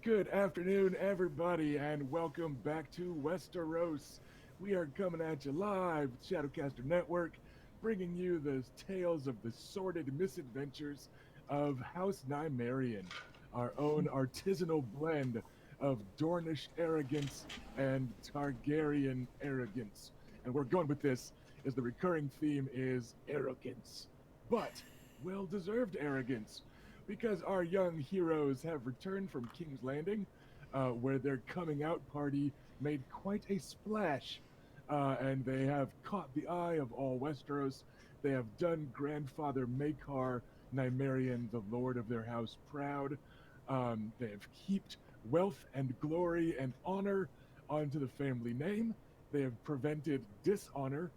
Good afternoon, everybody, and welcome back to Westeros. We are coming at you live with Shadowcaster Network, bringing you the tales of the sordid misadventures of House Nymerian, our own artisanal blend of Dornish arrogance and Targaryen arrogance. And we're going with this as the recurring theme is arrogance, but well-deserved arrogance because our young heroes have returned from King's Landing, where their coming out party made quite a splash, and they have caught the eye of all Westeros. They have done grandfather Maekar Nymerian, the lord of their house, proud. They have heaped wealth and glory and honor onto the family name. They have prevented dishonor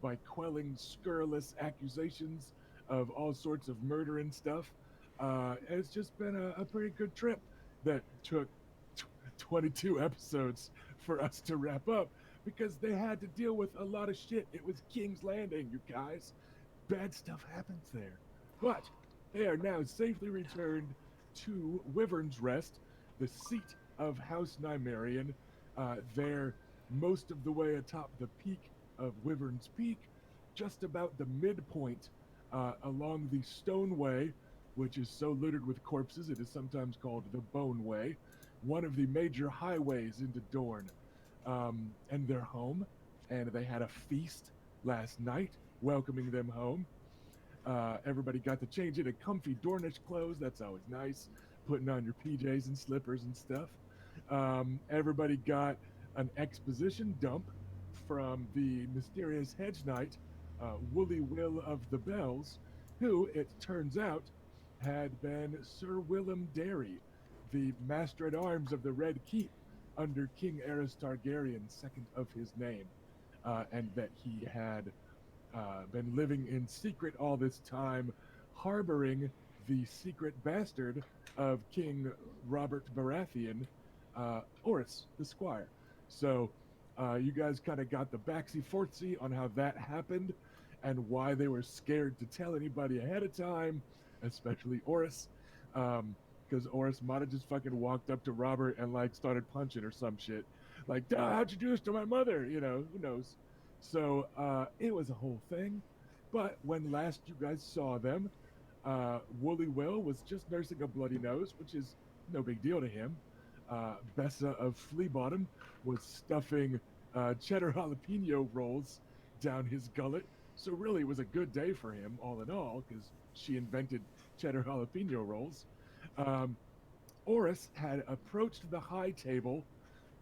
by quelling scurrilous accusations of all sorts of murder and stuff. It's just been a pretty good trip that took 22 episodes for us to wrap up because they had to deal with a lot of shit. It was King's Landing, you guys. Bad stuff happens there. But they are now safely returned to Wyvern's Rest, the seat of House Nymerian. They're most of the way atop the peak of Wyvern's Peak, just about the midpoint along the Stone Way, which is so littered with corpses it is sometimes called the Bone Way, one of the major highways into Dorne. And they're home, and they had a feast last night, welcoming them home. Everybody got to change into comfy Dornish clothes. That's always nice. Putting on your PJs and slippers and stuff. Everybody got an exposition dump from the mysterious hedge knight, Woolly Will of the Bells, who, it turns out, had been Sir Willem Darry, the Master at Arms of the Red Keep under King Aerys Targaryen, second of his name, and that he had been living in secret all this time, harboring the secret bastard of King Robert Baratheon, Orys, the Squire. So you guys kind of got the backseat fortsy on how that happened and why they were scared to tell anybody ahead of time, especially Orys. Because Orys might have just fucking walked up to Robert and like started punching or some shit. Like, how'd you do this to my mother? You know, who knows? So it was a whole thing. But when last you guys saw them, Woolly Will was just nursing a bloody nose, which is no big deal to him. Bessa of Flea Bottom was stuffing cheddar jalapeno rolls down his gullet. So really, it was a good day for him, all in all, because she invented cheddar jalapeno rolls. Um, Orys had approached the high table,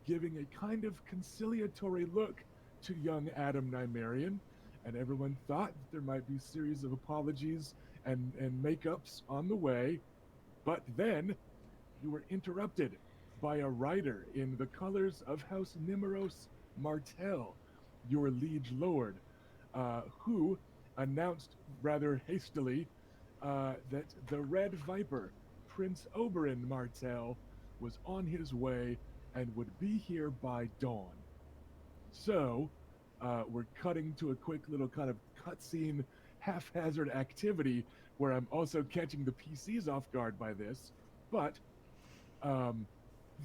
giving a kind of conciliatory look to young Adam Nymerian, and everyone thought that there might be a series of apologies and makeups on the way. But then you were interrupted by a rider in the colors of House Nimeros Martell, your liege lord, who announced rather hastily that the Red Viper, Prince Oberyn Martell, was on his way and would be here by dawn. So we're cutting to a quick little kind of cutscene, haphazard activity where I'm also catching the PCs off guard by this. But um,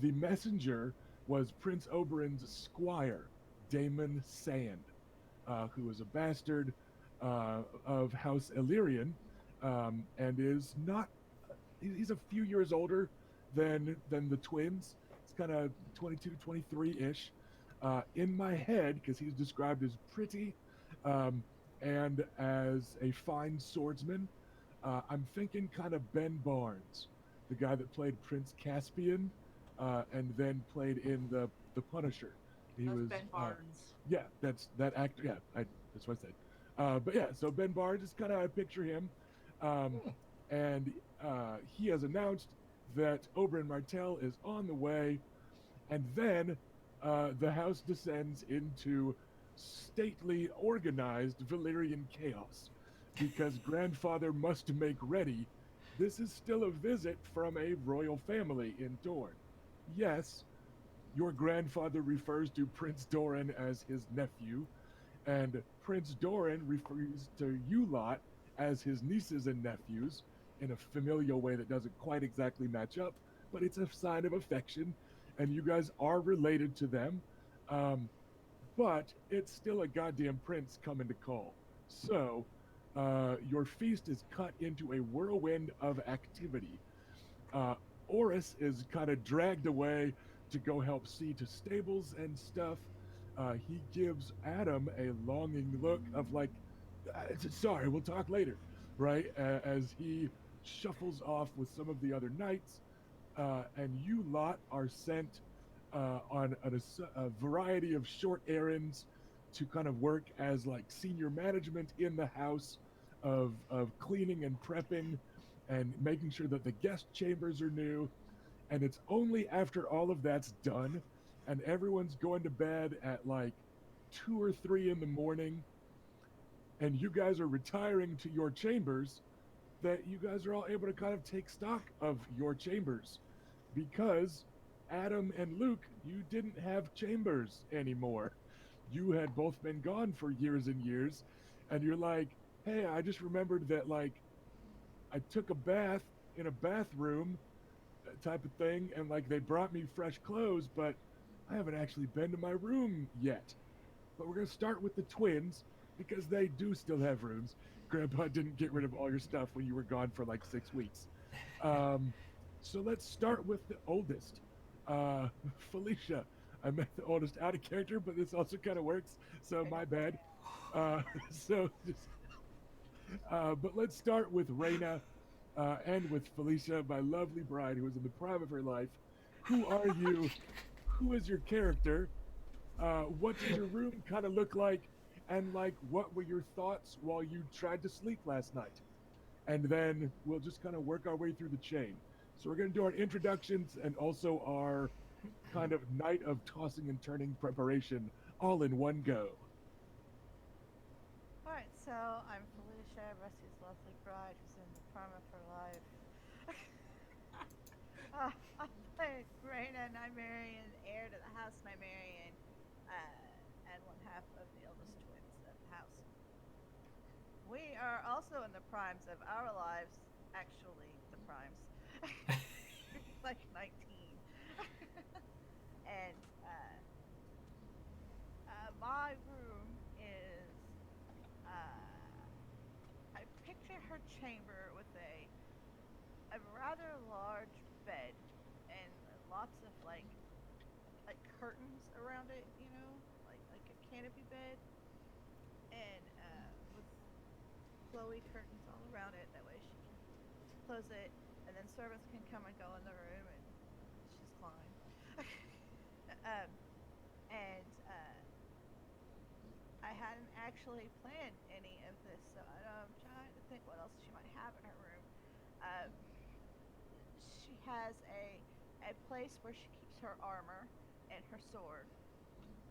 the messenger was Prince Oberyn's squire, Daemon Sand, who was a bastard of House Illyrian, and is not. He's a few years older than the twins. It's kind of 22, 23-ish. In my head, because he's described as pretty um, and as a fine swordsman, I'm thinking kind of Ben Barnes, the guy that played Prince Caspian and then played in the Punisher. He That's was Ben Barnes. yeah, that's that actor. Yeah, that's what I said. But yeah, so Ben Barnes is kind of I picture him, um, Hmm. and he has announced that Oberyn Martell is on the way, and then the house descends into stately, organized Valyrian chaos because grandfather must make ready. This is still a visit from a royal family in Dorne. Yes, your grandfather refers to Prince Doran as his nephew, and Prince Doran refers to you lot as his nieces and nephews in a familial way that doesn't quite exactly match up, but it's a sign of affection, and you guys are related to them. Um, but it's still a goddamn prince coming to call. So, your feast is cut into a whirlwind of activity. Uh, Oris is kind of dragged away to go help see to stables and stuff. He gives Adam a longing look of like, sorry, we'll talk later, right? As he shuffles off with some of the other knights, and you lot are sent on a variety of short errands to kind of work as like senior management in the house of cleaning and prepping and making sure that the guest chambers are new. And it's only after all of that's done and everyone's going to bed at like 2 or 3 in the morning and you guys are retiring to your chambers that you guys are all able to kind of take stock of your chambers because Adam and Luke, you didn't have chambers anymore. You had both been gone for years and years, and you're like, hey, I just remembered that, like, I took a bath in a bathroom type of thing, and, like, they brought me fresh clothes, but I haven't actually been to my room yet. But we're going to start with the twins because they do still have rooms. Grandpa didn't get rid of all your stuff when you were gone for like 6 weeks. Um, so let's start with the oldest, uh, Felicia. I meant the oldest out of character, but this also kind of works. So my bad. Uh, so just, but let's start with Reina and with Felicia, my lovely bride who is in the prime of her life. Who are you? Who is your character? What does your room kind of look like? And like, what were your thoughts while you tried to sleep last night? And then we'll just kind of work our way through the chain. So we're going to do our introductions and also our kind of night of tossing and turning preparation all in one go. Alright, so I'm Felicia, Rusty's lovely bride who's in the prime of her life. I play Raina and I marry an heir to the house and I marry and one half of the eldest twins of the house. We are also in the primes of our lives, actually, the primes. Like 19. And my room is I picture her chamber with a rather large bed and lots of like curtains around it, like a canopy bed, and with flowy curtains all around it. That way she can close it, and then servants can come and go in the room, and she's fine. um, and I hadn't actually planned any of this, so I'm trying to think what else she might have in her room. Um, she has a place where she keeps her armor and her sword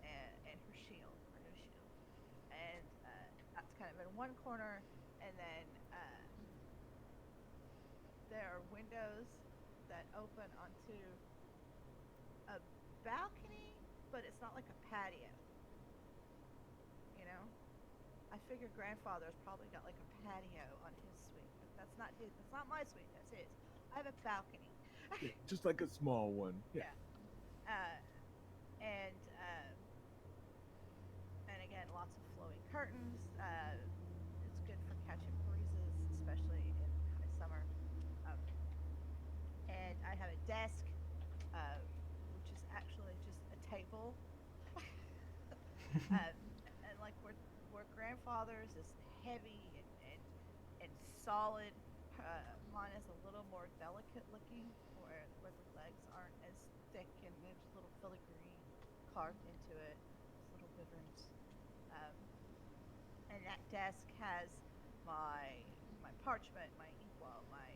and her shield, her new shield, and that's kind of in one corner. And then there are windows that open onto a balcony, but it's not like a patio. You know, I figure grandfather's probably got like a patio on his suite, but that's not his. That's not my suite. That's his. I have a balcony. Yeah, just like a small one. Yeah. Yeah. Uh, and and again, lots of flowing curtains. It's good for catching breezes, especially in high summer. Um, and I have a desk, uh, which is actually just a table. And like where grandfather's is heavy and solid. Mine is a little more delicate looking, where the legs aren't as thick and there's little filigree carved into it, those little wyverns. Um, and that desk has my parchment, my inkwell, my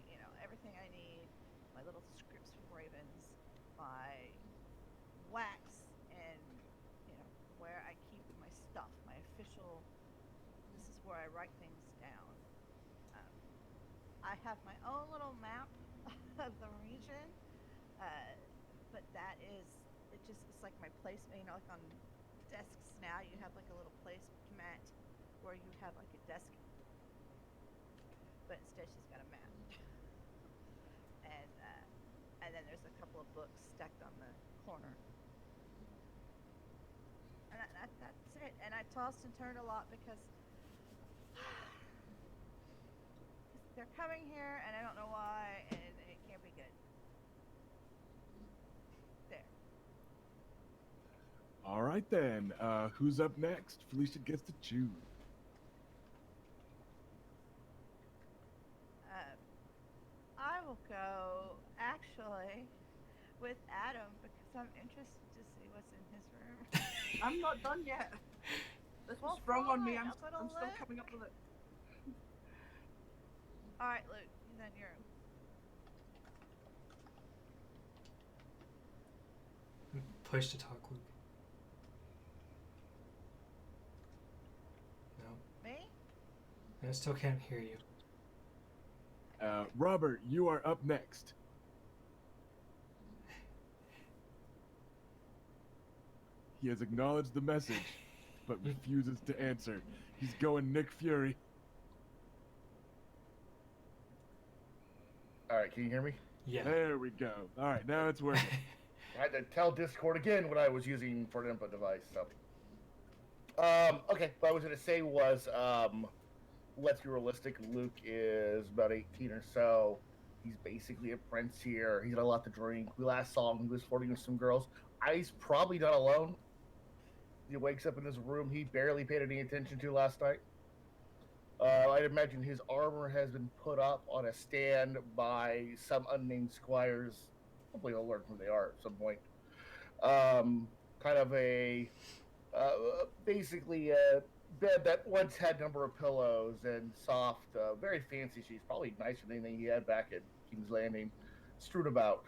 everything I need, my little scripts from Ravens, my wax, and where I keep my stuff, my official. This is where I write things down. Um, I have my own little map of the region, uh, but that is it's like my place. Like on desks now, you have like a little place mat where you have like a desk, but instead she's got a map, and then there's like books stacked on the corner. And that's it. And I tossed and turned a lot because they're coming here and I don't know why, and it can't be good. There. All right then. Who's up next? Felicia gets to choose. Um, I will go actually with Adam because I'm interested to see what's in his room. I'm not done yet. This was Well, sprung on me. fine, I'm, I'll go to I'm still Luke. coming up with it. All right, Luke, then you're. Push to talk, Luke. No, Me? I still can't hear you. Robert, you are up next. He has acknowledged the message, but refuses to answer. He's going Nick Fury. All right, can you hear me? Yeah. There we go. All right, now it's working. I had to tell Discord again what I was using for an input device. So, okay, what I was gonna say was, let's be realistic. Luke is about 18 or so. He's basically a prince here. He's got a lot to drink. We last saw him. He was flirting with some girls. He's probably not alone. He wakes up in this room he barely paid any attention to last night. I'd imagine his armor has been put up on a stand by some unnamed squires. Hopefully he'll learn who they are at some point. Kind of a basically a bed that once had a number of pillows and soft, very fancy sheets, probably nicer than anything he had back at King's Landing, strewn about.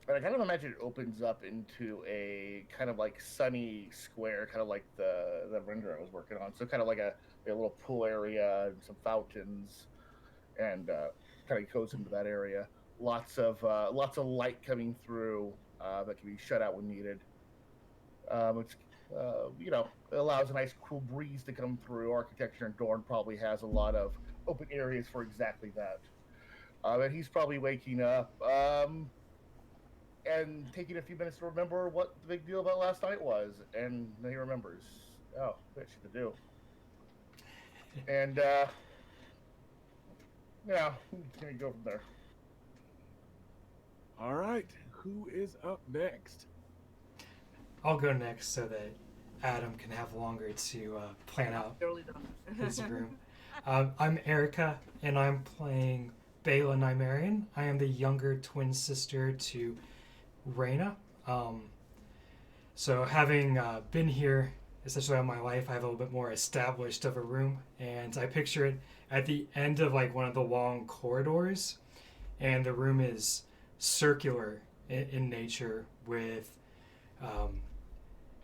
And I kind of imagine it opens up into a kind of like sunny square, kind of like the render I was working on. So kind of like a little pool area and some fountains, and kind of goes into that area. Lots of light coming through that can be shut out when needed. It's it allows a nice cool breeze to come through. Architecture and Dorne probably has a lot of open areas for exactly that. And he's probably waking up and taking a few minutes to remember what the big deal about last night was. And then he remembers, oh, what should I do? And, can go from there. All right, who is up next? I'll go next so that Adam can have longer to plan out Totally done. his room. I'm Erica, and I'm playing Bela Nymerian. I am the younger twin sister to Reyna. So having been here essentially all my life, I have a little bit more established of a room, and I picture it at the end of like one of the long corridors, and the room is circular in nature with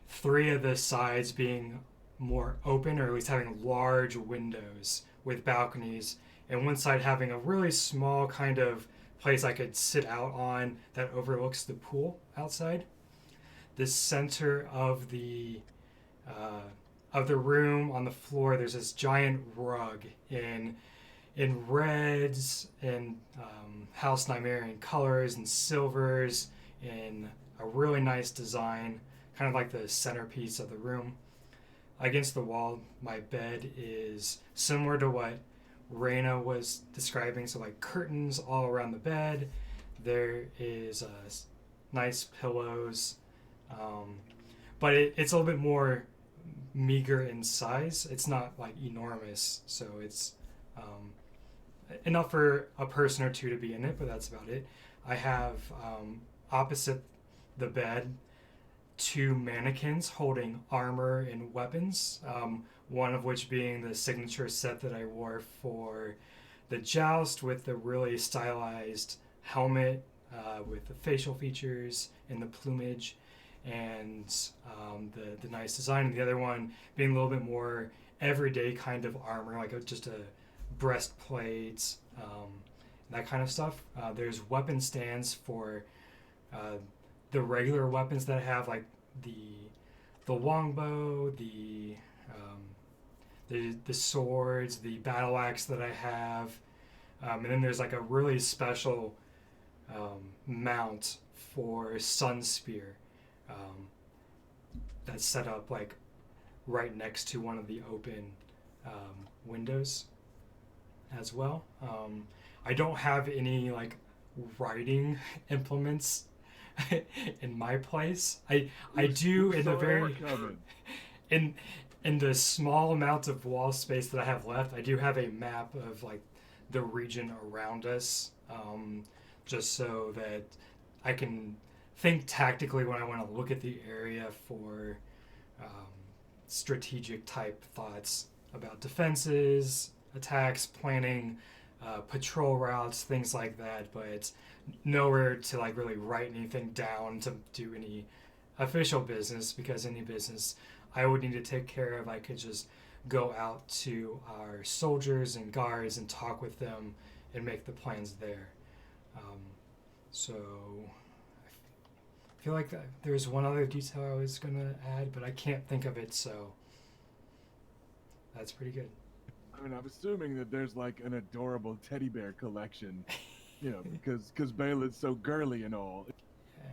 three of the sides being more open, or at least having large windows with balconies, and one side having a really small kind of place I could sit out on that overlooks the pool outside. The center of the room, on the floor, there's this giant rug in reds and House Nymerian colors and silvers, in a really nice design, kind of like the centerpiece of the room. Against the wall, my bed is similar to what Reyna was describing, so like curtains all around the bed. There is nice pillows, but it's a little bit more meager in size. It's not like enormous, so it's enough for a person or two to be in it, but that's about it. I have opposite the bed 2 mannequins holding armor and weapons, one of which being the signature set that I wore for the joust, with the really stylized helmet with the facial features and the plumage, and the nice design. And the other one being a little bit more everyday kind of armor, like just a breastplate, that kind of stuff. There's weapon stands for the regular weapons that I have, like the longbow, the swords, the battle axe that I have, and then there's like a really special mount for Sun Spear um, that's set up like right next to one of the open windows as well. I don't have any like writing implements in my place. I do in the So very coming. in in the small amount of wall space that I have left. I do have a map of like the region around us, just so that I can think tactically when I want to look at the area for um, strategic type thoughts about defenses, attacks, planning, patrol routes, things like that. But it's nowhere to like really write anything down to do any official business, because any business I would need to take care of, I could just go out to our soldiers and guards and talk with them and make the plans there. Um, so I feel like there's one other detail I was gonna add, but I can't think of it. So that's pretty good. I mean, I'm assuming that there's like an adorable teddy bear collection, because Baylor's so girly and all. Yeah.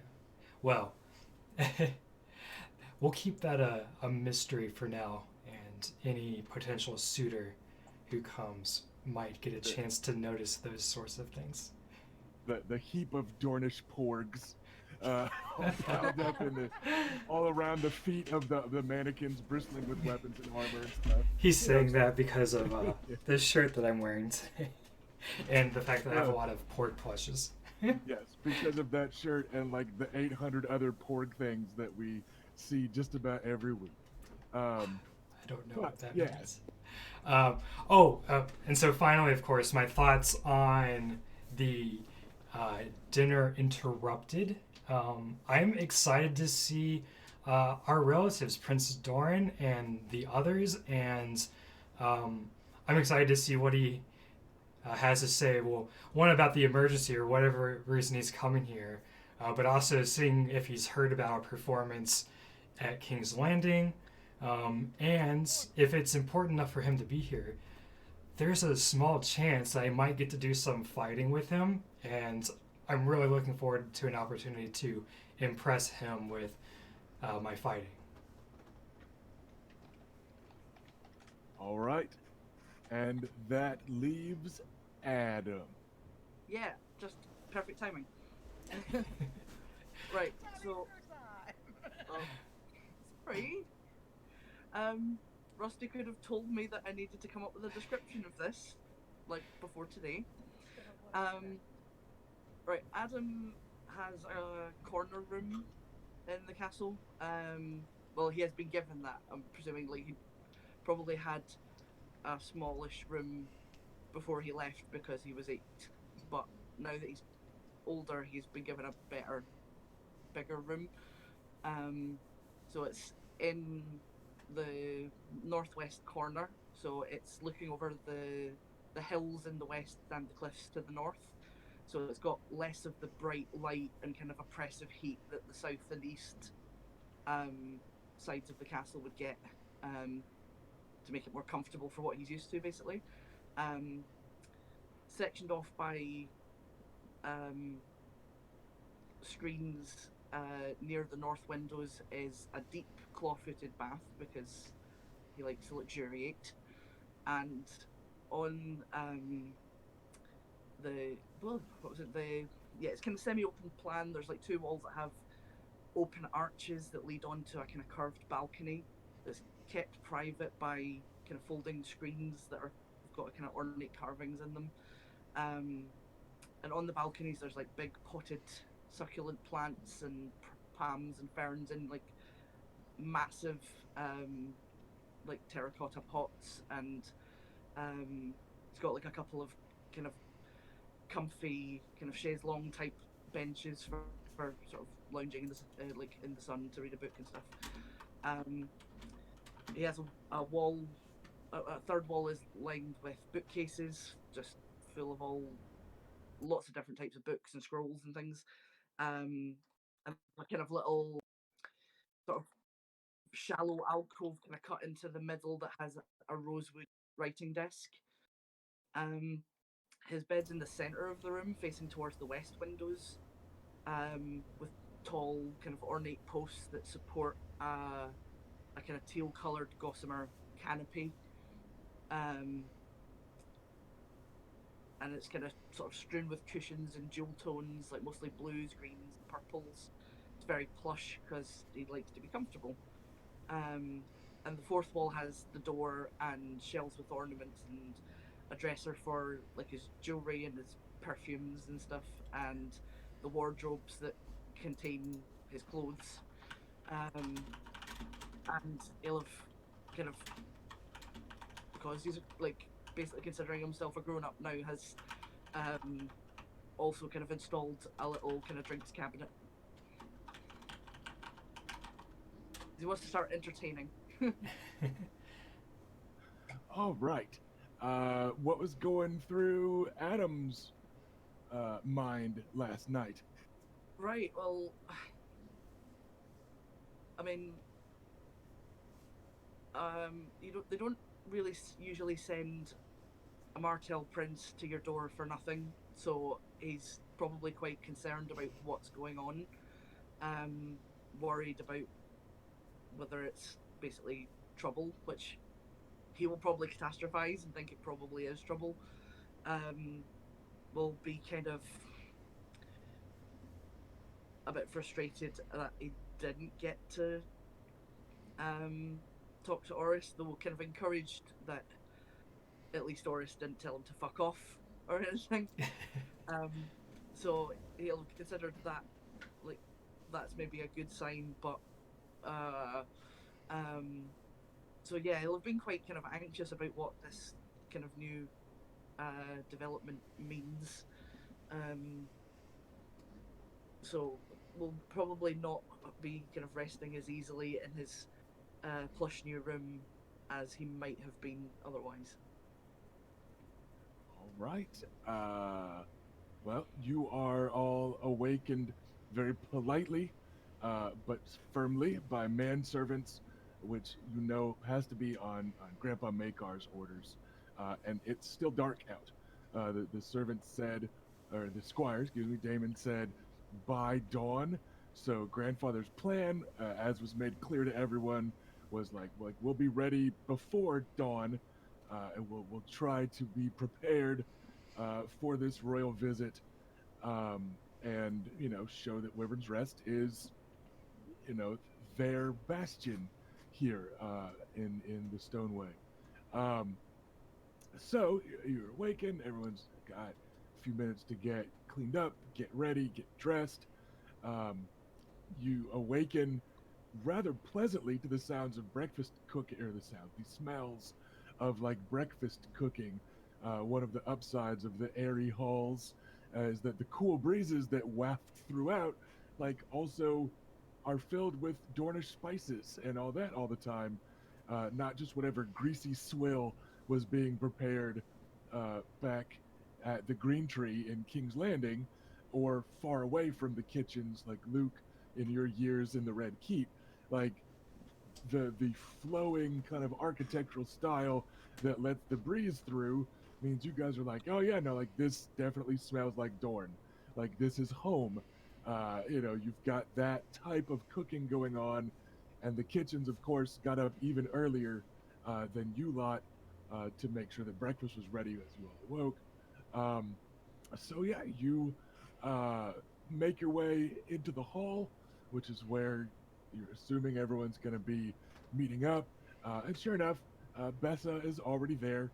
Well, we'll keep that a mystery for now, and any potential suitor who comes might get a The, chance to notice those sorts of things. the heap of Dornish porgs, all piled up all around the feet of the mannequins, bristling with weapons and armor and stuff. He's You know, saying that because of the shirt that I'm wearing today, and the fact that I have a well, lot of pork plushes. yes, because of that shirt and like the 800 other porg things that we see just about every week. Um, I don't know but what that yeah, means. And so finally, of course, my thoughts on the dinner interrupted. I'm excited to see our relatives, Prince Doran and the others, and I'm excited to see what he has to say. Well, one about the emergency or whatever reason he's coming here, but also seeing if he's heard about our performance at King's Landing, and if it's important enough for him to be here. There's a small chance I might get to do some fighting with him, and I'm really looking forward to an opportunity to impress him with my fighting. all right. And that leaves Adam. Yeah, just perfect timing. Right, so sorry. Rusty could have told me that I needed to come up with a description of this, like before today. Um, right, Adam has a corner room in the castle. Well, he has been given that. Presumably he probably had a smallish room before he left because he was 8. But now that he's older, he's been given a better, bigger room. Um, so it's in the northwest corner. So it's looking over the hills in the west and the cliffs to the north. So it's got less of the bright light and kind of oppressive heat that the south and east um, sides of the castle would get, to make it more comfortable for what he's used to, basically. Um, Sectioned off by um, screens near the north windows is a deep claw-footed bath because he likes to luxuriate, and on the well, what was it? The yeah, it's kind of semi-open plan. There's like 2 walls that have open arches that lead onto a kind of curved balcony that's kept private by kind of folding screens that are have got kind of ornate carvings in them. Um, and on the balconies, there's like big potted succulent plants and palms and ferns in like massive like terracotta pots, and it's got like a couple of kind of comfy kind of chaise longue type benches for sort of lounging in the like in the sun to read a book and stuff. Um, he has a wall. A third wall is lined with bookcases, just full of lots of different types of books and scrolls and things. And a kind of little sort of shallow alcove kind of cut into the middle that has a rosewood writing desk. Um, His bed's in the center of the room, facing towards the west windows, with tall, kind of ornate posts that support a kind of teal-colored gossamer canopy. Um, and it's kind of sort of strewn with cushions and jewel tones, like mostly blues, greens, and purples. It's very plush because he likes to be comfortable. Um, and the fourth wall has the door and shelves with ornaments and a dresser for like his jewelry and his perfumes and stuff, and the wardrobes that contain his clothes. Um, and he'll have kind of, because he's like basically considering himself a grown up now, has also kind of installed a little kind of drinks cabinet. He wants to start entertaining. All right. What was going through Adam's mind last night? Right, well, I mean, they don't really usually send a Martell Prince to your door for nothing, so he's probably quite concerned about what's going on, worried about whether it's basically trouble, which he will probably catastrophize and think it probably is trouble. Will be kind of a bit frustrated that he didn't get to talk to Oris, though kind of encouraged that at least Oris didn't tell him to fuck off or anything. So he'll consider that like that's maybe a good sign, but so yeah, he'll have been quite kind of anxious about what this kind of new development means. So will probably not be kind of resting as easily in his plush new room as he might have been otherwise. All right. Well, you are all awakened very politely, but firmly by manservants, which you know has to be on Grandpa Makar's orders. And it's still dark out. The servant said, or the squire, excuse me, Damon said, by dawn. So grandfather's plan, as was made clear to everyone, was like we'll be ready before dawn, and we'll try to be prepared for this royal visit, and show that Wyvern's Rest is their bastion here in the Stoneway. Um, so you're awakened. Everyone's got a few minutes to get cleaned up, get ready, get dressed. Um, you awaken rather pleasantly to the sounds of breakfast cooking, or the smells of like breakfast cooking. One of the upsides of the airy halls is that the cool breezes that waft throughout, like also are filled with Dornish spices and all that all the time. Not just whatever greasy swill was being prepared back at the Green Tree in King's Landing, or far away from the kitchens, like Luke in your years in the Red Keep. Like the flowing kind of architectural style that lets the breeze through means you guys are like, oh yeah, no, like this definitely smells like Dorne. Like this is home. You've got that type of cooking going on, and the kitchens, of course, got up even earlier than you lot to make sure that breakfast was ready as you all awoke. So yeah, you make your way into the hall, which is where you're assuming everyone's going to be meeting up. And sure enough, Bessa is already there.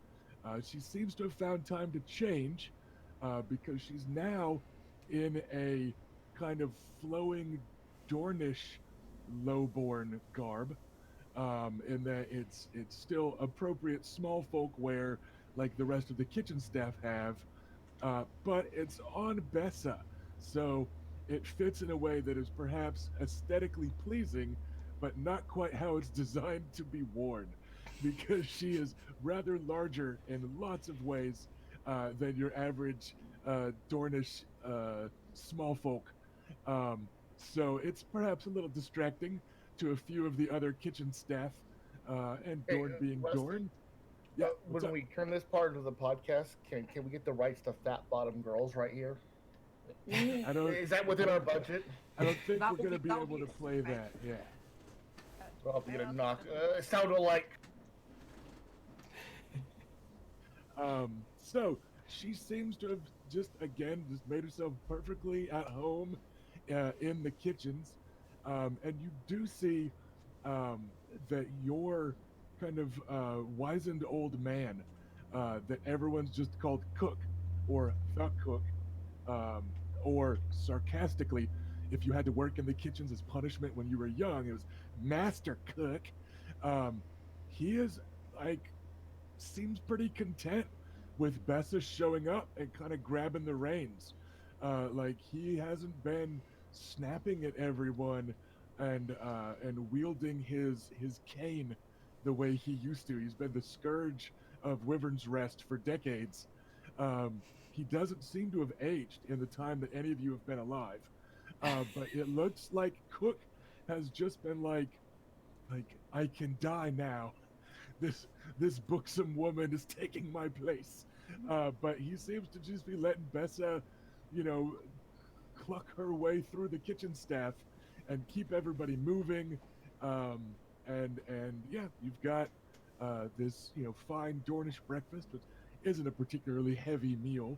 She seems to have found time to change because she's now in a kind of flowing Dornish lowborn garb, in that it's still appropriate small folk wear like the rest of the kitchen staff have, but it's on Bessa, so it fits in a way that is perhaps aesthetically pleasing, but not quite how it's designed to be worn, because she is rather larger in lots of ways than your average Dornish small folk. So it's perhaps a little distracting to a few of the other kitchen staff, and Hey, Dorn being Rusty, Dorn. Yeah. what's When up? we turn this part of the podcast, can we get the rights to fat bottom girls right here? I don't. Is that within our budget? I don't think That we're will gonna be- be that will able be to play expected. that. Yeah. Well, I'm I gonna don't knock. think It sounded like So she seems to have just again just made herself perfectly at home in the kitchens, and you do see um, that your kind of wizened old man that everyone's just called Cook or the Cook, um, or sarcastically, if you had to work in the kitchens as punishment when you were young, it was Master Cook. Um, he is like seems pretty content with Bessa showing up and kind of grabbing the reins. Like he hasn't been snapping at everyone and wielding his cane the way he used to. He's been the scourge of Wyvern's Rest for decades. He doesn't seem to have aged in the time that any of you have been alive. But it looks like Cook has just been like I can die now. This buxom woman is taking my place. But he seems to just be letting Bessa, you know, cluck her way through the kitchen staff and keep everybody moving. Um, and yeah, you've got this fine Dornish breakfast, which isn't a particularly heavy meal,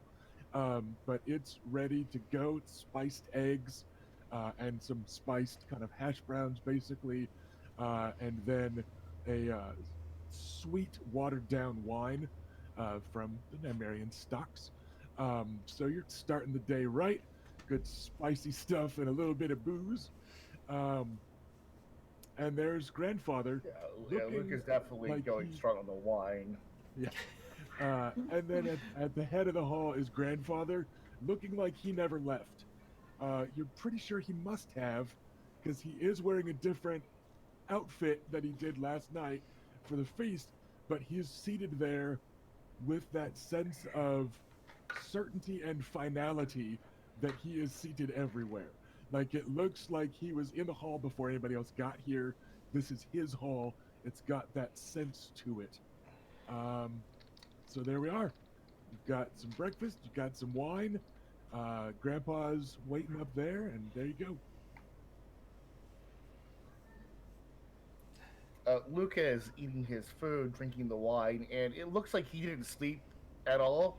but it's ready to go. It's spiced eggs and some spiced kind of hash browns, basically, and then a sweet watered down wine from the Nemerian stocks. So you're starting the day right. Good spicy stuff and a little bit of booze. Um, and there's grandfather Luke looking is definitely like going strong on the wine. yeah. And then at the head of the hall is grandfather looking like he never left. You're pretty sure he must have because he is wearing a different outfit that he did last night for the feast, but he's seated there with that sense of certainty and finality that he is seated everywhere. Like it looks like he was in the hall before anybody else got here. This is his hall. It's got that sense to it. Um, so there we are. You've got some breakfast. You've got some wine. Grandpa's waiting up there, and there you go. Luca is eating his food, drinking the wine, and it looks like he didn't sleep at all,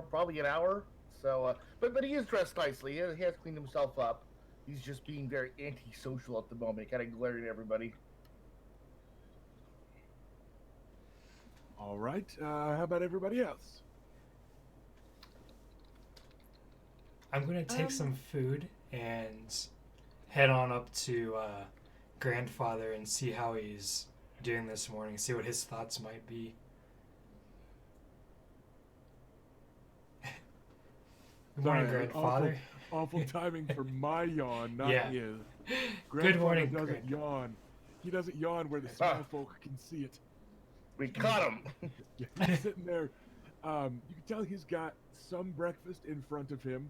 probably an hour. So, but he is dressed nicely. He has cleaned himself up. He's just being very antisocial at the moment, kind of glaring at everybody. All right. How about everybody else? I'm gonna take some food and head on up to grandfather and see how he's doing this morning. See what his thoughts might be. Good morning, Sorry, grandfather. Awful timing for my yawn, not Yeah. his. Good morning, doesn't Grandpa. yawn. He doesn't yawn where the small folk can see it. We caught him. Yeah, he's sitting there. You can tell he's got some breakfast in front of him.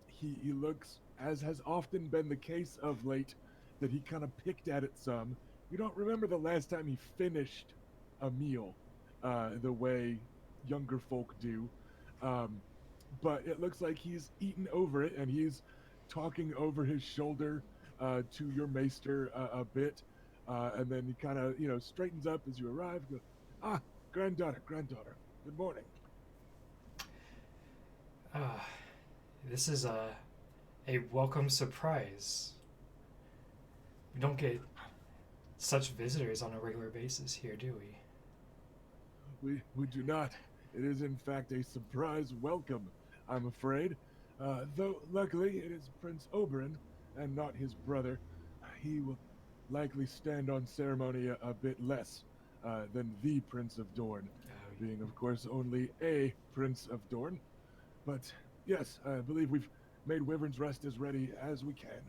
He looks, as has often been the case of late, that he kind of picked at it some. You don't remember the last time he finished a meal the way younger folk do. But it looks like he's eaten over it and he's talking over his shoulder to your maester a bit. And then he kind of, straightens up as you arrive. Goes, granddaughter, good morning. This is a welcome surprise. We don't get such visitors on a regular basis here, do we? We do not. It is in fact a surprise welcome, I'm afraid. Though luckily it is Prince Oberyn and not his brother. He will likely stand on ceremony a bit less than the Prince of Dorne, being of course only a Prince of Dorne. But yes, I believe we've made Wyvern's Rest as ready as we can,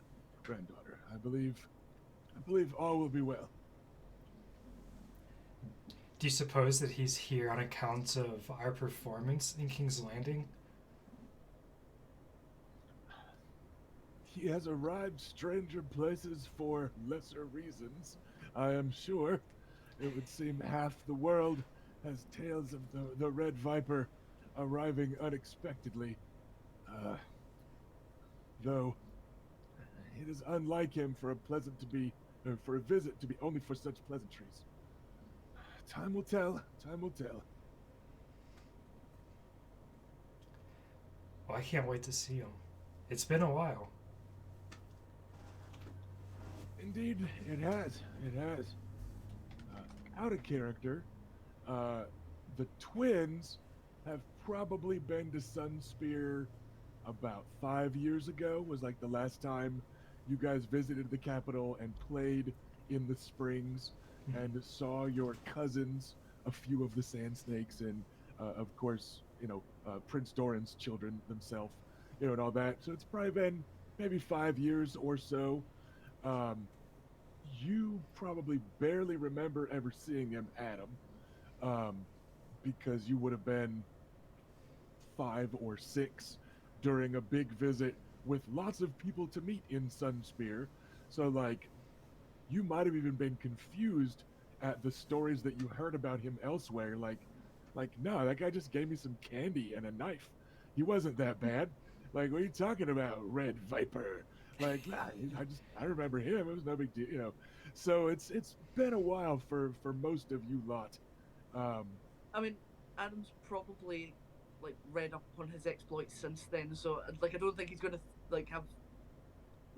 granddaughter. I believe all will be well. Do you suppose that he's here on account of our performance in King's Landing? He has arrived stranger places for lesser reasons, I am sure. It would seem half the world has tales of the Red Viper arriving unexpectedly. Though it is unlike him for for a visit to be only for such pleasantries. Time will tell. Time will tell. Well, I can't wait to see him. It's been a while. Indeed, it has. It has. Out of character, the twins have probably been to Sunspear about 5 years ago. Was like the last time you guys visited the capital and played in the springs and saw your cousins, a few of the sand snakes, and of course, Prince Doran's children themselves, and all that. So it's probably been maybe 5 years or so. Um, you probably barely remember ever seeing him, Adam, um, because you would have been 5 or 6 during a big visit with lots of people to meet in Sunspear. So, like, you might have even been confused at the stories that you heard about him elsewhere. No, that guy just gave me some candy and a knife. He wasn't that bad. Like, what are you talking about, Red Viper? Like, nah, I remember him. It was no big deal. So it's been a while for most of you lot. Um, I mean, Adam's probably like read up on his exploits since then, so like I don't think he's gonna like have.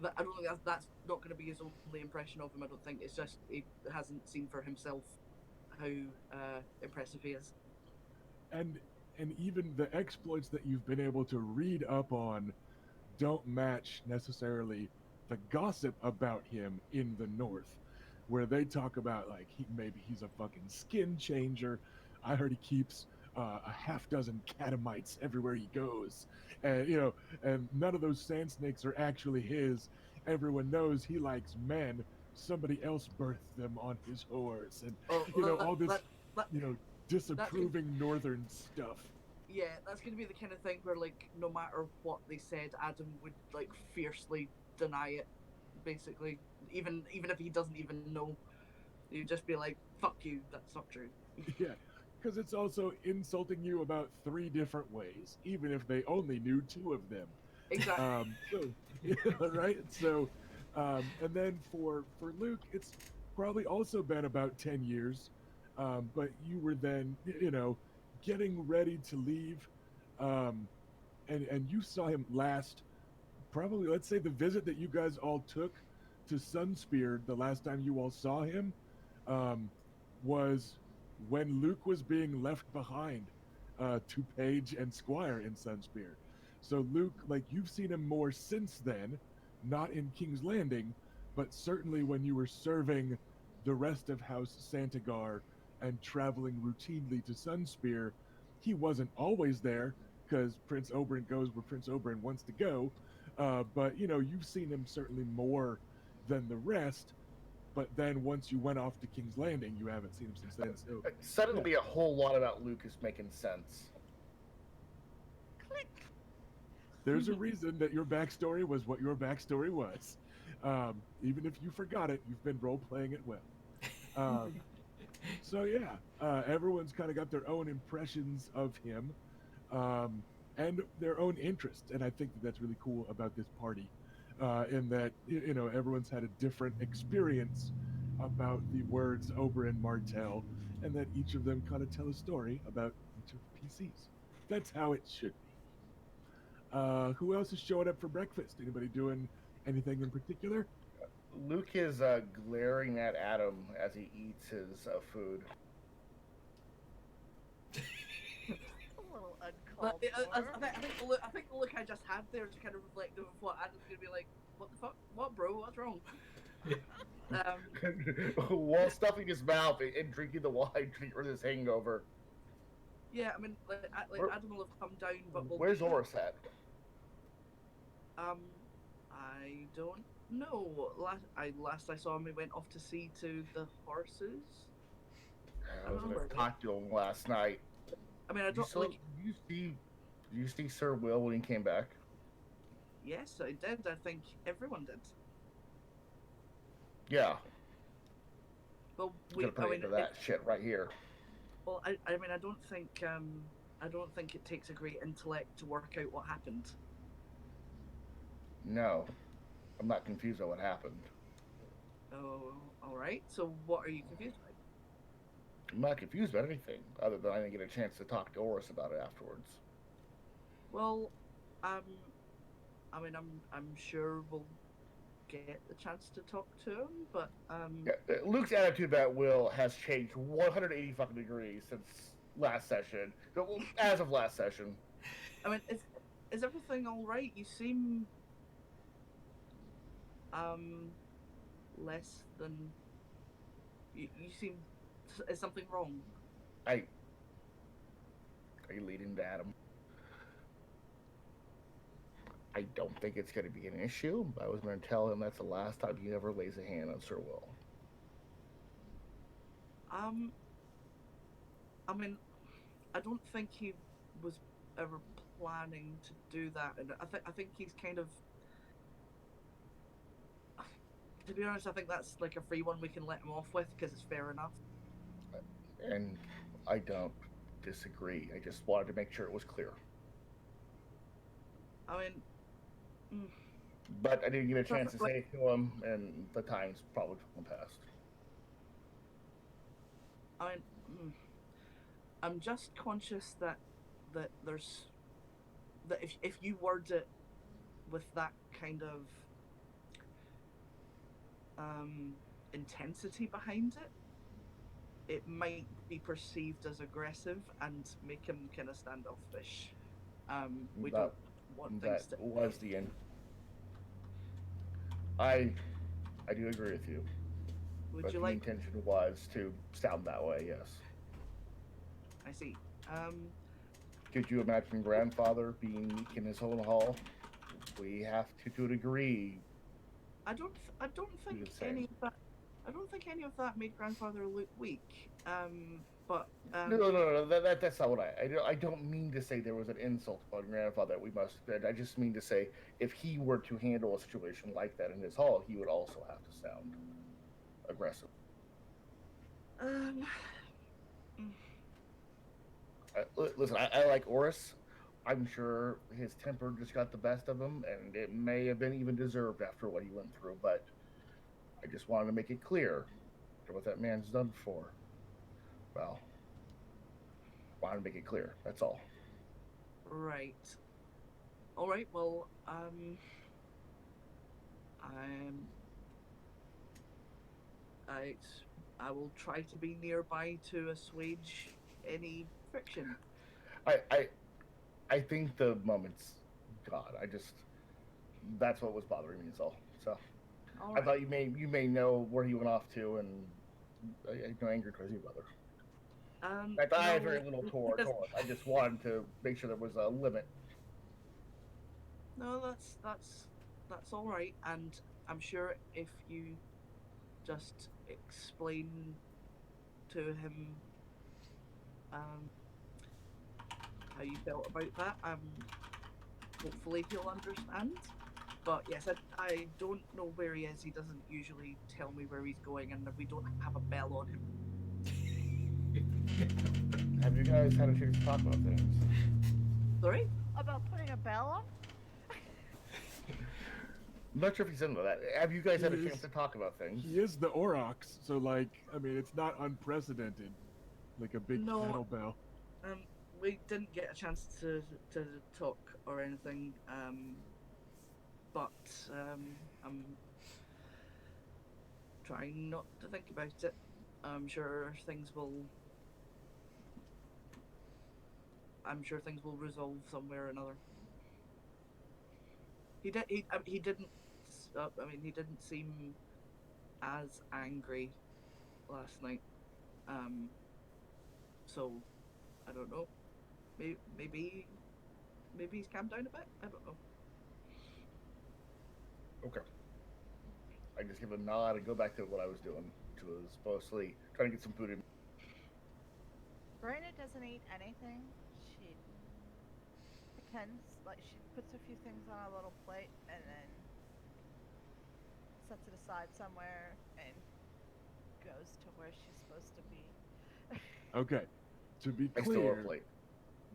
I don't think that's not going to be his only impression of him. I don't think it's just he hasn't seen for himself how impressive he is. and even the exploits that you've been able to read up on don't match necessarily the gossip about him in the north, where they talk about like maybe he's a fucking skin changer. I heard he keeps a half dozen catamites everywhere he goes, and and none of those sand snakes are actually his. Everyone knows he likes men. Somebody else birthed them on his horse, and all this disapproving northern stuff. Yeah, that's going to be the kind of thing where, like, no matter what they said, Adam would like fiercely deny it. Basically, even if he doesn't even know, he'd just be like, "Fuck you, that's not true." Yeah, because it's also insulting you about 3 different ways, even if they only knew 2 of them. Exactly. Right? So, and then for Luke, it's probably also been about 10 years, but you were then getting ready to leave, and you saw him last. Probably, let's say the visit that you guys all took to Sunspear, the last time you all saw him, um, was when Luke was being left behind to Paige and Squire in Sunspear. So Luke, like you've seen him more since then, not in King's Landing, but certainly when you were serving the rest of House Santagar and traveling routinely to Sunspear, he wasn't always there because Prince Oberyn goes where Prince Oberyn wants to go. But you've seen him certainly more than the rest. But then once you went off to King's Landing, you haven't seen him since then. So Suddenly, a whole lot about Luke is making sense. Click. There's a reason that your backstory was what your backstory was. Even if you forgot it, you've been role playing it well. So yeah, everyone's kind of got their own impressions of him, and their own interests, and I think that's really cool about this party, in that everyone's had a different experience about the words Oberyn Martell, and that each of them kind of tell a story about each of the PCs. That's how it should be. Who else is showing up for breakfast? Anybody doing anything in particular? Luke is glaring at Adam as he eats his food. A little But uncalled for. I think the look I just had there is kind of reflective of what Adam's going to be like. What the fuck? What, bro? What's wrong? While stuffing his mouth and drinking the wine to get rid of his hangover. Yeah, I mean, like Adam will have come down, but Where's Oris at? I don't know. Last I saw him, he went off to see to the horses. I was going to talk to him last night. I mean, I don't like. Did you see Sir Will when he came back? Yes, I did. I think everyone did. Yeah. Well, We're gonna put into that shit right here. Well, I mean, I don't think it takes a great intellect to work out what happened. No, I'm not confused on what happened. Oh, all right. So what are you confused by? I'm not confused about anything, other than I didn't get a chance to talk to Oris about it afterwards. Well, um, I mean, I'm sure we'll get the chance to talk to him, but Yeah, Luke's attitude about Will has changed 180 fucking degrees since last session. As of last session. I mean, is everything all right? You seem um less than you seem. Is something wrong? I. Are you leading to Adam? I don't think it's going to be an issue. I was going to tell him that's the last time he ever lays a hand on Sir Will. Um, I mean, I don't think he was ever planning to do that, and I think he's kind of. To be honest, I think that's like a free one we can let him off with because it's fair enough. And I don't disagree. I just wanted to make sure it was clear. I mean, but I didn't get a chance to say it to him, and the time's probably past. I mean, I'm just conscious that there's that if you word it with that kind of intensity behind it, it might be perceived as aggressive and make him kind of standoffish. We don't want things that to. was the end. I do agree with you. Would But you the like? intention was to sound that way, yes. I see. Could you imagine grandfather being meek in his own hall? We have to a degree. I don't think any of that. I don't think any of that made grandfather look weak. But No. That's not what I don't mean to say there was an insult upon grandfather that we must. I just mean to say if he were to handle a situation like that in his hall, he would also have to sound aggressive. Listen, I like Oris. I'm sure his temper just got the best of him, and it may have been even deserved after what he went through. But I just wanted to make it clear what that man's done before. Well, I wanted to make it clear. That's all. Right. All right. Well, I will try to be nearby to assuage any friction. I think the moment's gone. That's what was bothering me is all. So All I right. thought you may know where he went off to, and I no anger towards you, brother. I thought I had very little toward. I just wanted to make sure there was a limit. No, that's all right, and I'm sure if you just explain to him how you felt about that, hopefully he'll understand. But yes, I don't know where he is. He doesn't usually tell me where he's going, and we don't have a bell on him. Have you guys had a chance to talk about things? Sorry? About putting a bell on? I'm not sure if he's into that. Have you guys had a chance to talk about things? He is the Aurochs, so like, I mean, it's not unprecedented, like a big cattle bell. We didn't get a chance to talk or anything, but I'm trying not to think about it. I'm sure things will resolve somewhere or another. He didn't. He didn't seem as angry last night. So I don't know. Maybe he's calmed down a bit. I don't know. Okay. I just give a nod and go back to what I was doing, which was mostly trying to get some food in. Brenda doesn't eat anything. She pretends like she puts a few things on a little plate and then sets it aside somewhere and goes to where she's supposed to be. Okay, To be I still clear, have plate.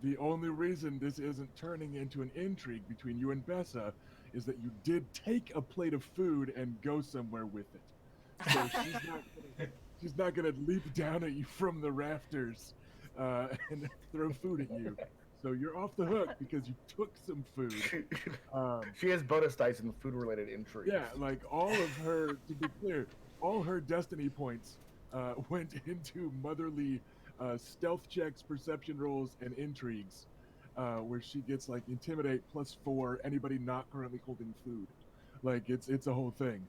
the only reason this isn't turning into an intrigue between you and Bessa is that you did take a plate of food and go somewhere with it. So she's not gonna leap down at you from the rafters and throw food at you. So you're off the hook because you took some food. She has bonus dice in food-related intrigues. Yeah, like all of her, to be clear, all her destiny points went into motherly stealth checks, perception rolls, and intrigues, where she gets like intimidate +4 anybody not currently holding food. Like it's a whole thing.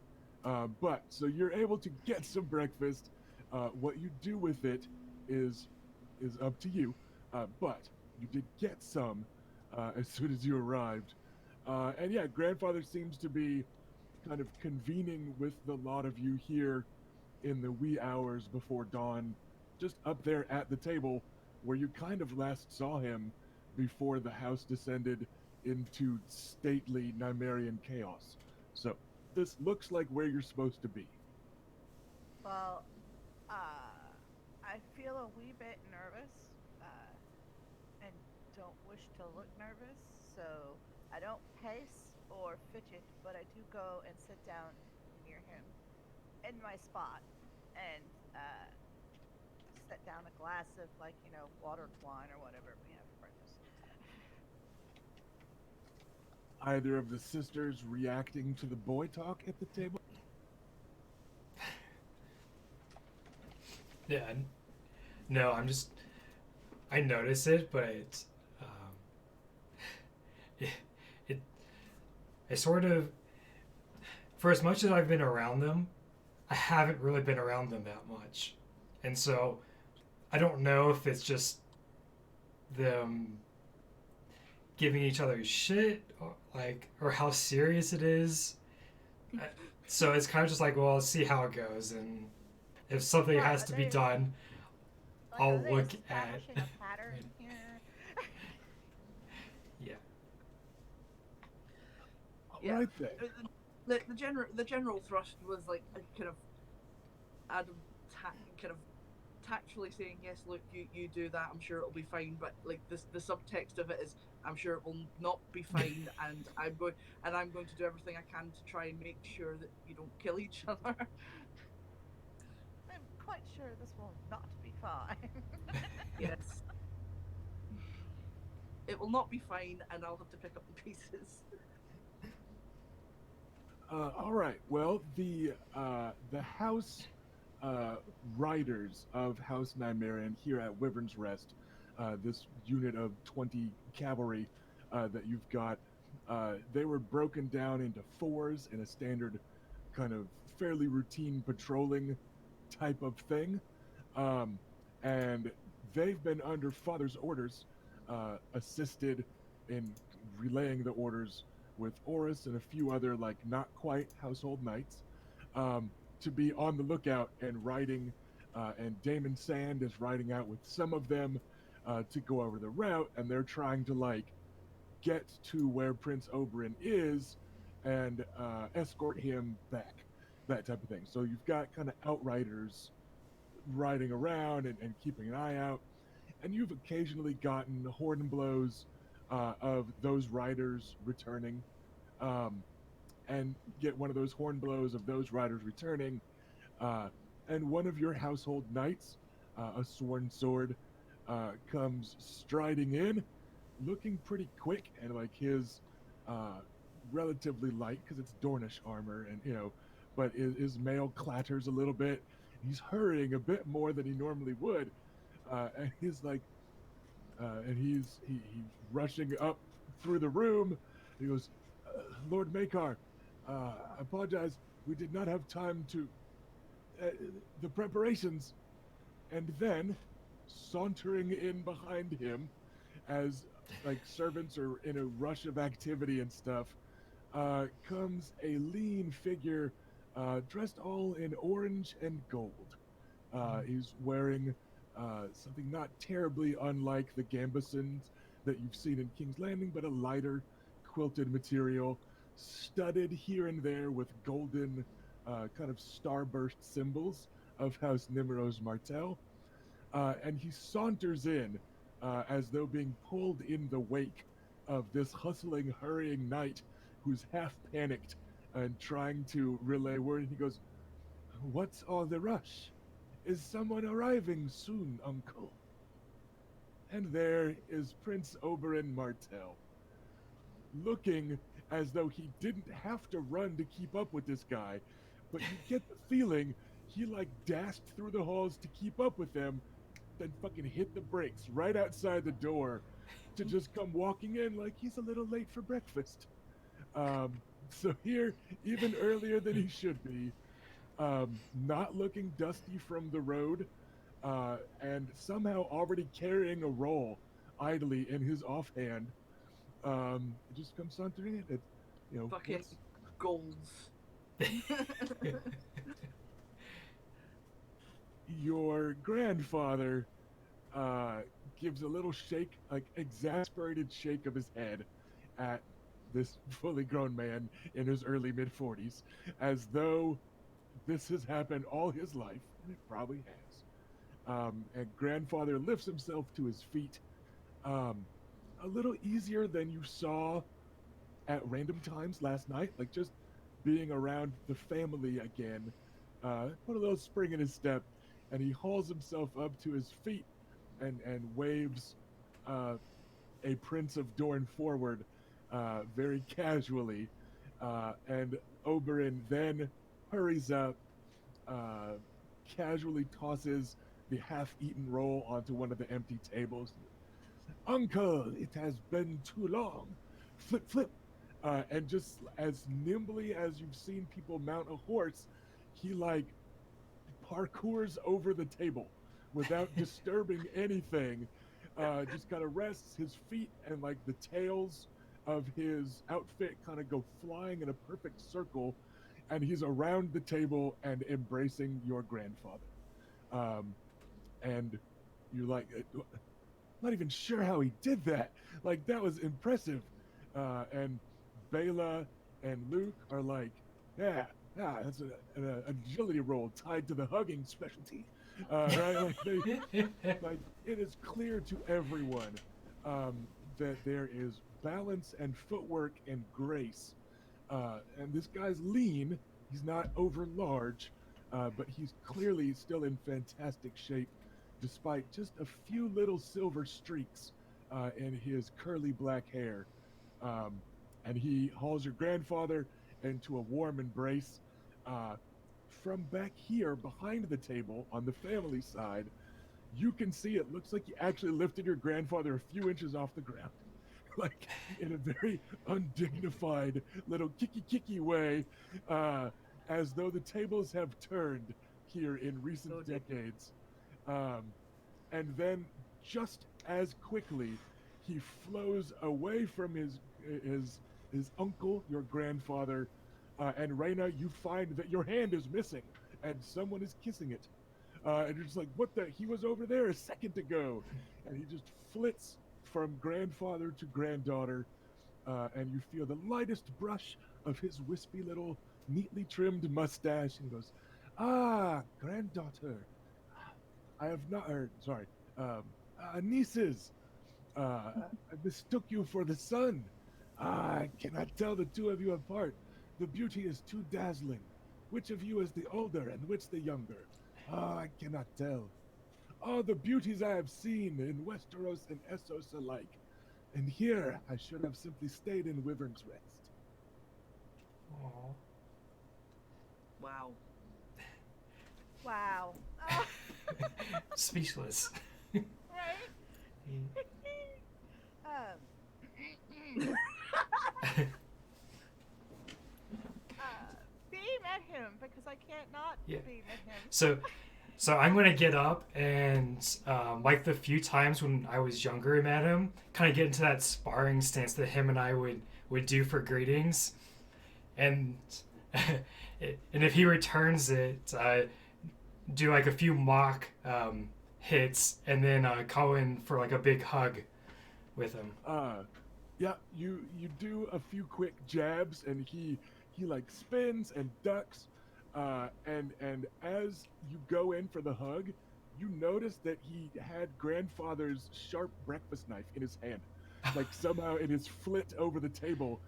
But so you're able to get some breakfast. What you do with it is up to you. But you did get some as soon as you arrived. And yeah, grandfather seems to be kind of convening with the lot of you here in the wee hours before dawn, just up there at the table where you kind of last saw him before the house descended into stately Nymerian chaos. So this looks like where you're supposed to be. Well, I feel a wee bit nervous, and don't wish to look nervous, so I don't pace or fidget, but I do go and sit down near him in my spot and set down a glass of, like, watered wine or whatever we have for breakfast. Either of the sisters reacting to the boy talk at the table? Yeah. No, I notice it, but it's I sort of, for as much as I've been around them, I haven't really been around them that much, and so I don't know if it's just them giving each other shit, or how serious it is. So it's kind of just like, well, let's see how it goes, and if something What, has are to be they- done, Like, I'll are they look at- establishing a pattern here? yeah. Yeah. Right then. The general thrust was like a kind of Adam kind of tactfully saying, yes, look, you do that, I'm sure it'll be fine, but like the subtext of it is, I'm sure it will not be fine, and I'm going to do everything I can to try and make sure that you don't kill each other. I'm quite sure this will not be fine. Yes. It will not be fine, and I'll have to pick up the pieces. All right. Well, the house riders of House Nymerian here at Wyvern's Rest, this unit of 20 cavalry that you've got, they were broken down into fours in a standard kind of fairly routine patrolling type of thing. And they've been under Father's orders, assisted in relaying the orders with Oris and a few other, like, not quite household knights, to be on the lookout and riding, and Damon Sand is riding out with some of them to go over the route, and they're trying to, like, get to where Prince Oberyn is and escort him back, that type of thing. So you've got kind of outriders riding around and keeping an eye out, and you've occasionally gotten horn blows of those riders returning, and get one of those horn blows of those riders returning, and one of your household knights, a sworn sword, comes striding in, looking pretty quick, and like his relatively light because it's Dornish armor, and but his mail clatters a little bit. He's hurrying a bit more than he normally would, and he's like, and he's rushing up through the room. He goes, Lord Makar, I apologize. We did not have time to the preparations. And then, sauntering in behind him, as like servants are in a rush of activity and stuff, comes a lean figure dressed all in orange and gold. He's wearing something not terribly unlike the gambesons that you've seen in King's Landing, but a lighter quilted material, studded here and there with golden kind of starburst symbols of House Nimrose Martell. and he saunters in as though being pulled in the wake of this hustling, hurrying knight who's half panicked and trying to relay word. He goes, "What's all the rush? Is someone arriving soon, uncle?" And there is Prince Oberyn Martell, looking as though he didn't have to run to keep up with this guy, but you get the feeling he like dashed through the halls to keep up with them, then fucking hit the brakes right outside the door to just come walking in like he's a little late for breakfast. So here, even earlier than he should be, not looking dusty from the road, and somehow already carrying a roll idly in his offhand. It just comes sauntering in. It, Fucking what's- goals. your grandfather gives a little shake, like exasperated shake of his head at this fully grown man in his early mid 40s, as though this has happened all his life, and it probably has. And grandfather lifts himself to his feet, a little easier than you saw at random times last night, like just being around the family again. Put a little spring in his step, and he hauls himself up to his feet and waves a Prince of Dorne forward very casually. And Oberyn then hurries up, casually tosses the half-eaten roll onto one of the empty tables. "Uncle, it has been too long. Flip, flip." And just as nimbly as you've seen people mount a horse, he like parkours over the table without disturbing anything. Just kind of rests his feet, and like the tails of his outfit kind of go flying in a perfect circle, and he's around the table and embracing your grandfather. And you're like, not even sure how he did that. Like, that was impressive. And Bela and Luke are like, yeah, that's an agility roll tied to the hugging specialty. Right? Like, it is clear to everyone that there is balance and footwork and grace. And this guy's lean. He's not over large, but he's clearly still in fantastic shape, despite just a few little silver streaks in his curly black hair. And he hauls your grandfather into a warm embrace. From back here, behind the table, on the family side, you can see it looks like you actually lifted your grandfather a few inches off the ground. Like, in a very undignified little kicky way, as though the tables have turned here in recent decades. And then, just as quickly, he flows away from his uncle, your grandfather, and Reyna, you find that your hand is missing, and someone is kissing it. And you're just like, what the? He was over there a second ago. And he just flits from grandfather to granddaughter, and you feel the lightest brush of his wispy little, neatly trimmed mustache, and he goes, "Ah, granddaughter. I have not heard, sorry, nieces. I mistook you for the son. I cannot tell the two of you apart. The beauty is too dazzling. Which of you is the older and which the younger? I cannot tell. All the beauties I have seen in Westeros and Essos alike. And here I should have simply stayed in Wyvern's Rest." Aw. Wow. Wow. Speechless. Right? Beam at him because I can't not Yeah. beam at him. So I'm gonna get up and like the few times when I was younger and met him, kind of get into that sparring stance that him and I would do for greetings, and and if he returns it, do like a few mock hits, and then call in for like a big hug with him. Yeah, you do a few quick jabs, and he like spins and ducks, and as you go in for the hug, you notice that he had grandfather's sharp breakfast knife in his hand, like somehow it is flit over the table.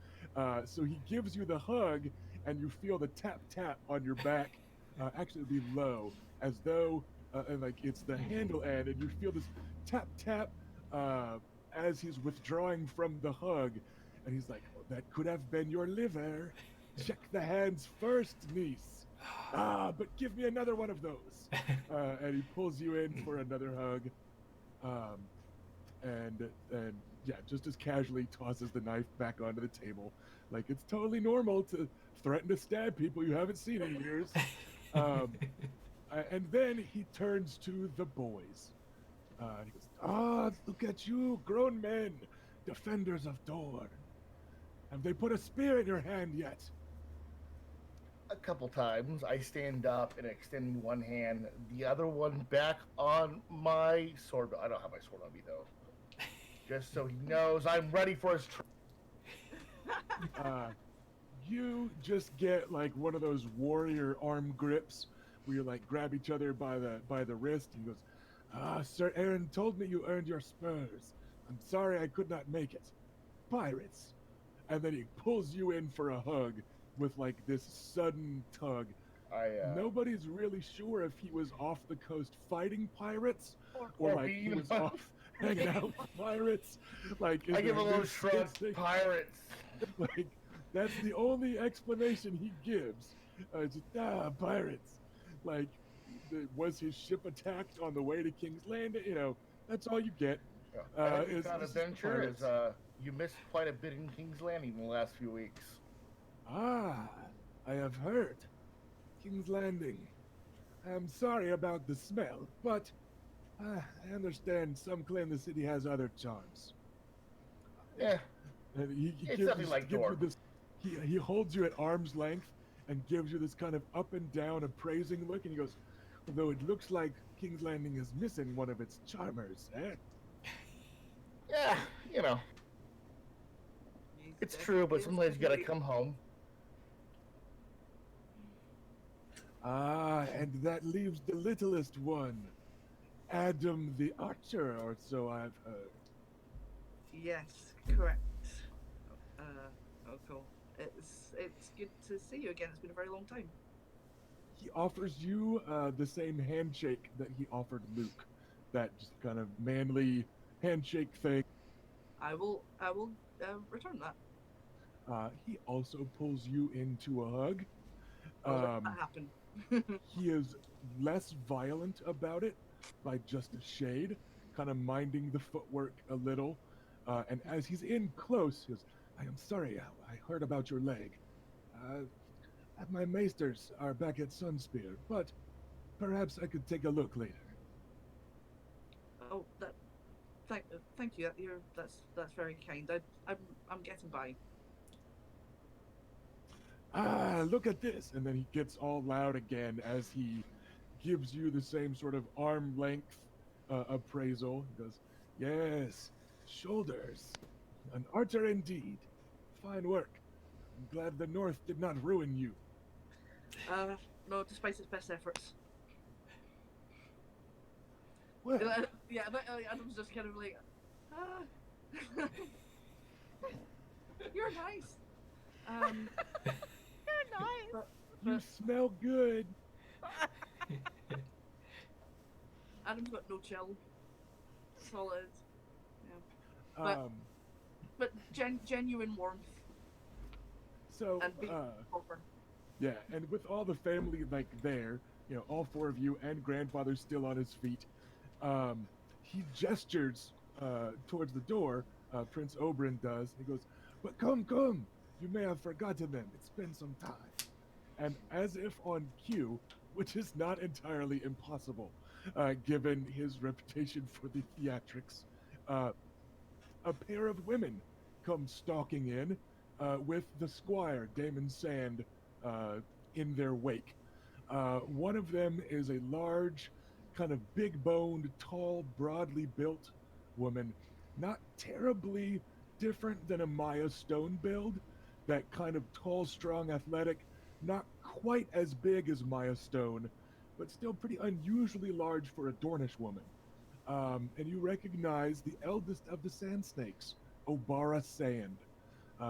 So he gives you the hug, and you feel the tap tap on your back. Actually, it'd be low, as though and like it's the handle end, and you feel this tap tap uh, as he's withdrawing from the hug, and he's like, "Oh, that could have been your liver. Check the hands first, niece. Ah, but give me another one of those." And he pulls you in for another hug, um, and yeah, just as casually tosses the knife back onto the table, like it's totally normal to threaten to stab people you haven't seen in years. Um, and then he turns to the boys. He goes, "Ah, look at you, grown men, defenders of Dorne. Have they put a spear in your hand yet?" A couple times, I stand up and extend one hand, the other one back on my sword. I don't have my sword on me though, just so he knows I'm ready for his. You just get like one of those warrior arm grips where you like grab each other by the wrist. And he goes, "Ah, Sir Aaron told me you earned your spurs. I'm sorry I could not make it. Pirates." And then he pulls you in for a hug with like this sudden tug. Nobody's really sure if he was off the coast fighting pirates or like he was off hanging out with pirates. Like I give a little shrug. Pirates. Like that's the only explanation he gives. Just pirates. Like, was his ship attacked on the way to King's Landing? You know, that's all you get. I think that adventure is you missed quite a bit in King's Landing in the last few weeks. Ah, I have heard. King's Landing. I'm sorry about the smell, but I understand some claim the city has other charms. Yeah, And he it's gives, nothing like gives you Dorne. this. He holds you at arm's length and gives you this kind of up and down appraising look, and he goes, "Although it looks like King's Landing is missing one of its charmers, eh?" Yeah, you know, it's true, but sometimes you gotta come home. Ah, and that leaves the littlest one, Adam the Archer, or so I've heard. Yes, correct. Oh, cool. It's good to see you again. It's been a very long time. He offers you the same handshake that he offered Luke, that just kind of manly handshake thing. I will return that. He also pulls you into a hug. I'll let that happen. He is less violent about it by just a shade, kind of minding the footwork a little. And as he's in close, he goes, "I am sorry, I heard about your leg. My maesters are back at Sunspear, but perhaps I could take a look later." Oh, thank you. That's very kind. I'm getting by. "Ah, look at this." And then he gets all loud again as he gives you the same sort of arm length appraisal. He goes, "Yes, shoulders. An archer indeed. Fine work. I'm glad the North did not ruin you." No, despite its best efforts. Well, Yeah, Adam's just kind of like, you're nice. You're nice. you smell good. Adam's got no chill. Solid. Yeah. But genuine warmth So, and being proper. yeah, and with all the family like there, you know, all four of you and grandfather still on his feet, he gestures towards the door. Prince Oberyn does. He goes, "But come, come. You may have forgotten them. It's been some time." And as if on cue, which is not entirely impossible, given his reputation for the theatrics, a pair of women come stalking in with the squire, Damon Sand, in their wake. One of them is a large, kind of big-boned, tall, broadly built woman, not terribly different than a Maya Stone build, that kind of tall, strong, athletic, not quite as big as Maya Stone, but still pretty unusually large for a Dornish woman. And you recognize the eldest of the Sand Snakes, Obara Sand.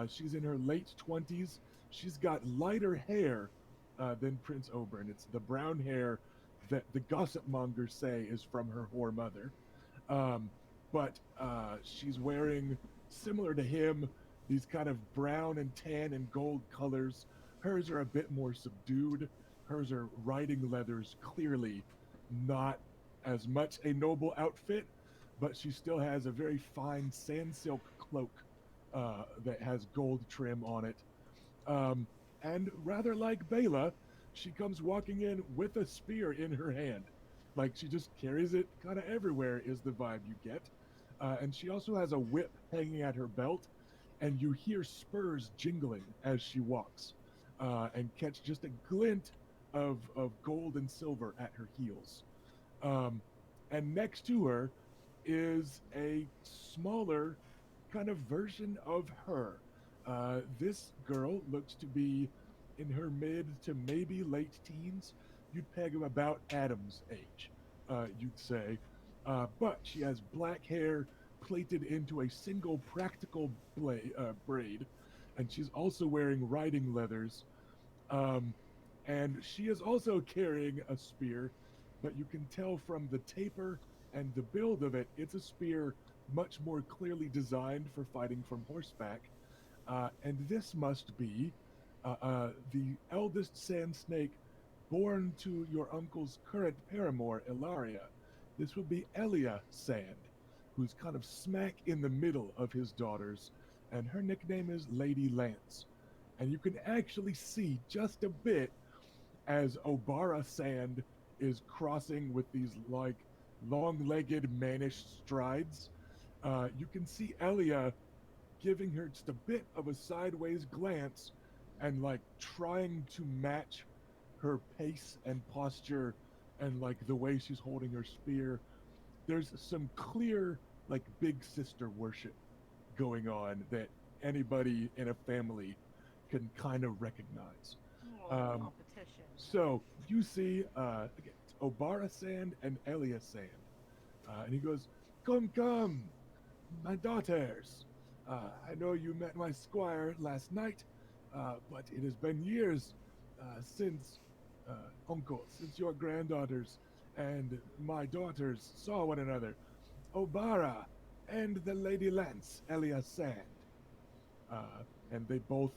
She's in her late 20s. She's got lighter hair than Prince Oberyn. It's the brown hair that the gossip mongers say is from her whore mother. But she's wearing, similar to him, these kind of brown and tan and gold colors. Hers are a bit more subdued. Hers are riding leathers, clearly not as much a noble outfit, but she still has a very fine sand silk cloak that has gold trim on it. And rather like Bela, she comes walking in with a spear in her hand. Like she just carries it kind of everywhere, is the vibe you get. And she also has a whip hanging at her belt, and you hear spurs jingling as she walks, and catch just a glint of gold and silver at her heels. And next to her is a smaller kind of version of her. This girl looks to be in her mid to maybe late teens. You'd peg her about Adam's age, you'd say. But she has black hair plaited into a single practical braid, and she's also wearing riding leathers. And she is also carrying a spear, but you can tell from the taper and the build of it, it's a spear much more clearly designed for fighting from horseback. And this must be the eldest sand snake born to your uncle's current paramour, Ilaria. This would be Elia Sand, who's kind of smack in the middle of his daughters, and her nickname is Lady Lance. And you can actually see just a bit as Obara Sand is crossing with these like long-legged mannish strides. You can see Elia giving her just a bit of a sideways glance and like trying to match her pace and posture and like the way she's holding her spear. There's some clear like big sister worship going on that anybody in a family can kind of recognize. Competition. So you see again, Obara Sand and Elia Sand. And he goes, "Come, come, my daughters. I know you met my squire last night, but it has been years since, uncle, since your granddaughters and my daughters saw one another. Obara and the Lady Lance, Elia Sand." And they both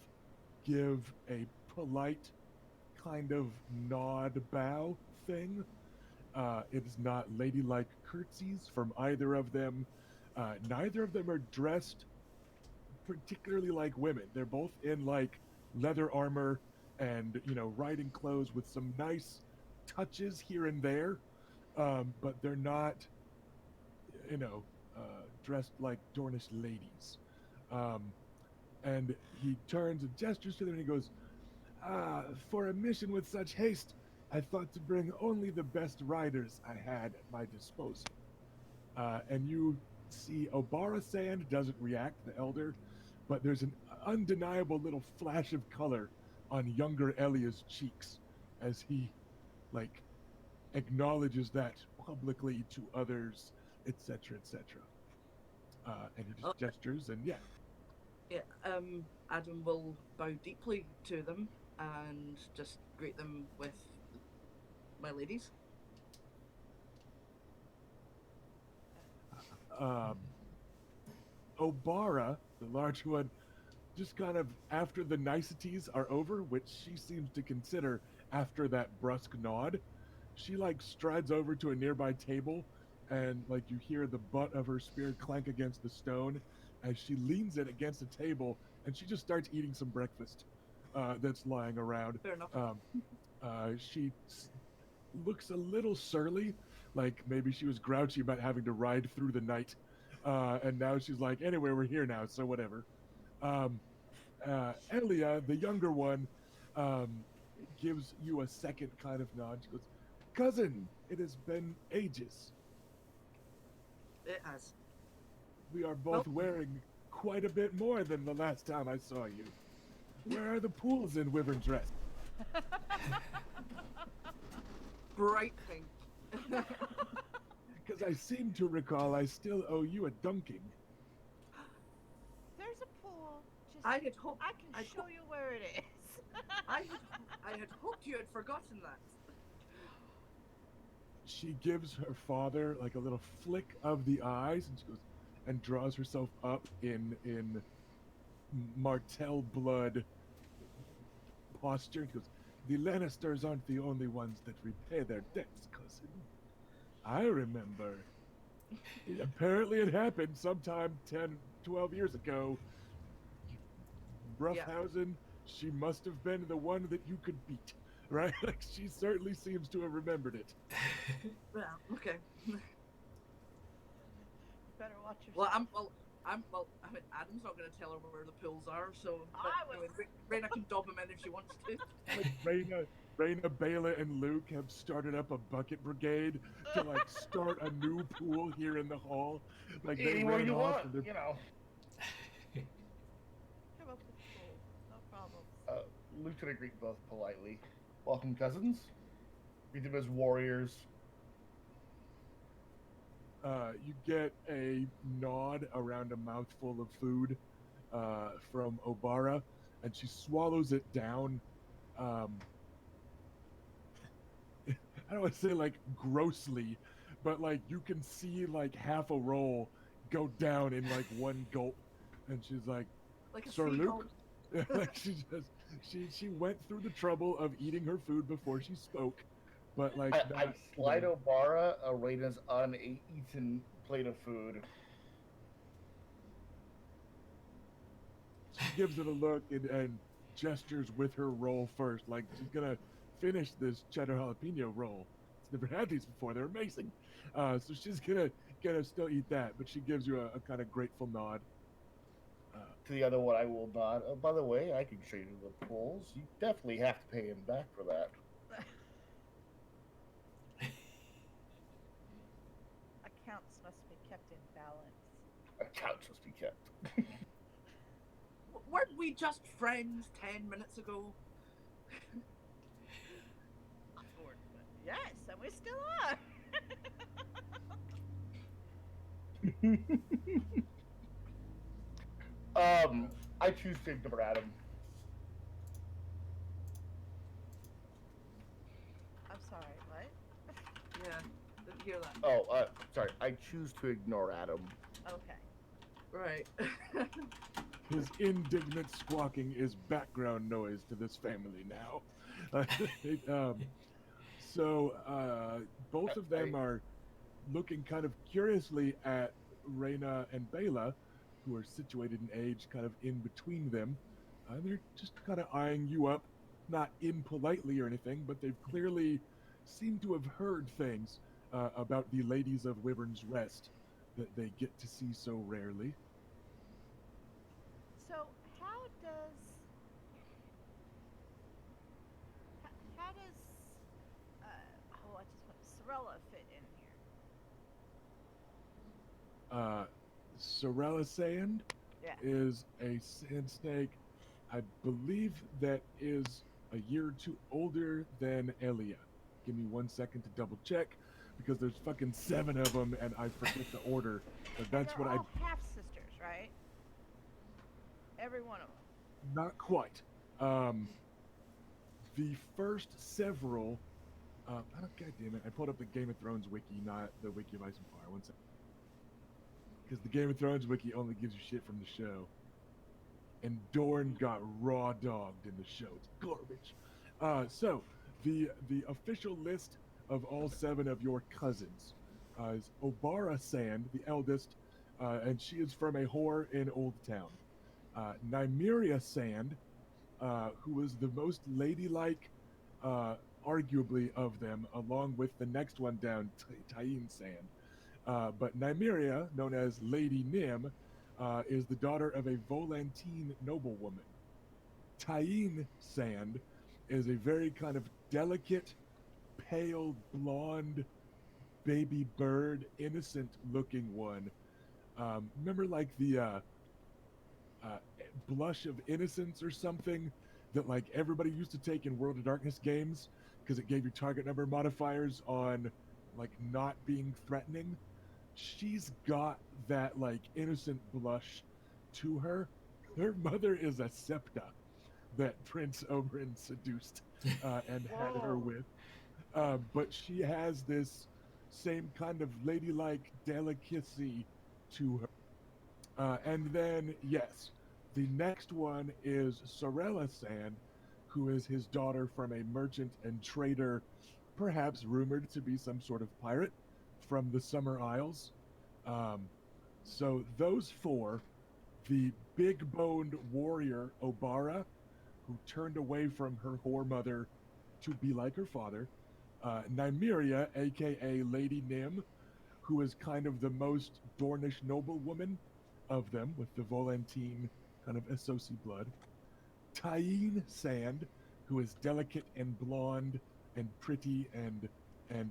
give a polite kind of nod bow thing. It is not ladylike curtsies from either of them. Neither of them are dressed particularly like women. They're both in like leather armor and, you know, riding clothes with some nice touches here and there. But they're not, you know, dressed like Dornish ladies. And he turns and gestures to them and he goes, "For a mission with such haste, I thought to bring only the best riders I had at my disposal." And you see Obara Sand doesn't react, the elder, but there's an undeniable little flash of color on younger Elia's cheeks as he, like, acknowledges that publicly to others, etc., etc. And he just gestures, and yeah. Yeah, Adam will bow deeply to them and just greet them with "my ladies." Obara, the large one, just kind of after the niceties are over, which she seems to consider after that brusque nod, she like strides over to a nearby table and like you hear the butt of her spear clank against the stone as she leans it against the table and she just starts eating some breakfast that's lying around. Fair enough. She looks a little surly, like maybe she was grouchy about having to ride through the night. And now she's like, anyway, we're here now, so whatever. Elia, the younger one, gives you a second kind of nod. She goes, "Cousin, it has been ages. It has. We are both wearing quite a bit more than the last time I saw you. Where are the pools in Wyvern's Rest?" bright pink. Because I seem to recall I still owe you a dunking. There's a pool. Just I had hoped I can I'd show hoped- you where it is. I had hoped you had forgotten that. She gives her father like a little flick of the eyes, and she goes and draws herself up in Martell blood posture. And she goes, "The Lannisters aren't the only ones that repay their debts, cousin. I remember. Apparently, it happened sometime 10, 12 years ago. Roughhausen, she must have been the one that you could beat, right? Like, she certainly seems to have remembered it." Yeah, okay. Better watch Well, yourself. I mean, Adam's not going to tell her where the pools are, so. But, I was- Raina can dob him in if she wants to. Like Raina, Bela, and Luke have started up a bucket brigade to like start a new pool here in the hall. Like they Anywhere ran you off want, and they're- you know. Come up with the pool. No problems. Lieutenant greet both politely. Welcome, cousins. Greet them as warriors. You get a nod around a mouthful of food from Obara, and she swallows it down. I don't want to say like grossly, but like you can see like half a roll go down in like one gulp, and she's like, Like a "Sir seagull. Luke," like she went through the trouble of eating her food before she spoke, but like I slide Obara Raina's uneaten plate of food. She gives it a look and gestures with her roll first, like she's gonna finish this cheddar jalapeno roll. She's never had these before; they're amazing. So she's gonna still eat that, but she gives you a kind of grateful nod. To the other one, I will nod. Oh, by the way, I can show you the pools. You definitely have to pay him back for that. Accounts must be kept in balance. Accounts must be kept. Weren't we just friends 10 minutes ago? Yes, and we still are. I choose to ignore Adam. I'm sorry, what? Yeah, didn't hear that. Oh, sorry. I choose to ignore Adam. Okay. Right. His indignant squawking is background noise to this family now. So both of them are looking kind of curiously at Reyna and Bela, who are situated in age kind of in between them. They're just kind of eyeing you up, not impolitely or anything, but they've clearly seemed to have heard things about the ladies of Wyvern's Rest that they get to see so rarely. So how does I just want Sorella fit in here? Sorella Sand Yeah. is a sand snake, I believe that is a year or two older than Elia. Give me 1 second to double check, because there's fucking 7 of them and I forget the order. But that's They're what I... all half sisters, right? Every one of them. Not quite. The first several... God damn it, I pulled up the Game of Thrones wiki, not the wiki of Ice and Fire. 1 second. Because the Game of Thrones wiki only gives you shit from the show. And Dorne got raw dogged in the show. It's garbage. So, the official list of all 7 of your cousins is Obara Sand, the eldest, and she is from a whore in Old Town. Nymeria Sand, who is the most ladylike, arguably, of them, along with the next one down, Tyene Sand. But Nymeria, known as Lady Nim, is the daughter of a Volantine noblewoman. Tyene Sand is a very kind of delicate, pale, blonde, baby bird, innocent-looking one. Remember, like, the blush of innocence or something that, like, everybody used to take in World of Darkness games because it gave you target number modifiers on like not being threatening. She's got that like innocent blush to her. Her mother is a septa that Prince Oberyn seduced and had her Whoa. with. But she has this same kind of ladylike delicacy to her. And then, yes, the next one is Sorella Sand, who is his daughter from a merchant and trader, perhaps rumored to be some sort of pirate from the Summer Isles. Um, so those four, the big-boned warrior Obara, who turned away from her whore mother to be like her father, Nymeria, aka Lady Nim, who is kind of the most Dornish noblewoman of them, with the Volantine kind of Essosi blood. Tyene Sand, who is delicate and blonde and pretty and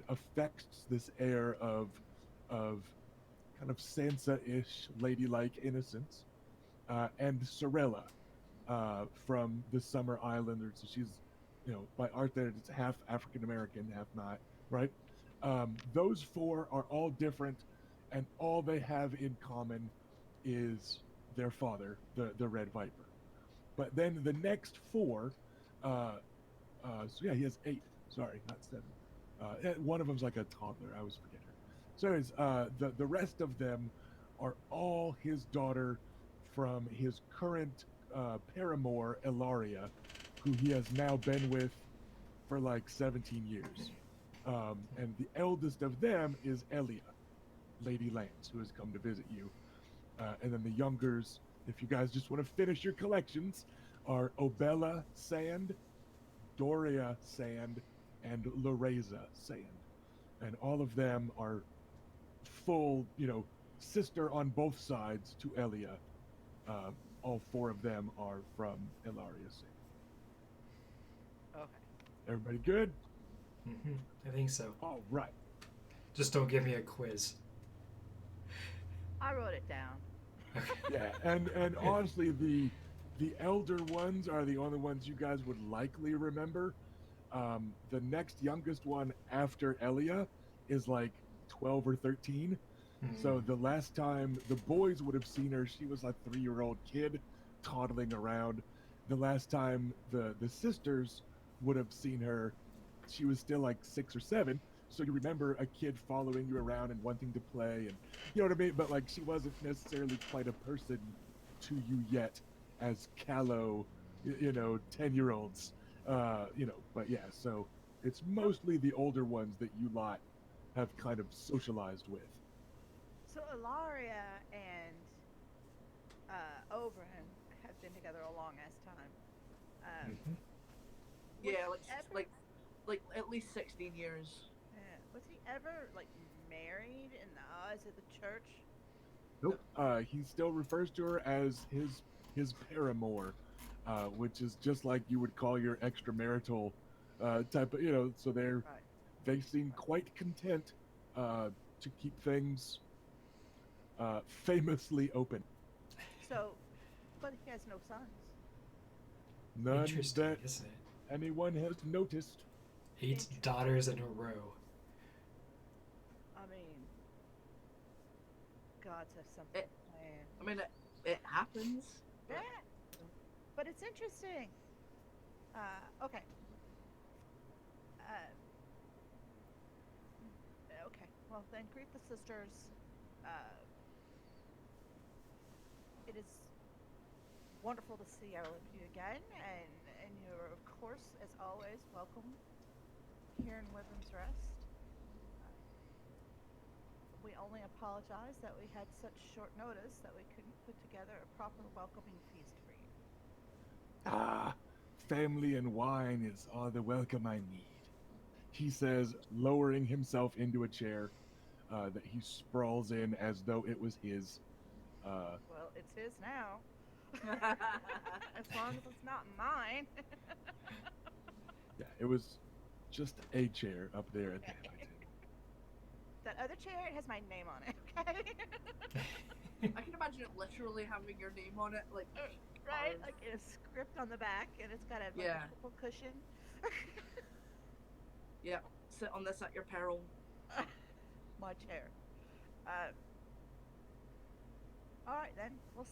affects this air of kind of Sansa-ish ladylike innocence, and Sorella from the Summer Islanders. So she's, by art there, it's half African American, half not, right? Those four are all different, and all they have in common is their father, the Red Viper. But then the next four, so yeah, he has 8. Sorry, not 7. One of them's like a toddler. I always forget her. So anyways, the rest of them are all his daughter from his current paramour, Ilaria, who he has now been with for like 17 years. And the eldest of them is Elia, Lady Lance, who has come to visit you. And then the youngers, if you guys just want to finish your collections, are Obella Sand, Doria Sand, and Loreza Sand. And all of them are full, sister on both sides to Elia. All 4 of them are from Ilaria Sand. Okay. Everybody good? I think so. All right. Just don't give me a quiz. I wrote it down. Yeah, and honestly, the elder ones are the only ones you guys would likely remember. The next youngest one after Elia is like 12 or 13. So the last time the boys would have seen her, she was a 3-year-old kid toddling around. The last time the sisters would have seen her, she was still like 6 or 7. So you remember a kid following you around and wanting to play, and you know what I mean? But like she wasn't necessarily quite a person to you yet as callow, 10-year-olds. But yeah, so it's mostly the older ones that you lot have kind of socialized with. So Ilaria and Oberyn have been together a long ass time. Yeah, Was like he like at least 16 years. was he ever like married in the eyes of the church? Nope. He still refers to her as his paramour, which is just like you would call your extramarital type of, so Right. they seem quite content to keep things famously open. So, but he has no sons. None Interesting, that isn't it? anyone has noticed. 8 daughters in a row. I mean, gods have something planned. I mean, it happens. Yeah. But it's interesting. Okay. Okay. Well, then greet the sisters. It is wonderful to see all of you again, and you're of course, as always, welcome here in Wyvern's Rest. We only apologize that we had such short notice that we couldn't put together a proper welcoming feast for you. Ah, family and wine is all the welcome I need, he says, lowering himself into a chair that he sprawls in as though it was his. Well, it's his now. As long as it's not mine. Yeah, it was just a chair up there at the head of the table. That other chair, it has my name on it, okay? I can imagine it literally having your name on it, like Right? ours. Like a script on the back, and it's got a Yeah. purple cushion. Yeah, sit on this at your peril. My chair. Uh, all right then. Because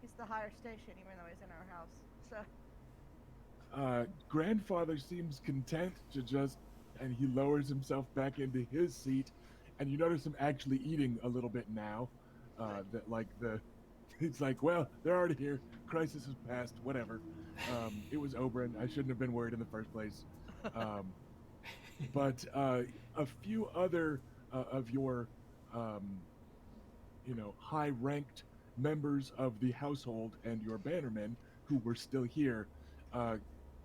he's the higher station, even though he's in our house. So Grandfather seems content to just, and he lowers himself back into his seat, and you notice him actually eating a little bit now. That like the, it's like, well, they're already here. Crisis has passed. Whatever. It was Oberyn. I shouldn't have been worried in the first place. Um, but a few other of your, um, high-ranked members of the household and your bannermen who were still here uh,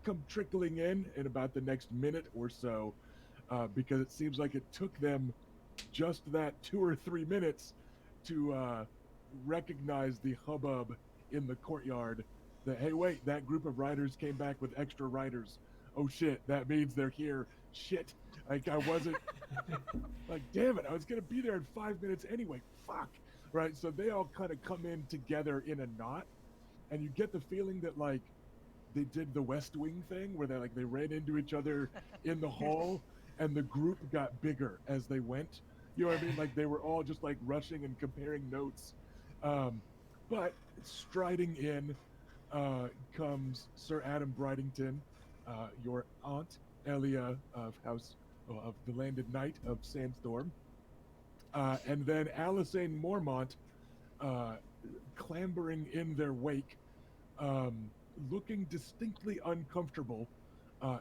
come trickling in about the next minute or so, because it seems like it took them just that 2 or 3 minutes to recognize the hubbub in the courtyard. That, hey, wait, that group of riders came back with extra riders. Oh shit, that means they're here. Shit, like I wasn't, like, damn it, I was gonna be there in 5 minutes anyway. Fuck. Right, so they all kind of come in together in a knot, and you get the feeling that like they did the West Wing thing where they ran into each other in the hall, and the group got bigger as they went. You know what I mean? Like they were all just like rushing and comparing notes. But striding in comes Sir Adam Bridington, your aunt Elia of the Landed Knight of Sandstorm, and then Alisane Mormont uh, clambering in their wake, um, looking distinctly uncomfortable,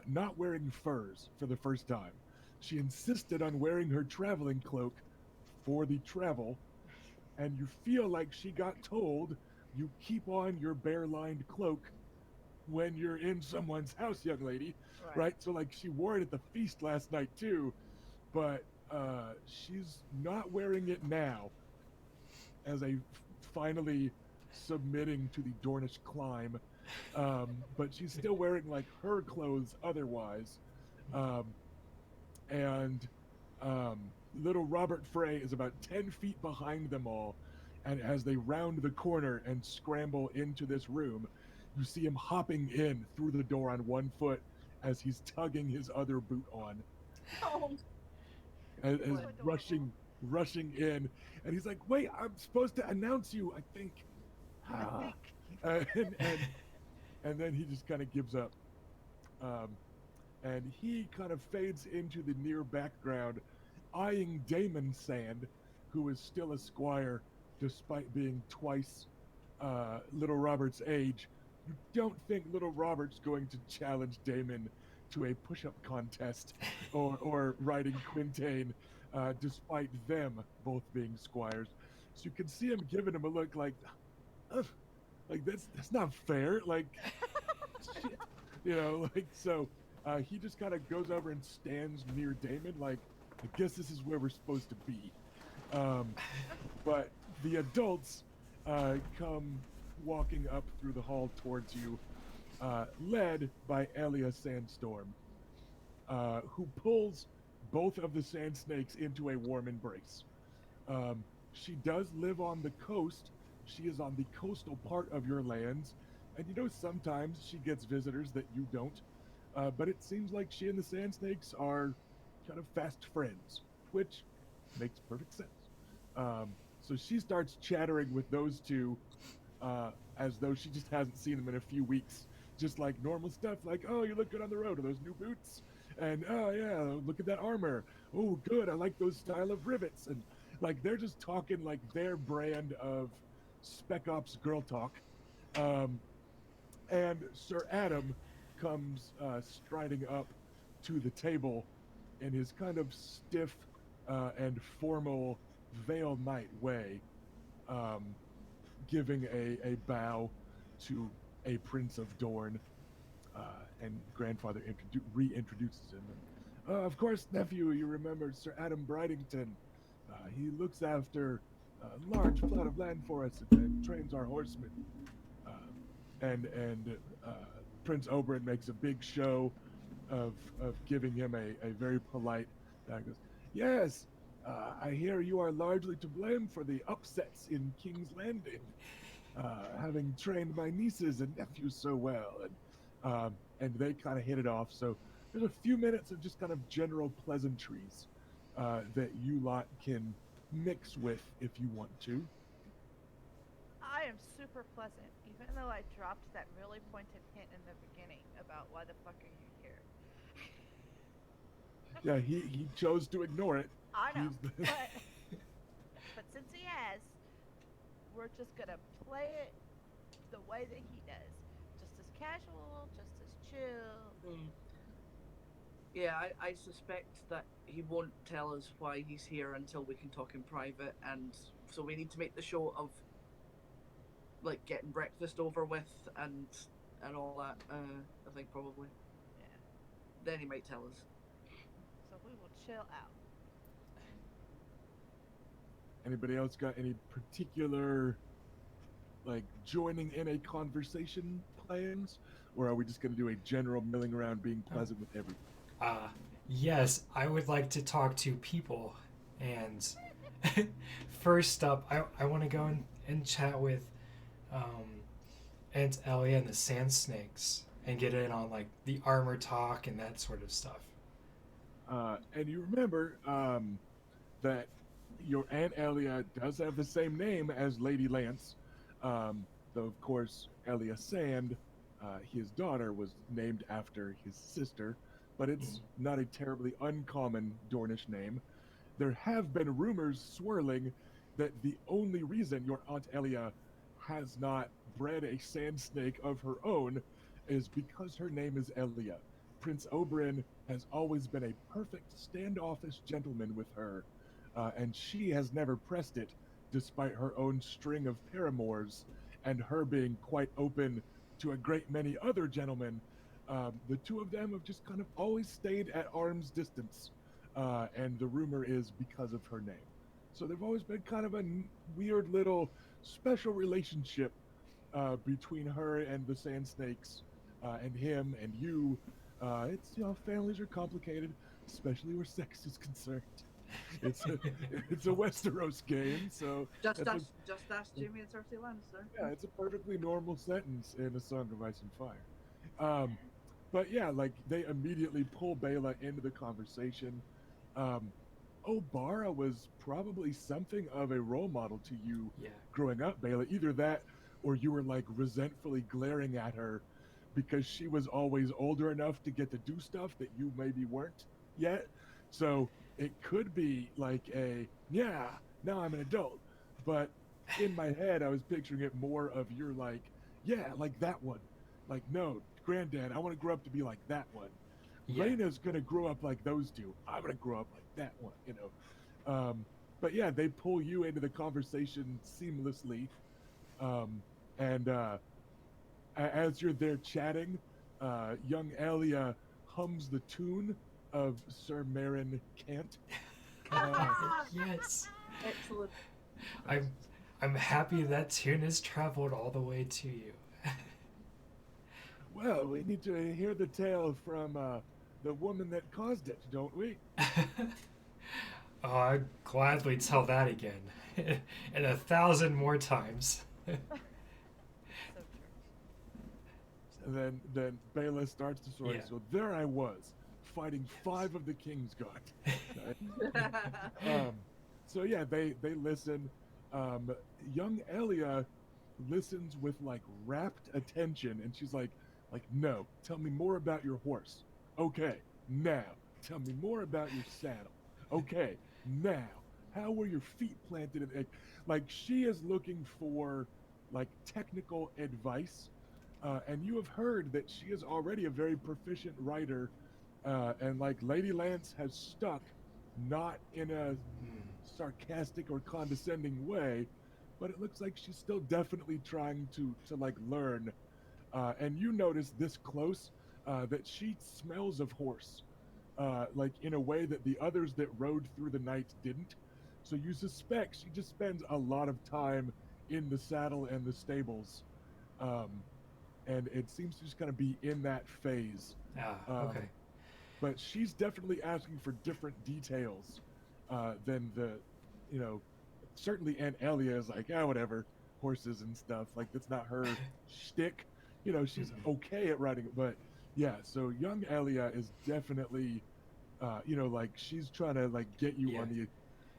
not wearing furs for the first time. She insisted on wearing her traveling cloak for the travel, and you feel like she got told you keep on your bare-lined cloak when you're in someone's house, young lady, right? So like she wore it at the feast last night too, but she's not wearing it now as a finally submitting to the Dornish climb. But she's still wearing like her clothes otherwise. Um, and um, little Robert Frey is about 10 feet behind them all. And as they round the corner and scramble into this room, you see him hopping in through the door on one foot as he's tugging his other boot on. Oh, As adorable. rushing in, and he's like, "Wait, I'm supposed to announce you, I think." I And then he just kind of gives up, um, and he kind of fades into the near background, eyeing Damon Sand, who is still a squire despite being twice Little Robert's age. You don't think Little Robert's going to challenge Damon to a push-up contest or riding Quintain, despite them both being squires. So you can see him giving him a look like, "Ugh, like that's not fair. Like, shit. Like so." He just kind of goes over and stands near Damon, like, I guess this is where we're supposed to be. But the adults come walking up through the hall towards you, led by Elia Sandstorm, who pulls both of the sand snakes into a warm embrace. She does live on the coast. She is on the coastal part of your lands, and sometimes she gets visitors that you don't. But it seems like she and the sand snakes are kind of fast friends, which makes perfect sense. So she starts chattering with those two, as though she just hasn't seen them in a few weeks. Just like normal stuff, like, "Oh, you look good on the road. Are those new boots?" And, "Oh, yeah, look at that armor. Oh, good. I like those style of rivets." And, like, they're just talking like their brand of Spec Ops girl talk. And Sir Adam comes striding up to the table in his kind of stiff and formal Vale Knight way, um, giving a bow to a Prince of Dorne, and grandfather reintroduces him. Of course, nephew, you remember Sir Adam Bridington. He looks after a large plot of land for us and trains our horsemen. Uh, and Prince Oberyn makes a big show of giving him a very polite. Goes, "Yes, I hear you are largely to blame for the upsets in King's Landing, having trained my nieces and nephews so well. And and they kind of hit it off. So there's a few minutes of just kind of general pleasantries that you lot can mix with if you want to. I am super pleasant, even though I dropped that really pointed hint in the beginning about why the fuck are you here. Yeah, he chose to ignore it. I know, He's the, but since he has, we're just gonna play it the way that he does, just as casual, just as chill. Mm. Yeah, I suspect that he won't tell us why he's here until we can talk in private, and so we need to make the show of like getting breakfast over with and all that. I think probably. Yeah, Then he might tell us. so we will chill out. anybody else got any particular like joining in a conversation plans, or are we just going to do a general milling around, being pleasant with everyone? Yes, I would like to talk to people. And first up, I want to go and chat with Aunt Elia and the Sand Snakes and get in on like the armor talk and that sort of stuff. And you remember that your Aunt Elia does have the same name as Lady Lance, though of course Elia Sand, his daughter, was named after his sister, but it's not a terribly uncommon Dornish name. There have been rumors swirling that the only reason your Aunt Elia has not bred a sand snake of her own is because her name is Elia. Prince Oberyn has always been a perfect standoffish gentleman with her, and she has never pressed it, despite her own string of paramours, and her being quite open to a great many other gentlemen. The two of them have just kind of always stayed at arm's distance, and the rumor is because of her name. So they've always been kind of a weird little special relationship between her and the Sand Snakes, and him and you. It's, families are complicated, especially where sex is concerned. It's a it's a Westeros game, so Just that's ask, just ask Jaime and Cersei Lannister. yeah, it's a perfectly normal sentence in A Song of Ice and Fire. But yeah, like they immediately pull Bela into the conversation. Um, Obara was probably something of a role model to you Yeah. growing up, Bela. Either that, or you were like resentfully glaring at her because she was always older enough to get to do stuff that you maybe weren't yet. So it could be like yeah, now I'm an adult. But in my head, I was picturing it more of you're like, yeah, like that one. Like, no, granddad, I want to grow up to be like that one. Yeah. Raina's going to grow up like those two. I'm going to grow up like that one. But yeah, they pull you into the conversation seamlessly. And as you're there chatting, young Elia hums the tune of Sir Marin Cant. Yes. Excellent. I'm happy that tune has traveled all the way to you. Well, we need to hear the tale from the woman that caused it, don't we? Oh, I'd gladly tell that again. And 1,000 more times. So true. And then Bela starts the story. Yeah. So there I was, fighting 5 of the King's Guard. So yeah, they listen. Young Elia listens with like rapt attention, and she's like, no, tell me more about your horse. Okay, now tell me more about your saddle. Okay, now how were your feet planted in egg? Like she is looking for like technical advice, and you have heard that she is already a very proficient writer, and like Lady Lance has stuck, not in a sarcastic or condescending way, but it looks like she's still definitely trying to like learn. And you notice this close that she smells of horse, like in a way that the others that rode through the night didn't. So you suspect she just spends a lot of time in the saddle and the stables, and it seems to just kind of be in that phase. Okay. But she's definitely asking for different details than certainly Aunt Elia is like, whatever, horses and stuff. Like, that's not her shtick. she's okay at riding it, but yeah. So young Elia is definitely, like she's trying to like get you Yeah. on the.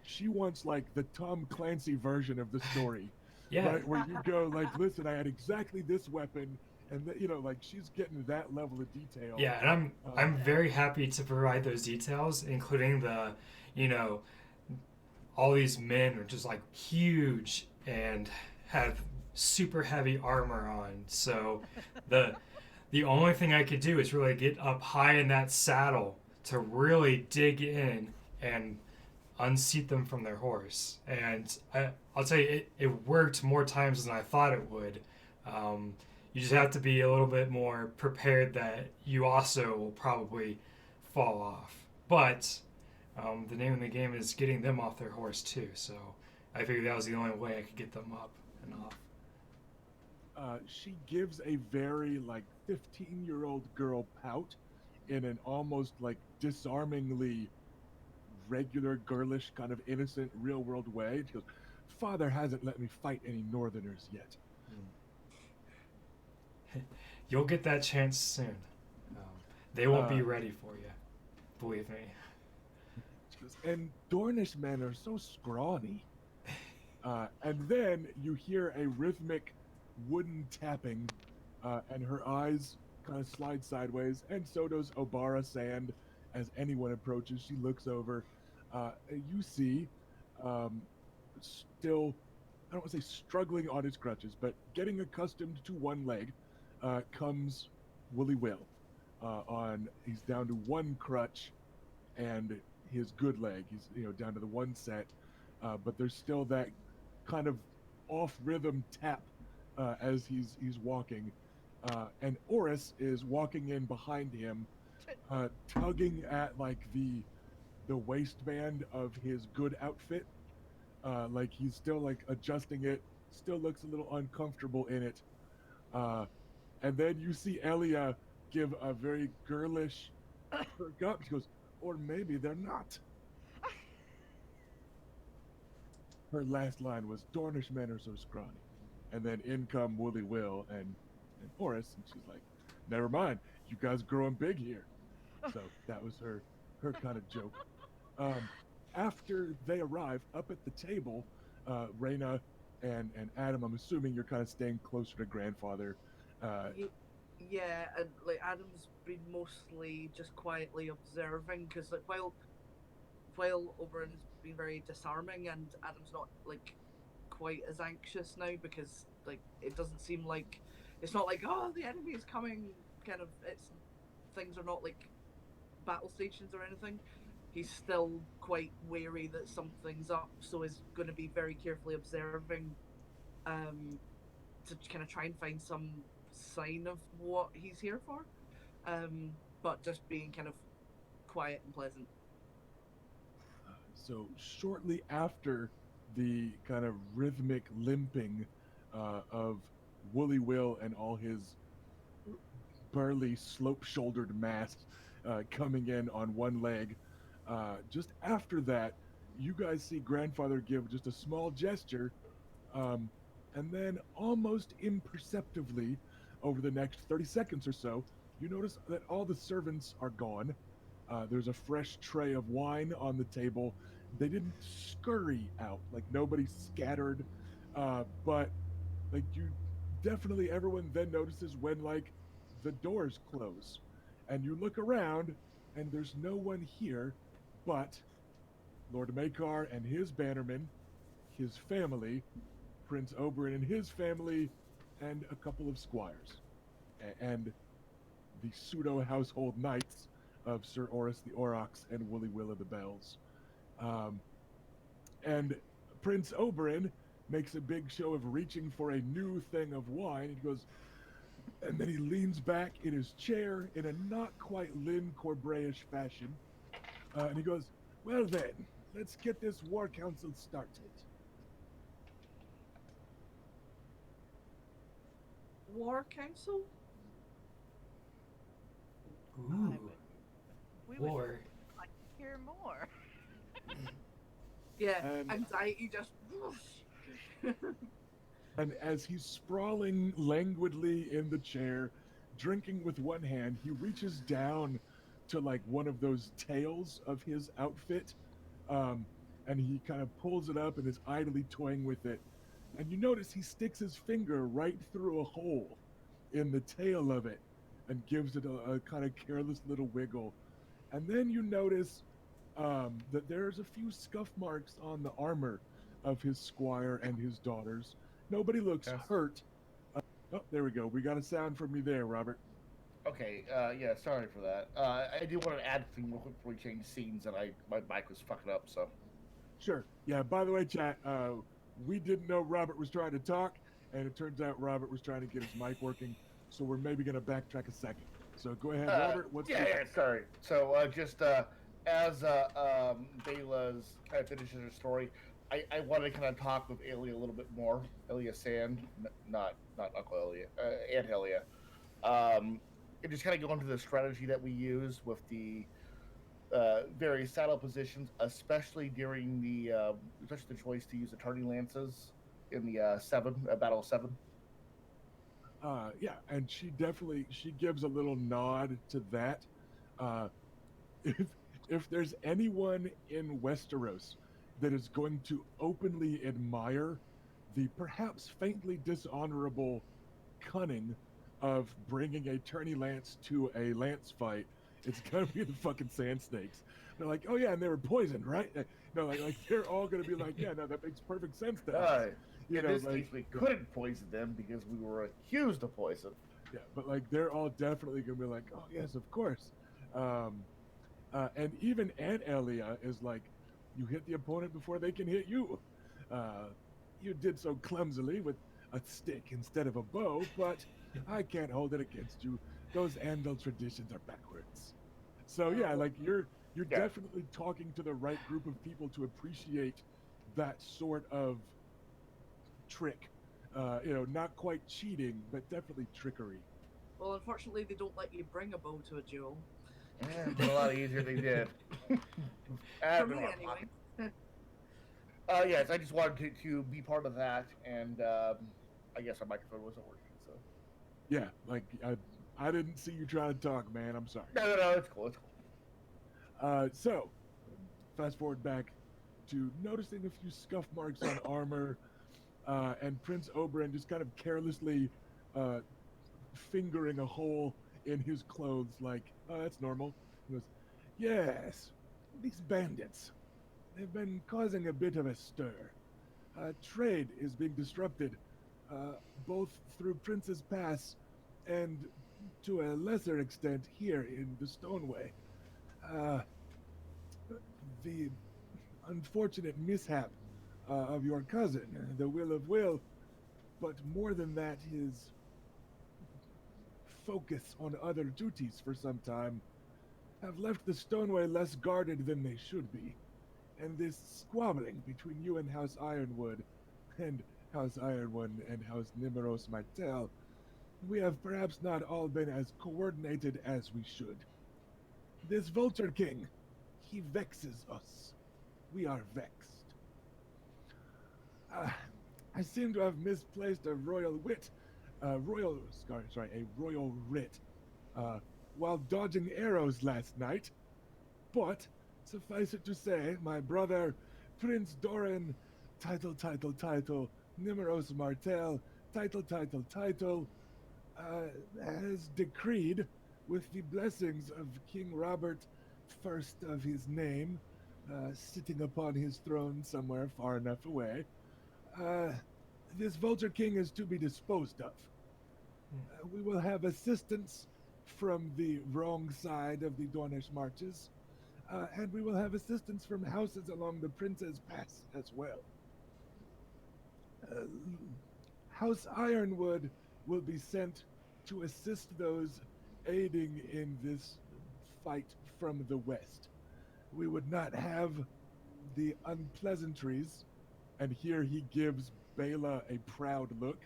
She wants like the Tom Clancy version of the story, Yeah. right? Where you go like, listen, I had exactly this weapon, and like she's getting that level of detail. Yeah, and I'm very happy to provide those details, including the, you know, all these men are just like huge and have super heavy armor on. So the the only thing I could do is really get up high in that saddle to really dig in and unseat them from their horse. And I'll tell you, it worked more times than I thought it would. You just have to be a little bit more prepared that you also will probably fall off. But the name of the game is getting them off their horse too. So I figured that was the only way I could get them up and off. She gives a very like 15-year-old girl pout in an almost like disarmingly regular, girlish, kind of innocent, real world way. She goes, "Father hasn't let me fight any Northerners yet." You'll get that chance soon. Um, they won't be Uh, ready for you, believe me. She goes, "And Dornish men are so scrawny." And then you hear a rhythmic wooden tapping, and her eyes kind of slide sideways, and so does Obara Sand. As anyone approaches, she looks over. You see, um, still, I don't want to say struggling on his crutches, but getting accustomed to one leg, comes Willie Will. He's down to one crutch, and his good leg. He's down to the one set, but there's still that kind of off rhythm tap as he's walking, and Oris is walking in behind him, tugging at like the waistband of his good outfit, like he's still like adjusting it, still looks a little uncomfortable in it, uh, and then you see Elia give a very girlish perk up. She goes, "Or maybe they're not." Her last line was, "Dornish men are so scrawny." And then in come Wooly Will and Horace, and she's like, "Never mind, you guys growing big here." So that was her kind of joke. Um, After they arrive up at the table, Reyna and Adam, I'm assuming you're kind of staying closer to grandfather. Uh, Yeah, and like Adam's been mostly just quietly observing because like while Oberyn has been very disarming and Adam's not like quite as anxious now because like it doesn't seem like it's not like oh the enemy is coming kind of it's things are not like battle stations or anything. He's still quite wary that something's up, so is going to be very carefully observing um, to kind of try and find some sign of what he's here for, but just being kind of quiet and pleasant. so shortly after the kind of rhythmic limping of Woolly Will and all his burly, slope-shouldered mass coming in on one leg, just after that, you guys see grandfather give just a small gesture, um, and then almost imperceptibly, over the next 30 seconds or so, you notice that all the servants are gone. There's a fresh tray of wine on the table. They didn't scurry out, like nobody scattered, but like you definitely everyone then notices when like the doors close, and you look around, and there's no one here, but Lord Maekar and his bannermen, his family, Prince Oberyn and his family, and a couple of squires, and the pseudo household knights of Sir Oris the Aurochs and Woolly Will of the Bells. Um, and Prince Oberyn makes a big show of reaching for a new thing of wine. He goes, and then he leans back in his chair in a not quite Lynn Corbreyish fashion, and he goes, "Well then, let's get this war council started." War Council? Ooh, We war. would like to hear more. Yeah, And anxiety just. And as he's sprawling languidly in the chair, drinking with one hand, he reaches down to like one of those tails of his outfit, um, and he kind of pulls it up and is idly toying with it. And you notice he sticks his finger right through a hole in the tail of it and gives it a kind of careless little wiggle. And then you notice that there's a few scuff marks on the armor of his squire and his daughters. Nobody looks Yes. hurt. Oh, there we go. We got a sound from you there, Robert. Okay, yeah, sorry for that. I do want to add a thing real quick before we change scenes, and my mic was fucking up, so. Sure. Yeah, by the way, chat, we didn't know Robert was trying to talk, and it turns out Robert was trying to get his mic working, so we're maybe going to backtrack a second. So go ahead, Robert. What's Yeah, sorry. So, just as Bela's kind of finishes her story, I want to kind of talk with Elia a little bit more. Elia Sand, not Uncle Elia, Aunt Elia. And just kind of go into the strategy that we use with the various saddle positions, especially during especially the choice to use the turning lances in the Battle of Seven. Yeah, and she gives a little nod to that. Uh, if there's anyone in Westeros that is going to openly admire the perhaps faintly dishonorable cunning of bringing a tourney lance to a lance fight, it's gonna be the fucking sand snakes. They're like, oh yeah, and they were poisoned, right? No, like they're all gonna be like, yeah, no, that makes perfect sense to us. In this case, we couldn't poison them because we were accused of poison. Yeah, but like they're all definitely gonna be like, oh yes, of course. And even Aunt Elia is like, you hit the opponent before they can hit you. You did so clumsily with a stick instead of a bow, but I can't hold it against you. Those Andal traditions are backwards. So yeah, like you're definitely talking to the right group of people to appreciate that sort of trick. Not quite cheating, but definitely trickery. Well, unfortunately, they don't let you bring a bow to a duel. Yeah, it's a lot easier they did. For me, anyway. Yes, I just wanted to be part of that, and I guess our microphone wasn't working, so. Yeah, like I didn't see you trying to talk, man. I'm sorry. No, it's cool. So, fast forward back to noticing a few scuff marks on armor, and Prince Oberyn just kind of carelessly fingering a hole in his clothes, like, oh, that's normal. He goes, yes, these bandits, they've been causing a bit of a stir. Trade is being disrupted, both through Prince's Pass and to a lesser extent here in the Stoneway. The unfortunate mishap of your cousin, the Will of Will, but more than that, his focus on other duties for some time, have left the Stoneway less guarded than they should be. And this squabbling between you and House Ironwood, and House Ironwood and House Nimeros Martell, we have perhaps not all been as coordinated as we should. This Vulture King, he vexes us. We are vexed. I seem to have misplaced a royal writ, a royal writ, while dodging arrows last night. But, suffice it to say, my brother, Prince Doran, title, Nimeros Martell, title, has decreed, with the blessings of King Robert first of his name, sitting upon his throne somewhere far enough away, this Vulture King is to be disposed of. We will have assistance from the wrong side of the Dornish marches, and we will have assistance from houses along the Prince's Pass as well. House Ironwood will be sent to assist those aiding in this fight from the west. We would not have the unpleasantries, and here he gives Bela a proud look,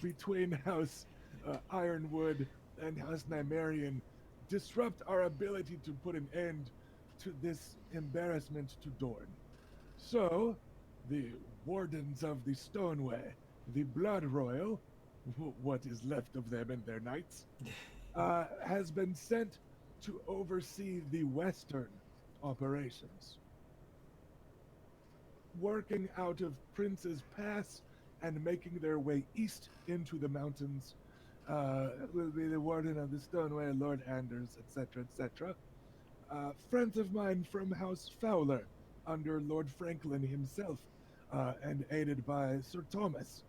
between House Ironwood and House Nymerian disrupt our ability to put an end to this embarrassment to Dorne. So, the wardens of the Stoneway, the Blood Royal, what is left of them in their knights, has been sent to oversee the western operations. Working out of Prince's Pass and making their way east into the mountains will be the Warden of the Stoneway, Lord Anders, etc., etc. Friends of mine from House Fowler, under Lord Franklin himself, and aided by Sir Thomas,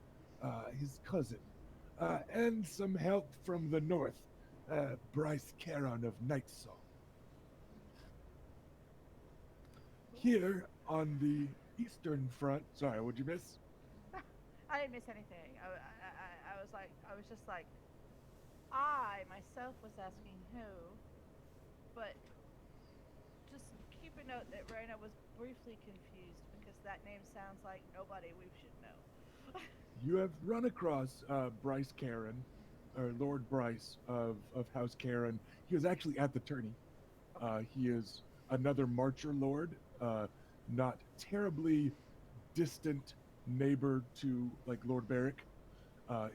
his cousin, and some help from the north, Bryce Caron of Nightsong. Here on the eastern front, sorry, what'd you miss? I didn't miss anything. I was just like, I myself was asking who, but just keep a note that Raina was briefly confused because that name sounds like nobody we should know. You have run across Bryce Caron, or Lord Bryce of House Caron. He was actually at the tourney. He is another Marcher Lord, not terribly distant neighbor to like Lord Barrick.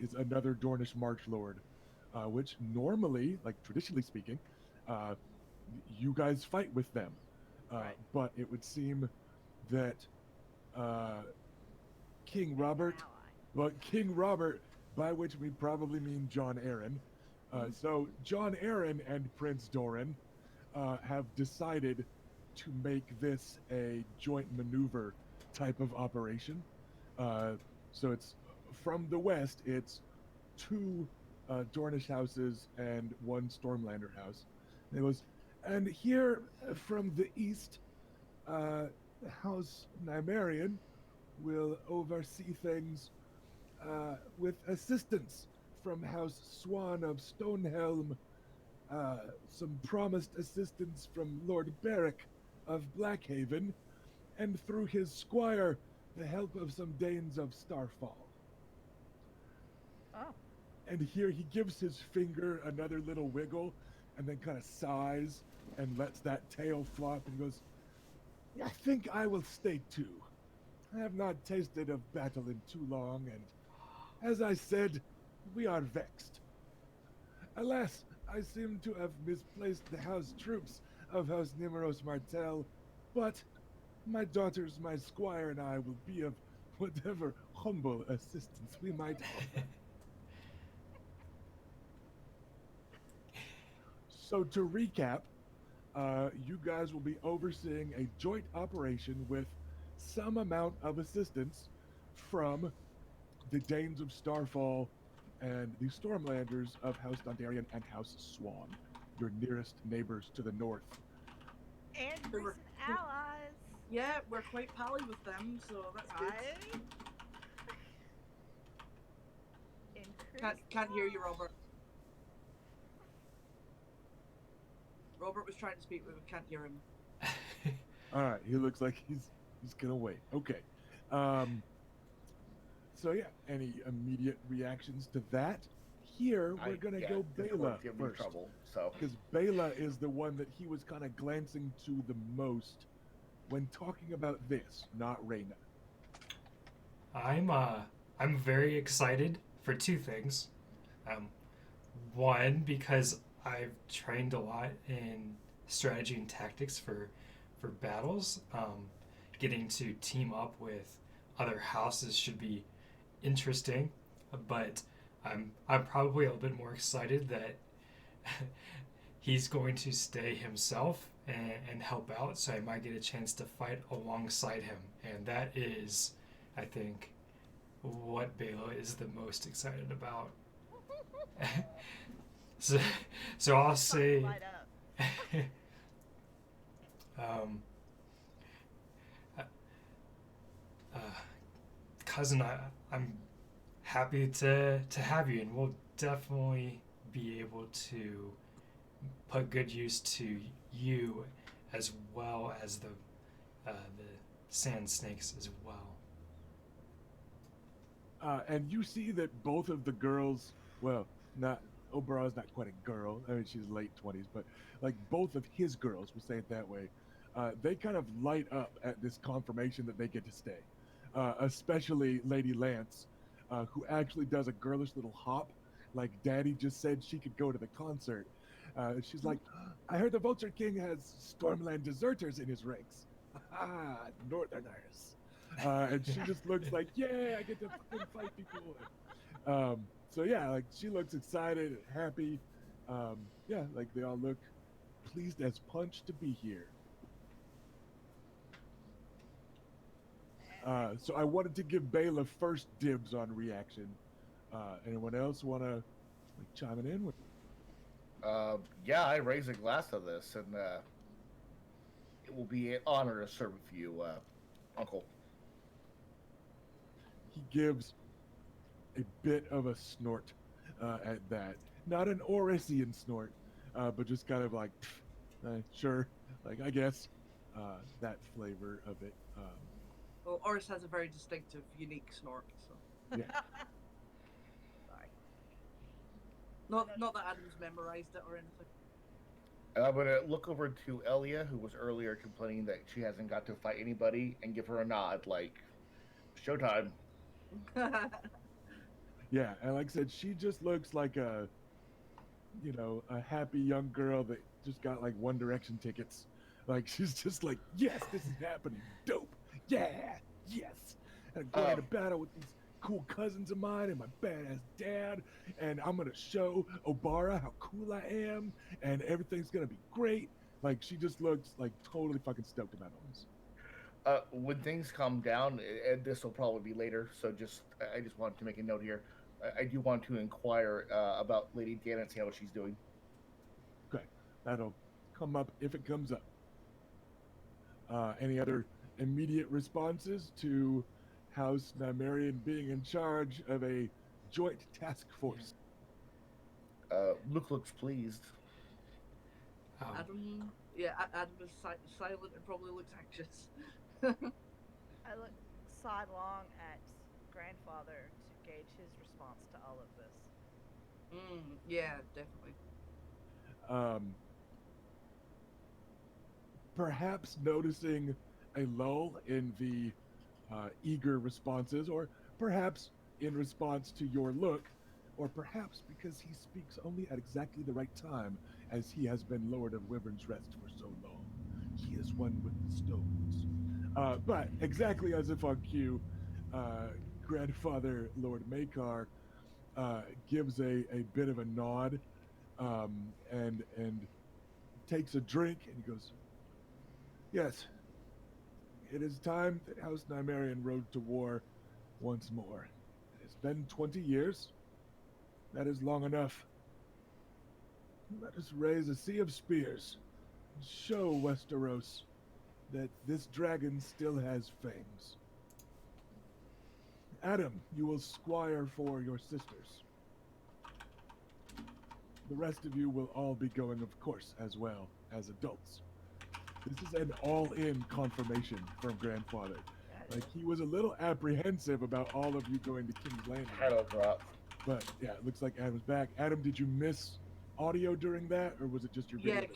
Is another Dornish March Lord, which normally, like traditionally speaking, you guys fight with them. Right. But it would seem that King Robert, King Robert, by which we probably mean John Arryn. So John Arryn and Prince Doran have decided to make this a joint maneuver type of operation. So it's from the west, it's two Dornish houses and one Stormlander house. And it was, and here from the east, House Nymerian will oversee things with assistance from House Swan of Stonehelm, some promised assistance from Lord Barrick of Blackhaven, and through his squire, the help of some Danes of Starfall. Oh. And here he gives his finger another little wiggle and then kind of sighs and lets that tail flop and goes, I think I will stay too. I have not tasted of battle in too long, and as I said, we are vexed. Alas, I seem to have misplaced the house troops of House Nimeros Martell, but my daughters, my squire, and I will be of whatever humble assistance we might offer. So to recap, you guys will be overseeing a joint operation with some amount of assistance from the Danes of Starfall and the Stormlanders of House Dondarrion and House Swan, your nearest neighbors to the north. And They were- recent allies. Yeah, we're quite pally with them, so that's good. Right? Can't hear you, Robert. Robert was trying to speak, but we can't hear him. All right, he looks like he's gonna wait. Okay. So yeah, any immediate reactions to that? Here we're gonna go Bela Give me first, trouble. So because Bela is the one that he was kind of glancing to the most when talking about this, not Reyna. I'm very excited for two things. One, because I've trained a lot in strategy and tactics for battles. Getting to team up with other houses should be interesting, but I'm probably a little bit more excited that he's going to stay himself and help out, so I might get a chance to fight alongside him, and that is, I think, what Bela is the most excited about. so I'll say, Light up. cousin, I'm happy to have you, and we'll definitely be able to put good use to you as well as the sand snakes as well. And you see that both of the girls, well, not Obara's not quite a girl. I mean, she's late 20s, but like both of his girls, we'll say it that way, they kind of light up at this confirmation that they get to stay. Especially Lady Lance, who actually does a girlish little hop, like Daddy just said she could go to the concert. She's like, I heard the Vulture King has Stormland deserters in his ranks. Ah, Northerners. And she just looks like, yeah, I get to fucking fight people. So yeah, like she looks excited and happy. Yeah, like they all look pleased as punch to be here. So I wanted to give Bayla first dibs on reaction. Anyone else want to like chime in with? Yeah, I raise a glass of this, and it will be an honor to serve with you, Uncle. He gives a bit of a snort at that. Not an Orisian snort, but just kind of like, sure, like I guess that flavor of it. Well, Oris has a very distinctive, unique snort. So Yeah. Sorry. not that Adam's memorized it or anything. I'm gonna look over to Elia, who was earlier complaining that she hasn't got to fight anybody, and give her a nod, like, "Showtime." Yeah, and like I said, she just looks like a, a happy young girl that just got like One Direction tickets. Like she's just like, yes, this is happening. Dope. Yeah, yes. And I'm going to battle with these cool cousins of mine and my badass dad, and I'm gonna show Obara how cool I am, and everything's gonna be great. Like she just looks like totally fucking stoked about all this. When things calm down, and this will probably be later, so I just wanted to make a note here. I do want to inquire about Lady Deanna and see how she's doing. Okay, that'll come up if it comes up. Any other immediate responses to House Nymerian being in charge of a joint task force? Luke looks pleased. Adam, Adam is silent and probably looks anxious. I look sidelong at grandfather to gauge his response to all of this. Yeah, definitely. Perhaps noticing a lull in the eager responses, or perhaps in response to your look, or perhaps because he speaks only at exactly the right time, as he has been Lord of Wyvern's Rest for so long. He is one with the stones. But exactly as if on cue, grandfather Lord Makar gives a bit of a nod, and takes a drink, and he goes, yes, it is time that House Nymerian rode to war once more. It has been 20 years. That is long enough. Let us raise a sea of spears and show Westeros that this dragon still has fangs. Adam, you will squire for your sisters. The rest of you will all be going, of course, as well as adults. This is an all-in confirmation from grandfather. Like he was a little apprehensive about all of you going to King's Landing. Title drop. But yeah, it looks like Adam's back. Adam, did you miss audio during that, or was it just your video?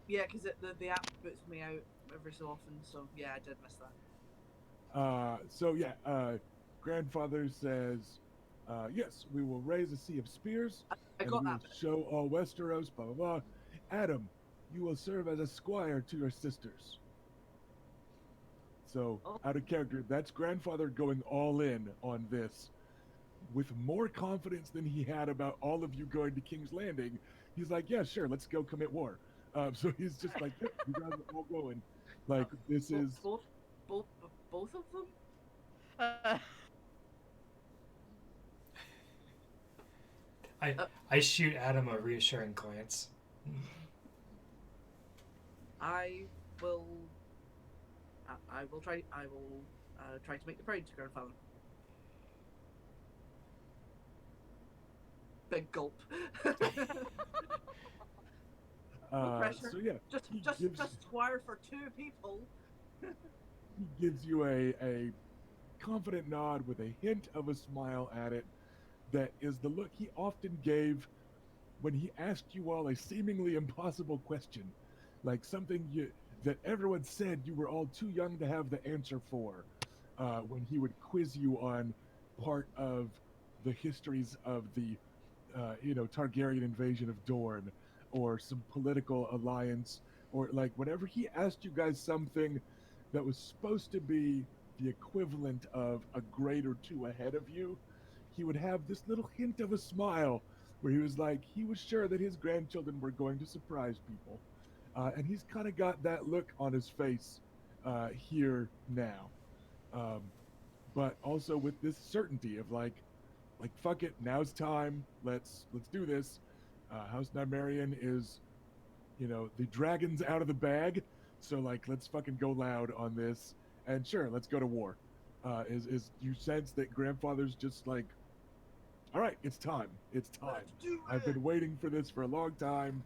Because the app puts me out every so often, so yeah, I did miss that. Grandfather says, yes, we will raise a sea of spears. I got that. Show all Westeros, blah, blah, blah. Adam, you will serve as a squire to your sisters. So, out of character, that's grandfather going all in on this with more confidence than he had about all of you going to King's Landing. He's like, yeah, sure, let's go commit war. So he's just like, yep, you guys are all going. Like, this is... Both of them? I shoot Adam a reassuring glance. I will try to make the parade to grandfather. Big gulp. No pressure. So yeah, just squire for 2 people. He gives you a confident nod with a hint of a smile at it. That is the look he often gave when he asked you all a seemingly impossible question, like something that everyone said you were all too young to have the answer for, when he would quiz you on part of the histories of the Targaryen invasion of Dorne, or some political alliance, or like whenever he asked you guys something that was supposed to be the equivalent of a grade or two ahead of you, he would have this little hint of a smile where he was like, he was sure that his grandchildren were going to surprise people. And he's kind of got that look on his face here now. Um, but also with this certainty of like fuck it, now's time. Let's do this. House Nymerian is, the dragon's out of the bag, so like let's fucking go loud on this. And sure, let's go to war. Is you sense that grandfather's just like, all right, it's time. It's time. Let's do I've it. been waiting for this for a long time.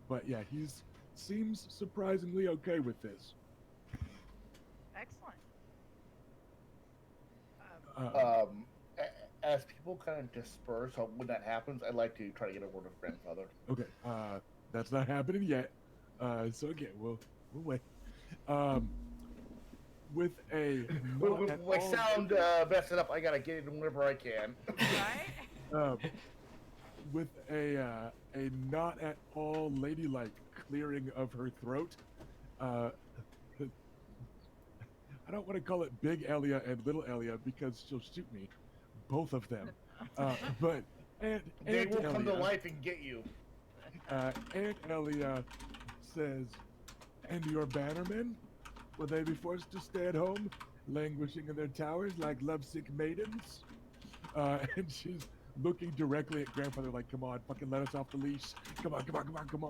But yeah, he's seems surprisingly okay with this. Excellent. As people kind of disperse, when that happens, I'd like to try to get a word with grandfather. Okay, that's not happening yet. So again, we'll wait. Um, with a not With at my all- sound messed up, I gotta get it whenever I can. Right? with a not at all ladylike clearing of her throat. I don't want to call it Big Elia and Little Elia because she'll shoot me, both of them. But Aunt They will come to Elia, life and get you. Aunt Elia says, "And your bannermen? Will they be forced to stay at home, languishing in their towers like lovesick maidens?" And she's looking directly at grandfather like, "Come on, fucking let us off the leash. Come on, come on, come on, come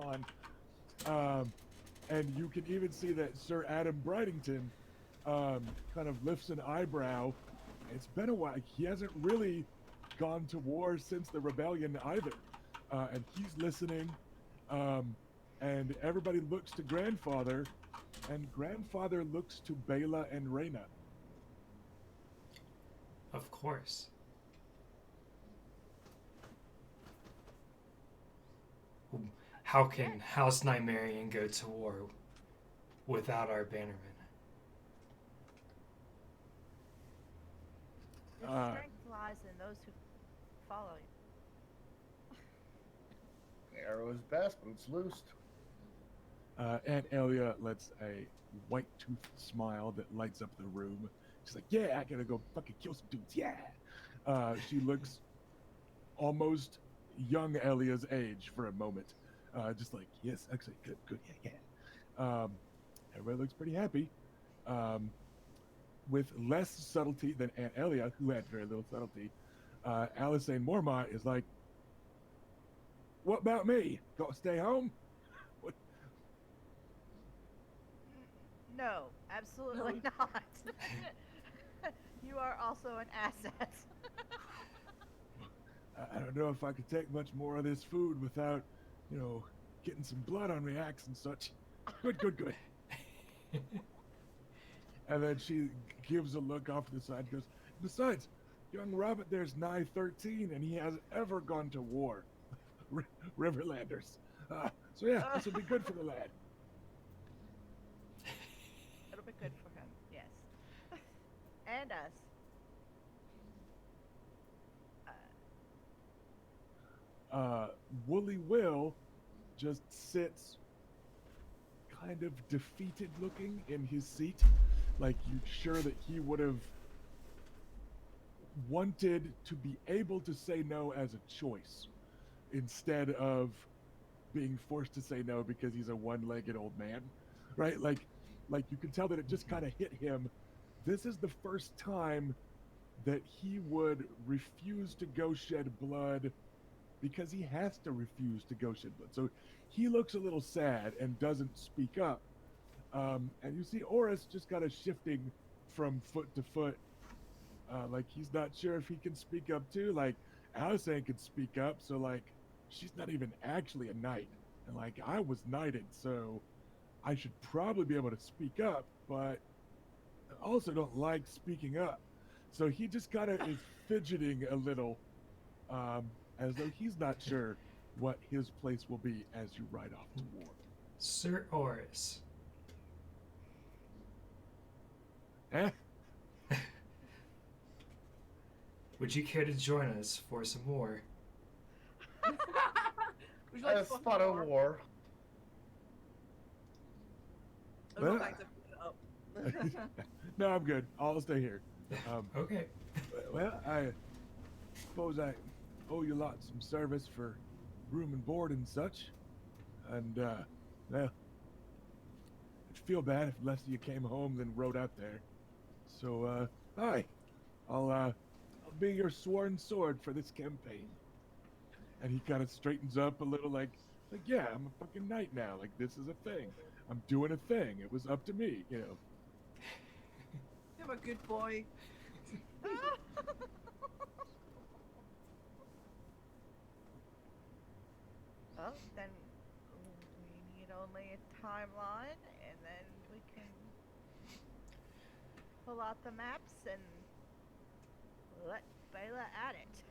on." And you can even see that Sir Adam Bridington kind of lifts an eyebrow. It's been a while. He hasn't really gone to war since the rebellion either. And he's listening. And everybody looks to grandfather, and grandfather looks to Bela and Reyna. Of course. How can House Nymerian go to war without our bannermen? Your Uh, strength lies in those who follow you. The arrow is best, but it's loosed. Aunt Elia lets a white-toothed smile that lights up the room. She's like, "Yeah, I gotta go fucking kill some dudes, yeah!" She looks almost young Elia's age for a moment. Just like, "Yes, actually, good, yeah, yeah." Everybody looks pretty happy. With less subtlety than Aunt Elia, who had very little subtlety, Alysain Mormont is like, "What about me? Got to stay home?" What? No, absolutely not. You are also an asset. I don't know if I could take much more of this food without, getting some blood on my axe and such. Good. And then she gives a look off to the side and goes, "Besides, young Robert there's nigh 13, and he hasn't ever gone to war. Riverlanders. So yeah, this will be good for the lad." It'll be good for him, yes. And us. Woolly Will just sits kind of defeated looking in his seat, like you're sure that he would have wanted to be able to say no as a choice instead of being forced to say no because he's a one-legged old man, right? Like you can tell that it just kind of hit him. This is the first time that he would refuse to go shed blood because he has to refuse to go shed blood. So he looks a little sad and doesn't speak up. And you see Oris just kind of shifting from foot to foot. Like he's not sure if he can speak up too. Like Alysain could speak up, so like she's not even actually a knight. And like I was knighted, so I should probably be able to speak up, but I also don't like speaking up. So he just kind of is fidgeting a little, as though he's not sure what his place will be as you ride off to war. Sir Oris. Eh? Would you care to join us for some more? Would you like A fun spot of war? war. I'm not Well- going to pick it up. No, I'm good. I'll stay here. Okay. Well, I suppose I owe you lot some service for room and board and such. And, well, I'd feel bad if less of you came home than rode out there. So, hi. I'll be your sworn sword for this campaign. And he kind of straightens up a little like, yeah, I'm a fucking knight now. Like, this is a thing. I'm doing a thing. It was up to me, you know. I'm a good boy. Well, then we need only a timeline, and then we can pull out the maps and let Bela at it.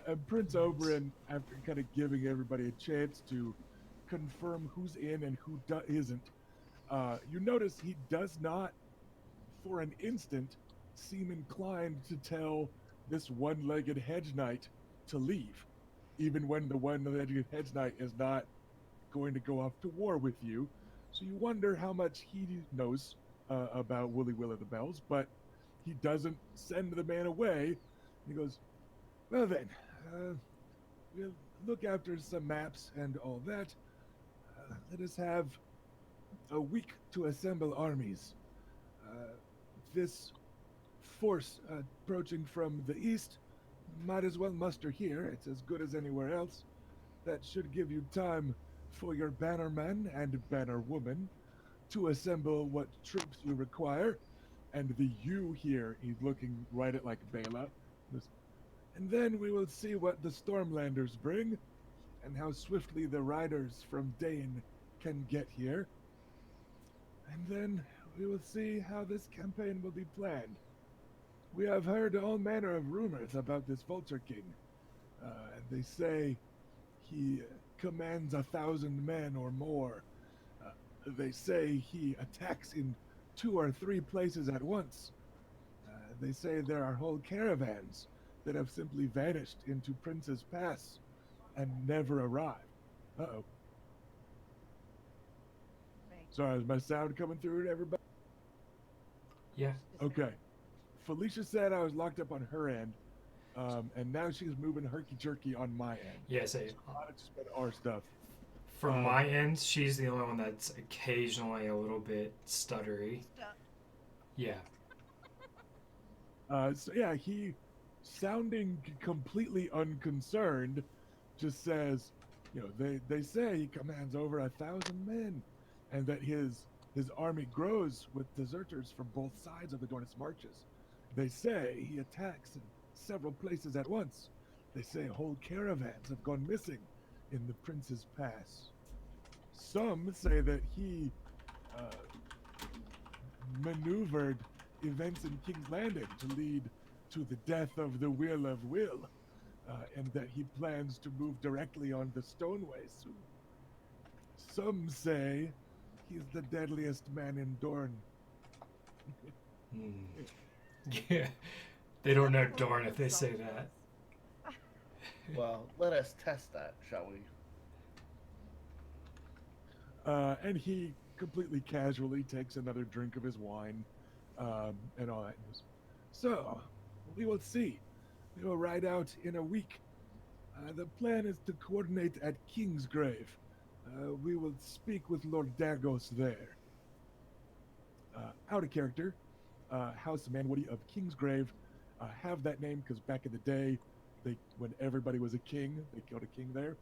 And Prince Oberyn, after kind of giving everybody a chance to confirm who's in and who isn't, you notice he does not, for an instant, seem inclined to tell this one-legged hedge knight to leave, even when the one-legged hedge knight is not going to go off to war with you. So you wonder how much he knows about Woolly Will of the Bells, but he doesn't send the man away. He goes, well then, we'll look after some maps and all that. Let us have a week to assemble armies. This force approaching from the east might as well muster here. It's as good as anywhere else. That should give you time for your bannerman and bannerwoman to assemble what troops you require. And the you here, he's looking right at like Bela. And then we will see what the Stormlanders bring, and how swiftly the riders from Dane can get here. And then we will see how this campaign will be planned. We have heard all manner of rumors about this Vulture King. And they say he commands 1,000 men or more. They say he attacks in 2 or 3 places at once. They say there are whole caravans that have simply vanished into Prince's Pass and never arrived. Uh-oh. Sorry, is my sound coming through to everybody? Yeah. Okay. Felicia said I was locked up on her end, and now she's moving herky-jerky on my end. Yes. A lot of just been our stuff. From my end, she's the only one that's occasionally a little bit stuttery. Yeah. So yeah, he, sounding completely unconcerned, just says, you know, they say he commands over 1,000 men, and that his army grows with deserters from both sides of the Dornis marches. They say he attacks in several places at once. They say whole caravans have gone missing in the Prince's Pass. Some say that he maneuvered events in King's Landing to lead to the death of the Will of Will, and that he plans to move directly on the Stoneway soon. Some say he's the deadliest man in Dorne. Yeah. They don't know Dorn if they say that. Well, let us test that, shall we? And he completely casually takes another drink of his wine, and all that. So, we will see. We will ride out in a week. The plan is to coordinate at Kingsgrave. We will speak with Lord Dagos there. Out of character, House Manwoody of Kingsgrave have that name because back in the day, when everybody was a king, they killed a king there.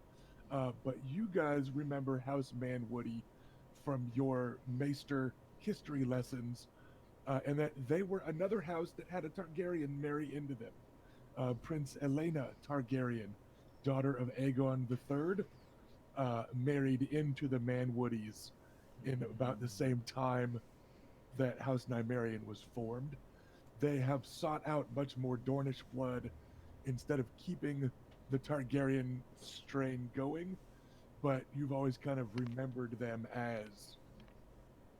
But you guys remember House Manwoody from your Maester history lessons, and that they were another house that had a Targaryen marry into them. Prince Elena Targaryen, daughter of Aegon III, married into the Manwoodies in about the same time that House Nymerian was formed. They have sought out much more Dornish blood instead of keeping the Targaryen strain going, but you've always kind of remembered them as,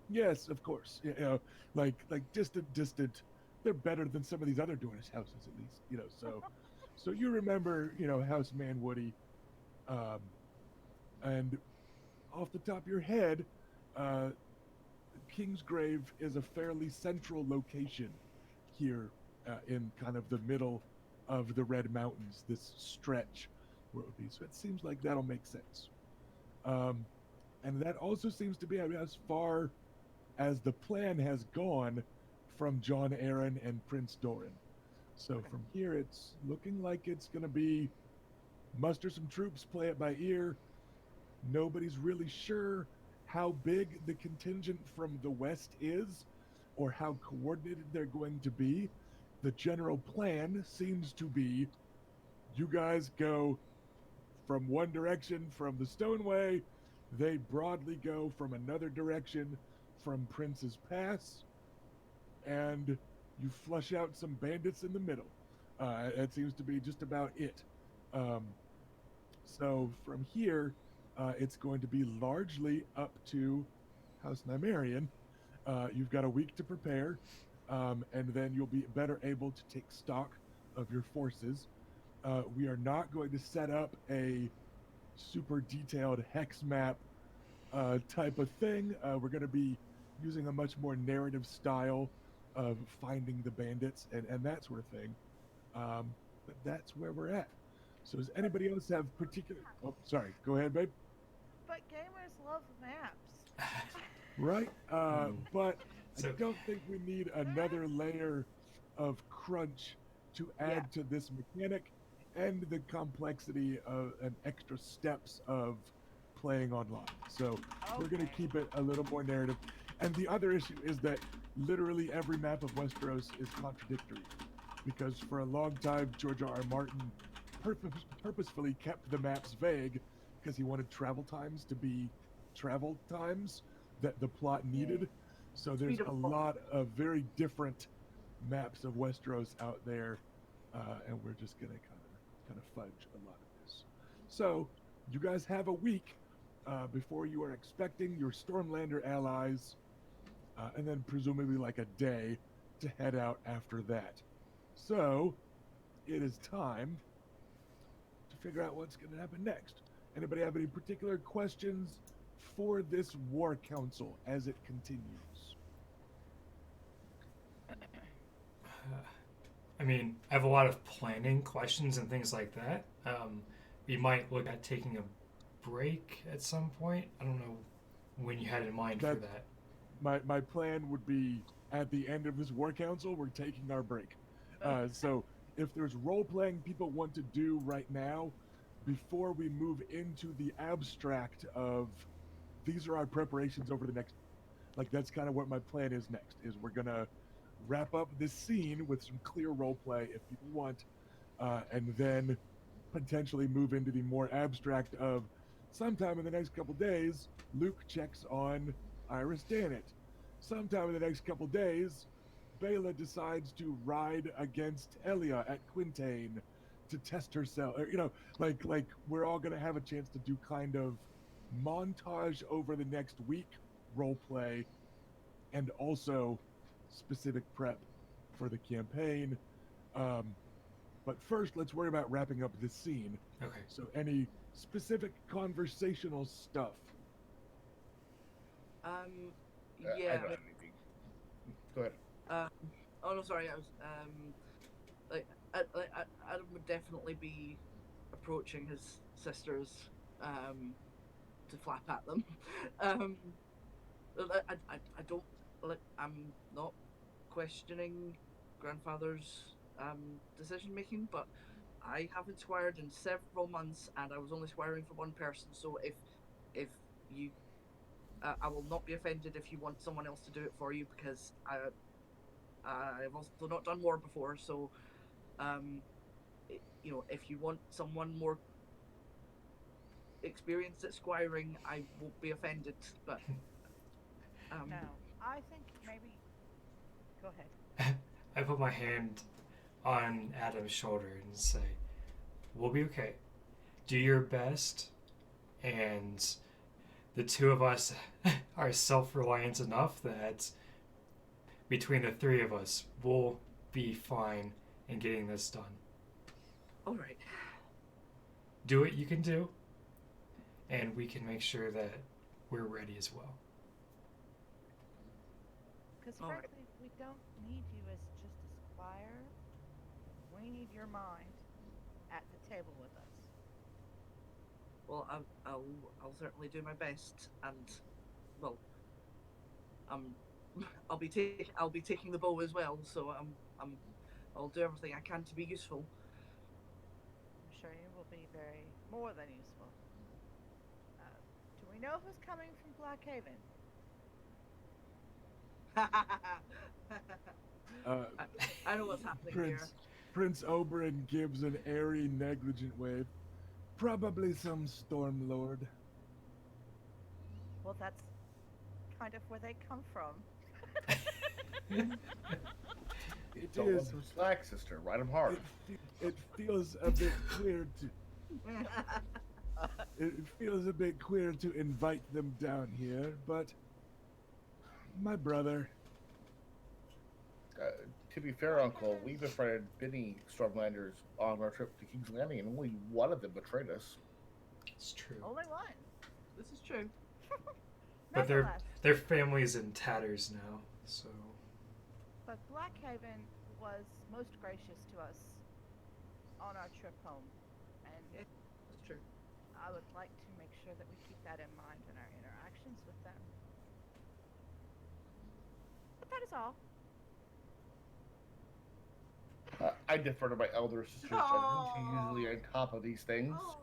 yes, of course, you know, like distant they're better than some of these other Dornish houses, at least, you know. So you remember, you know, House Manwoody, um, and off the top of your head, uh, Kingsgrave is a fairly central location here in kind of the middle of the Red Mountains, this stretch where it would be. So it seems like that'll make sense. Um, and that also seems to be as far as the plan has gone from John Aaron and Prince Doran. So from here, it's looking like it's going to be muster some troops, play it by ear. Nobody's really sure how big the contingent from the west is or how coordinated they're going to be. The general plan seems to be you guys go from one direction from the Stoneway, they broadly go from another direction from Prince's Pass, and you flush out some bandits in the middle. It seems to be just about it. Um, so from here, it's going to be largely up to House Nymerian. You've got a week to prepare, and then you'll be better able to take stock of your forces. We are not going to set up a super detailed hex map type of thing. We're going to be using a much more narrative style of finding the bandits and that sort of thing. But that's where we're at. So does anybody else have particular... Oh, sorry. Go ahead, babe. But gamers love maps. Right? But So- I don't think we need another layer of crunch to add to this mechanic and the complexity of and extra steps of playing online. So we're going to keep it a little more narrative. And the other issue is that literally every map of Westeros is contradictory, because for a long time George R.R. Martin purposefully kept the maps vague because he wanted travel times to be travel times that the plot needed. So there's a lot of very different maps of Westeros out there, and we're just gonna kind of fudge a lot of this. So you guys have a week before you are expecting your Stormlander allies, and then presumably like a day to head out after that. So it is time to figure out what's going to happen next. Anybody have any particular questions for this war council as it continues? I mean, I have a lot of planning questions and things like that. We might look at taking a break at some point. I don't know when you had in mind for that. My plan would be at the end of this war council, we're taking our break. So if there's role playing people want to do right now, before we move into the abstract of these are our preparations over the next, like that's kind of what my plan is next, is we're gonna wrap up this scene with some clear role play if people want, and then potentially move into the more abstract of sometime in the next couple days, Luke checks on Iris Danit. Sometime in the next couple days, Bela decides to ride against Elia at Quintain to test herself. You know, like we're all gonna have a chance to do kind of montage over the next week role play, and also specific prep for the campaign. But first, let's worry about wrapping up this scene. Okay. So, any specific conversational stuff? I Yeah. don't have anything. Go ahead. Oh no, sorry. I was like Adam would definitely be approaching his sisters to flap at them. I don't like. I'm not questioning grandfather's decision making, but I haven't squired in several months, and I was only squiring for one person. So if you, I will not be offended if you want someone else to do it for you, because I've also not done war before. So, you know, if you want someone more experienced at squiring, I won't be offended. But No, I think maybe. Go ahead. I put my hand on Adam's shoulder and say, "We'll be okay. Do your best." And the two of us are self-reliant enough that between the three of us, we'll be fine in getting this done. All right. Do what you can do, and we can make sure that we're ready as well. Because All right. frankly, we don't need you as just a squire. We need your mind at the table with us. Well, I'll certainly do my best, and well, um, I'll be taking the bow as well. So I'll do everything I can to be useful. I'm sure you will be very more than useful. Do we know who's coming from Blackhaven? Uh, I know what's happening here. Prince Oberyn gives an airy, negligent wave. Probably some storm lord. Well, that's kind of where they come from. It Don't let is. them slack, sister. Ride them hard. It feels a bit queer to. It feels a bit queer to invite them down here, but my brother. To be fair, Uncle, we befriended many Stormlanders on our trip to King's Landing, and only one of them betrayed us. It's true. Only one. This is true. But Nonetheless, their family's in tatters now, so but Blackhaven was most gracious to us on our trip home, and That's true. I would like to make sure that we keep that in mind in our interactions with them. But that is all. I defer to my elder sister's judgment. She's usually on top of these things. Oh.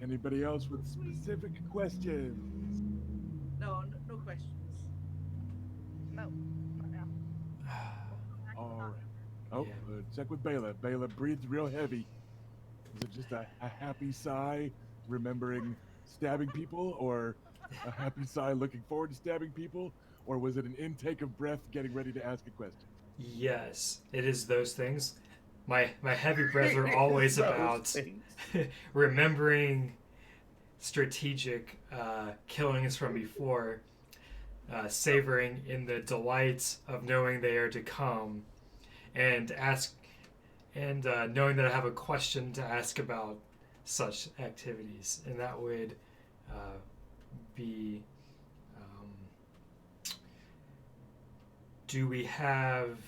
Anybody else with specific questions? No questions. No, not now. All Not- right. Oh, Yeah. check with Bayla. Bayla breathed real heavy. Was it just a happy sigh, remembering stabbing people, or a happy sigh looking forward to stabbing people, or was it an intake of breath getting ready to ask a question? yes, it is those things. My heavy breaths are always Those about things. remembering strategic killings from before, savoring in the delight of knowing they are to come, and knowing that I have a question to ask about such activities, and that would be. Do we have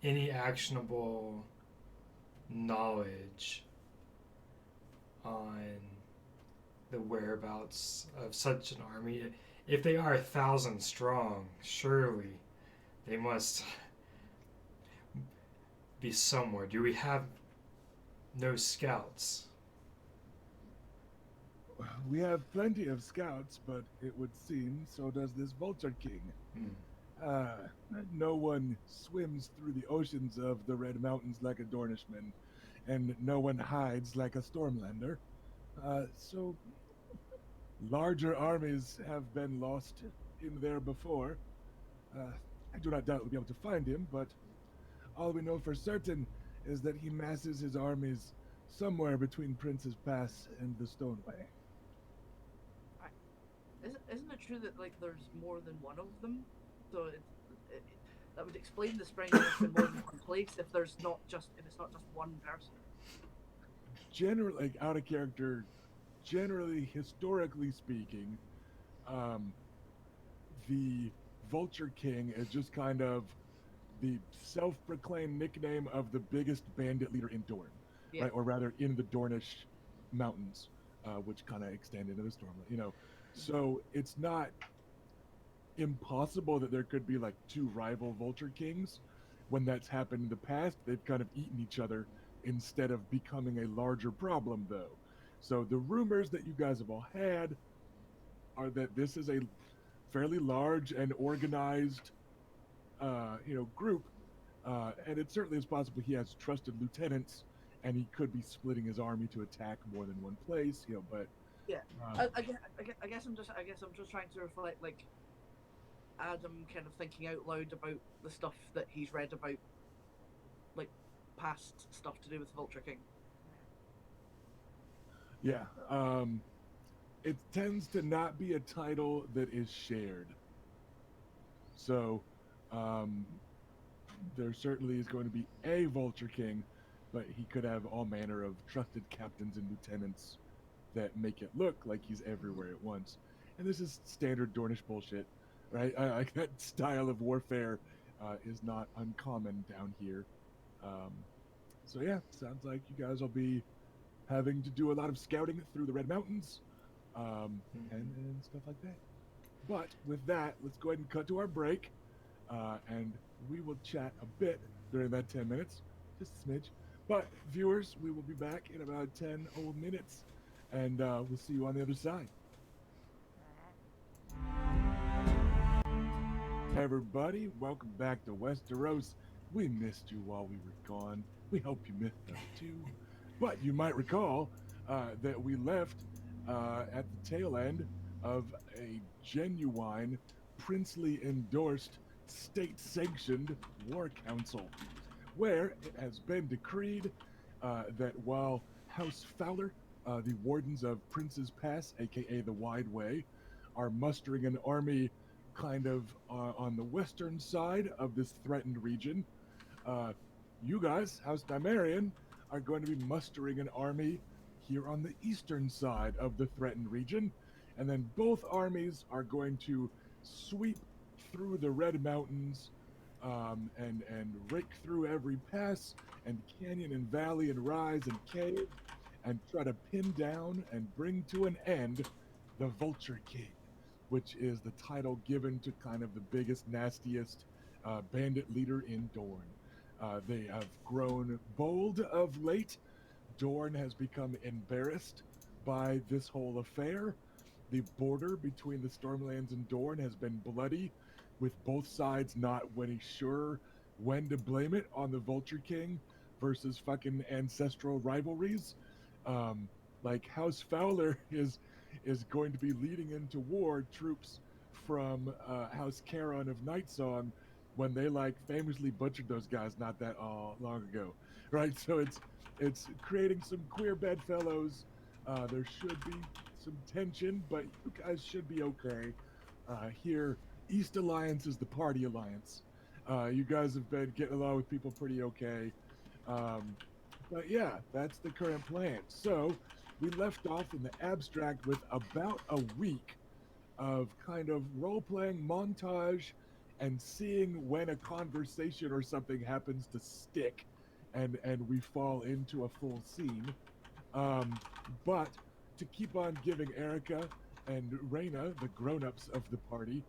any actionable knowledge on the whereabouts of such an army? If they are 1,000 strong, surely they must be somewhere. Do we have no scouts? We have plenty of scouts, but it would seem so does this Vulture King. No one swims through the oceans of the Red Mountains like a Dornishman, and no one hides like a Stormlander. So larger armies have been lost in there before. I do not doubt we'll be able to find him, but all we know for certain is that he masses his armies somewhere between Prince's Pass and the Stoneway. Isn't it true that like there's more than one of them? So that would explain the spreading in more than one place if it's not just one person. Generally, out of character, generally, historically speaking, the Vulture King is just kind of the self-proclaimed nickname of the biggest bandit leader in Dorne, Yeah. right? Or rather, in the Dornish mountains, which kind of extend into the Stormland. You know, so it's not impossible that there could be like two rival Vulture Kings. When that's happened in the past, they've kind of eaten each other instead of becoming a larger problem, though. So the rumors that you guys have all had are that this is a fairly large and organized, group, and it certainly is possible he has trusted lieutenants, and he could be splitting his army to attack more than one place. But Yeah. I guess I'm just trying to reflect like Adam kind of thinking out loud about the stuff that he's read about, like past stuff to do with Vulture King. Yeah, it tends to not be a title that is shared. So, um, there certainly is going to be a Vulture King, but he could have all manner of trusted captains and lieutenants that make it look like he's everywhere at once. And this is standard Dornish bullshit, right? That style of warfare is not uncommon down here. Um, so yeah, sounds like you guys will be having to do a lot of scouting through the Red Mountains, and stuff like that. But with that, let's go ahead and cut to our break, and we will chat a bit during that 10 minutes, just a smidge. But viewers, we will be back in about 10 old minutes, and we'll see you on the other side. Hey everybody, welcome back to Westeros. We missed you while we were gone. We hope you missed us too. But you might recall that we left at the tail end of a genuine, princely endorsed, state sanctioned war council, where it has been decreed that while House Fowler, the wardens of Prince's Pass, aka the Wide Way, are mustering an army kind of on the western side of this threatened region, you guys, House Dimarian, are going to be mustering an army here on the eastern side of the threatened region, and then both armies are going to sweep through the Red Mountains, and rake through every pass and canyon and valley and rise and cave, and try to pin down and bring to an end the Vulture King, which is the title given to kind of the biggest, nastiest bandit leader in Dorne. They have grown bold of late. Dorne has become embarrassed by this whole affair. The border between the Stormlands and Dorne has been bloody, with both sides not really sure when to blame it on the Vulture King versus fucking ancestral rivalries. Like House Fowler is going to be leading into war troops from House Caron of Nightsong when they like famously butchered those guys not that long ago, right? So it's creating some queer bedfellows. There should be some tension, but you guys should be okay. Here, East Alliance is the party alliance. You guys have been getting along with people pretty okay. Um, but yeah, that's the current plan. So we left off in the abstract with about a week of kind of role playing montage and seeing when a conversation or something happens to stick and we fall into a full scene. Um, but to keep on giving Erica and Reyna the grown-ups of the party,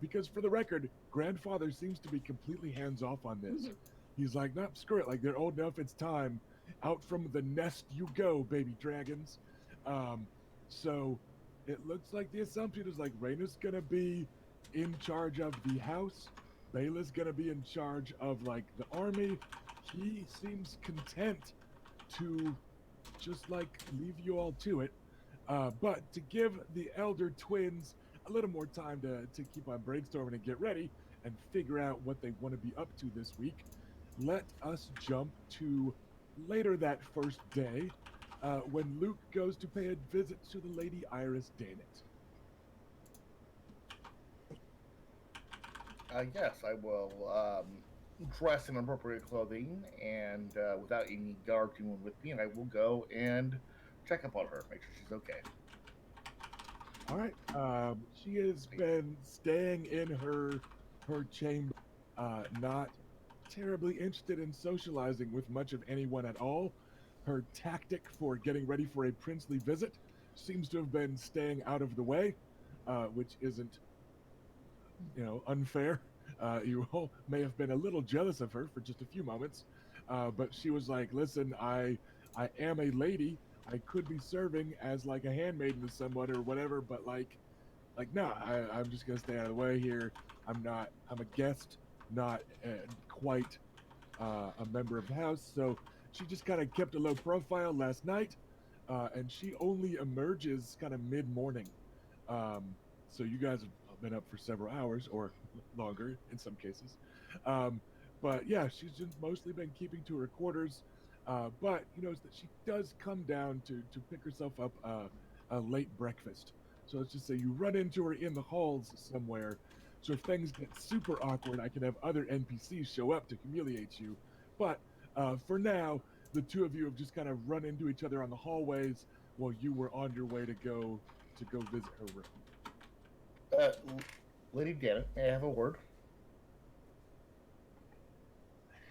because for the record, grandfather seems to be completely hands off on this. He's like, nope, screw it. Like they're old enough, it's time. Out from the nest you go, baby dragons. So it looks like the assumption is like Reyna's gonna be in charge of the house. Bela's gonna be in charge of like the army. He seems content to just like leave you all to it. But to give the elder twins a little more time to keep on brainstorming and get ready and figure out what they want to be up to this week, let us jump to later that first day when Luke goes to pay a visit to the Lady Iris Danit. Yes, I will dress in appropriate clothing and without any guard coming with me, and I will go and check up on her, make sure she's okay. All right. She has been staying in her chamber, not terribly interested in socializing with much of anyone at all. Her tactic for getting ready for a princely visit seems to have been staying out of the way, which isn't, unfair. You all may have been a little jealous of her for just a few moments, but she was like, "Listen, I am a lady. I could be serving as like a handmaiden to someone or whatever, but no, I'm just gonna stay out of the way here. I'm a guest, not quite a member of the house." So she just kind of kept a low profile last night, and she only emerges kind of mid morning. So you guys have been up for several hours or longer in some cases. But yeah, she's just mostly been keeping to her quarters. But you know that she does come down to pick herself up a late breakfast. So let's just say you run into her in the halls somewhere. So if things get super awkward, I can have other NPCs show up to humiliate you. But for now, the two of you have just kind of run into each other on the hallways while you were on your way to go visit her room. Lady Janet, may I have a word?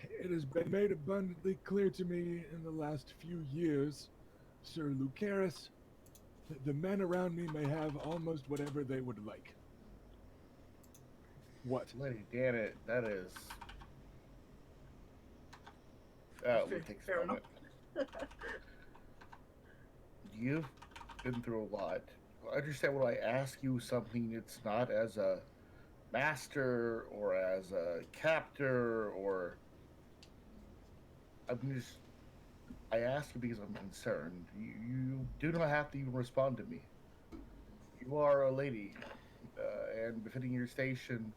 It has been made abundantly clear to me in the last few years, Sir Lucaris, that the men around me may have almost whatever they would like. What? Lady Janet, that is. Let me take Fair a moment. You've been through a lot. I understand when I ask you something, it's not as a master or as a captor or. I'm just. I ask you because I'm concerned. You do not have to even respond to me. You are a lady, and befitting your station,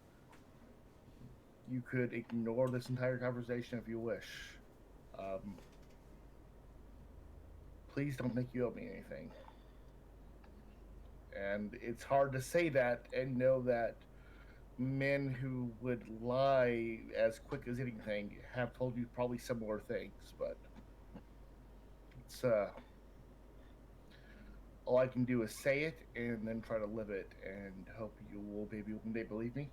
you could ignore this entire conversation if you wish. Please don't think you owe me anything. And it's hard to say that and know that men who would lie as quick as anything have told you probably similar things, but it's all I can do is say it and then try to live it and hope you will maybe one day believe me.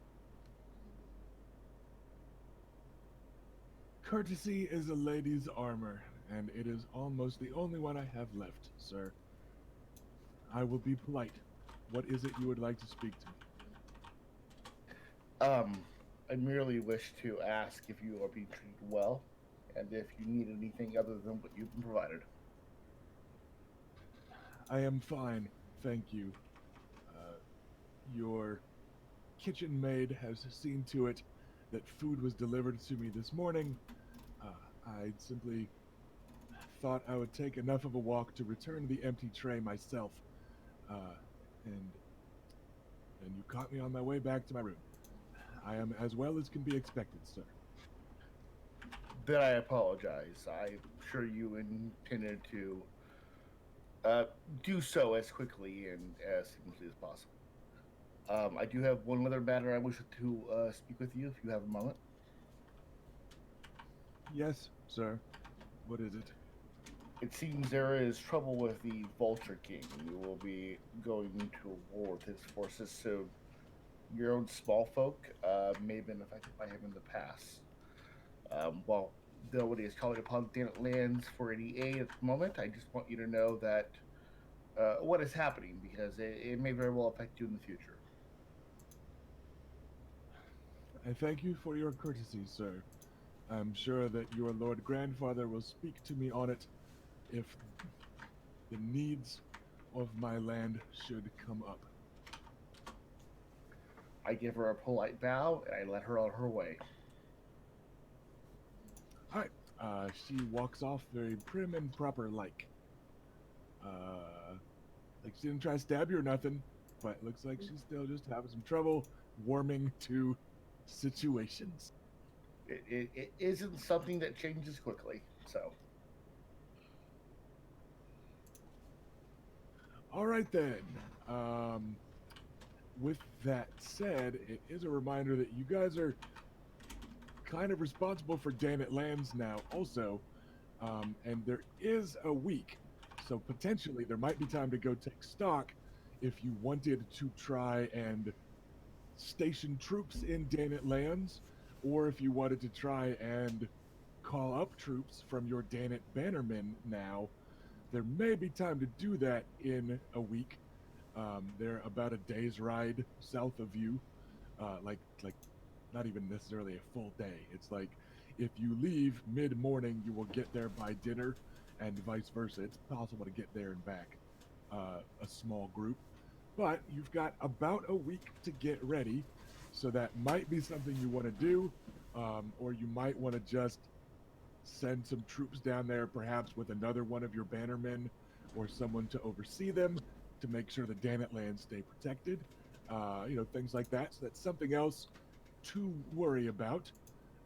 Courtesy is a lady's armor, and it is almost the only one I have left, sir. I will be polite. What is it you would like to speak to me? I merely wish to ask if you are being treated well, and if you need anything other than what you've been provided. I am fine, thank you. Your kitchen maid has seen to it that food was delivered to me this morning. I simply thought I would take enough of a walk to return the empty tray myself. And you caught me on my way back to my room. I am as well as can be expected, sir. Then I apologize. I'm sure you intended to do so as quickly and as seamlessly as possible. I do have one other matter I wish to speak with you if you have a moment. Yes, sir. What is it? It seems there is trouble with the Vulture King. You will be going to war with his forces soon. Your own small folk may have been affected by him in the past. While nobody is calling upon Thanet Lands for any aid at the moment, I just want you to know that what is happening, because it may very well affect you in the future. I thank you for your courtesy, sir. I'm sure that your Lord Grandfather will speak to me on it if the needs of my land should come up. I give her a polite bow, and I let her on her way. All right. She walks off very prim and proper like. Like she didn't try to stab you or nothing, but looks like she's still just having some trouble warming to situations. It isn't something that changes quickly, so. All right then. With that said, it is a reminder that you guys are kind of responsible for Thanet Lands now also, and there is a week, so potentially there might be time to go take stock if you wanted to try and station troops in Thanet Lands, or if you wanted to try and call up troops from your Thanet bannermen now. There may be time to do that in a week. They're about a day's ride south of you, like not even necessarily a full day. It's like if you leave mid-morning, you will get there by dinner, and vice versa. It's possible to get there and back a small group, but you've got about a week to get ready, so that might be something you want to do, or you might want to just send some troops down there, perhaps with another one of your bannermen or someone to oversee them to make sure the Thanet lands stay protected. Things like that. So that's something else to worry about.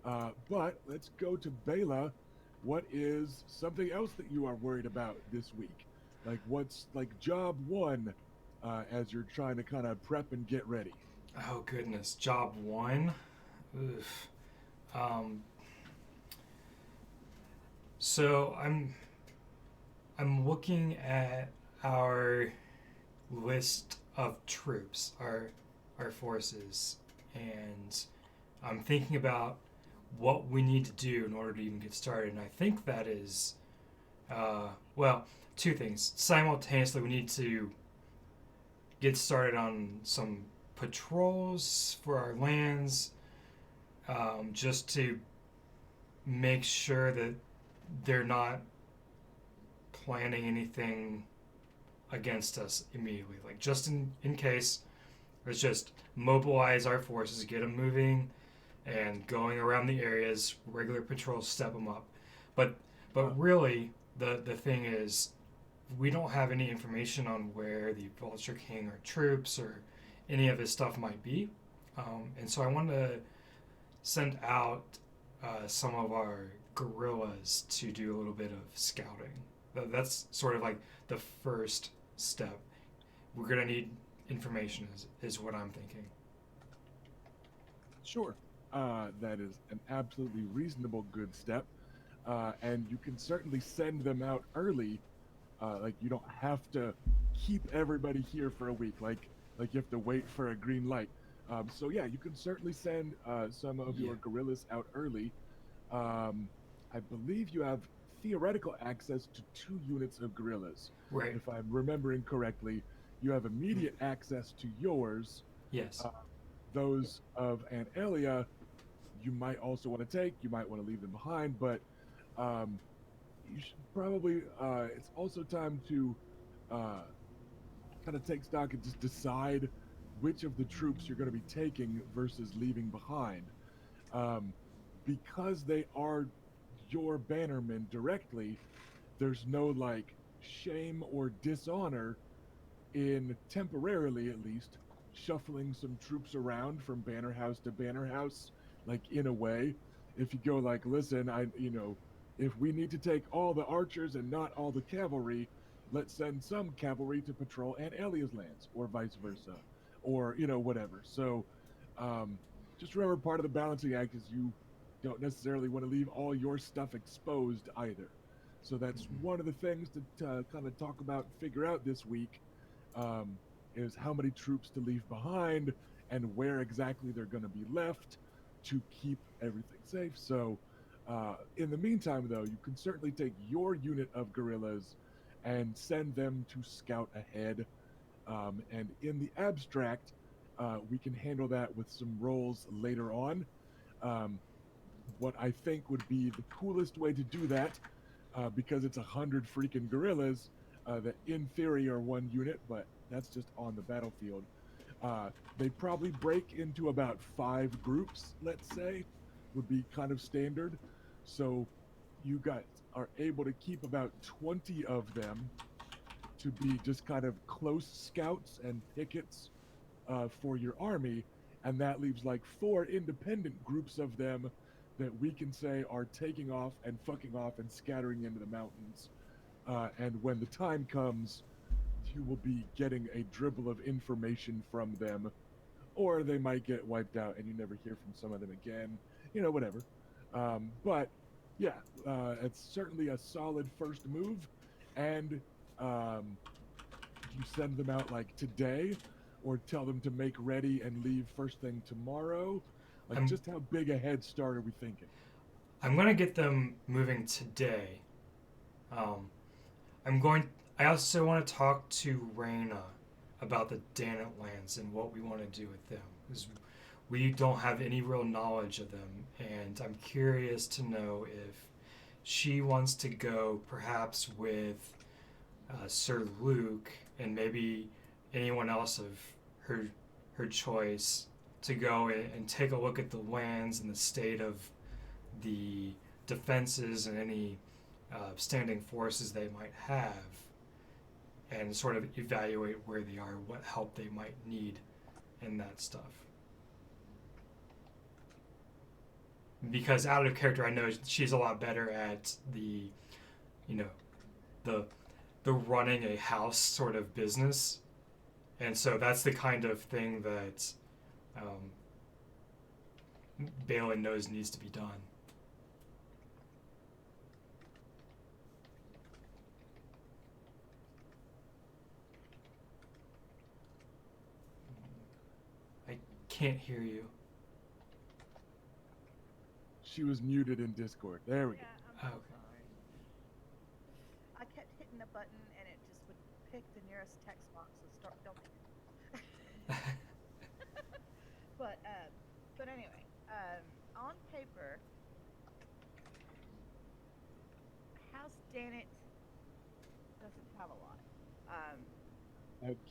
But let's go to Bela. What is something else that you are worried about this week? Like what's like job one as you're trying to kind of prep and get ready? Oh goodness, job one. Oof. Um, so I'm looking at our list of troops, our forces, and I'm thinking about what we need to do in order to even get started. And I think that is, well, two things. Simultaneously, we need to get started on some patrols for our lands, just to make sure that they're not planning anything against us immediately. Like, just in case, let's just mobilize our forces, get them moving, and going around the areas, regular patrols, step them up. But really, the thing is, we don't have any information on where the Vulture King or troops or any of his stuff might be. And so I want to send out some of our guerrillas to do a little bit of scouting. That's sort of like the first step. We're going to need information, is what I'm thinking. Sure. That is an absolutely reasonable good step. And you can certainly send them out early. Like you don't have to keep everybody here for a week. Like you have to wait for a green light. So yeah, you can certainly send some of your guerrillas out early. I believe you have theoretical access to 2 units of guerrillas. Right. If I'm remembering correctly, you have immediate access to yours. Yes. Those of Aunt Elia, you might also want to take. You might want to leave them behind, but you should probably. It's also time to kind of take stock and just decide which of the troops you're going to be taking versus leaving behind, because they are your bannermen directly. There's no like shame or dishonor in temporarily at least shuffling some troops around from banner house to banner house, like in a way. If you go like, listen, if we need to take all the archers and not all the cavalry, let's send some cavalry to patrol Aunt Elia's lands, or vice versa, or whatever. So, just remember, part of the balancing act is you don't necessarily want to leave all your stuff exposed either. So that's one of the things to kind of talk about and figure out this week, is how many troops to leave behind and where exactly they're going to be left to keep everything safe. So, in the meantime, though, you can certainly take your unit of guerrillas and send them to scout ahead. And in the abstract, we can handle that with some rolls later on. What I think would be the coolest way to do that, because it's 100 freaking gorillas that in theory are 1 unit, but that's just on the battlefield. They probably break into about 5 groups, let's say, would be kind of standard. So you guys are able to keep about 20 of them to be just kind of close scouts and pickets for your army, and that leaves like 4 independent groups of them that we can say are taking off and fucking off and scattering into the mountains. And when the time comes, you will be getting a dribble of information from them, or they might get wiped out and you never hear from some of them again. Whatever. But yeah, it's certainly a solid first move, and you send them out like today, or tell them to make ready and leave first thing tomorrow. Like, just how big a head start are we thinking? I'm going to get them moving today. I also want to talk to Raina about the Danet lands and what we want to do with them, because we don't have any real knowledge of them, and I'm curious to know if she wants to go perhaps with Sir Luke and maybe anyone else of her choice to go and take a look at the lands and the state of the defenses and any standing forces they might have, and sort of evaluate where they are, what help they might need, and that stuff. Because out of character, I know she's a lot better at the running a house sort of business, and so that's the kind of thing that Balin knows needs to be done. I can't hear you. She was muted in Discord. There we go. Yeah, I'm so Okay. sorry. I kept hitting the button and it just would pick the nearest text box and start filming it. But anyway, on paper, House Dannett doesn't have a lot.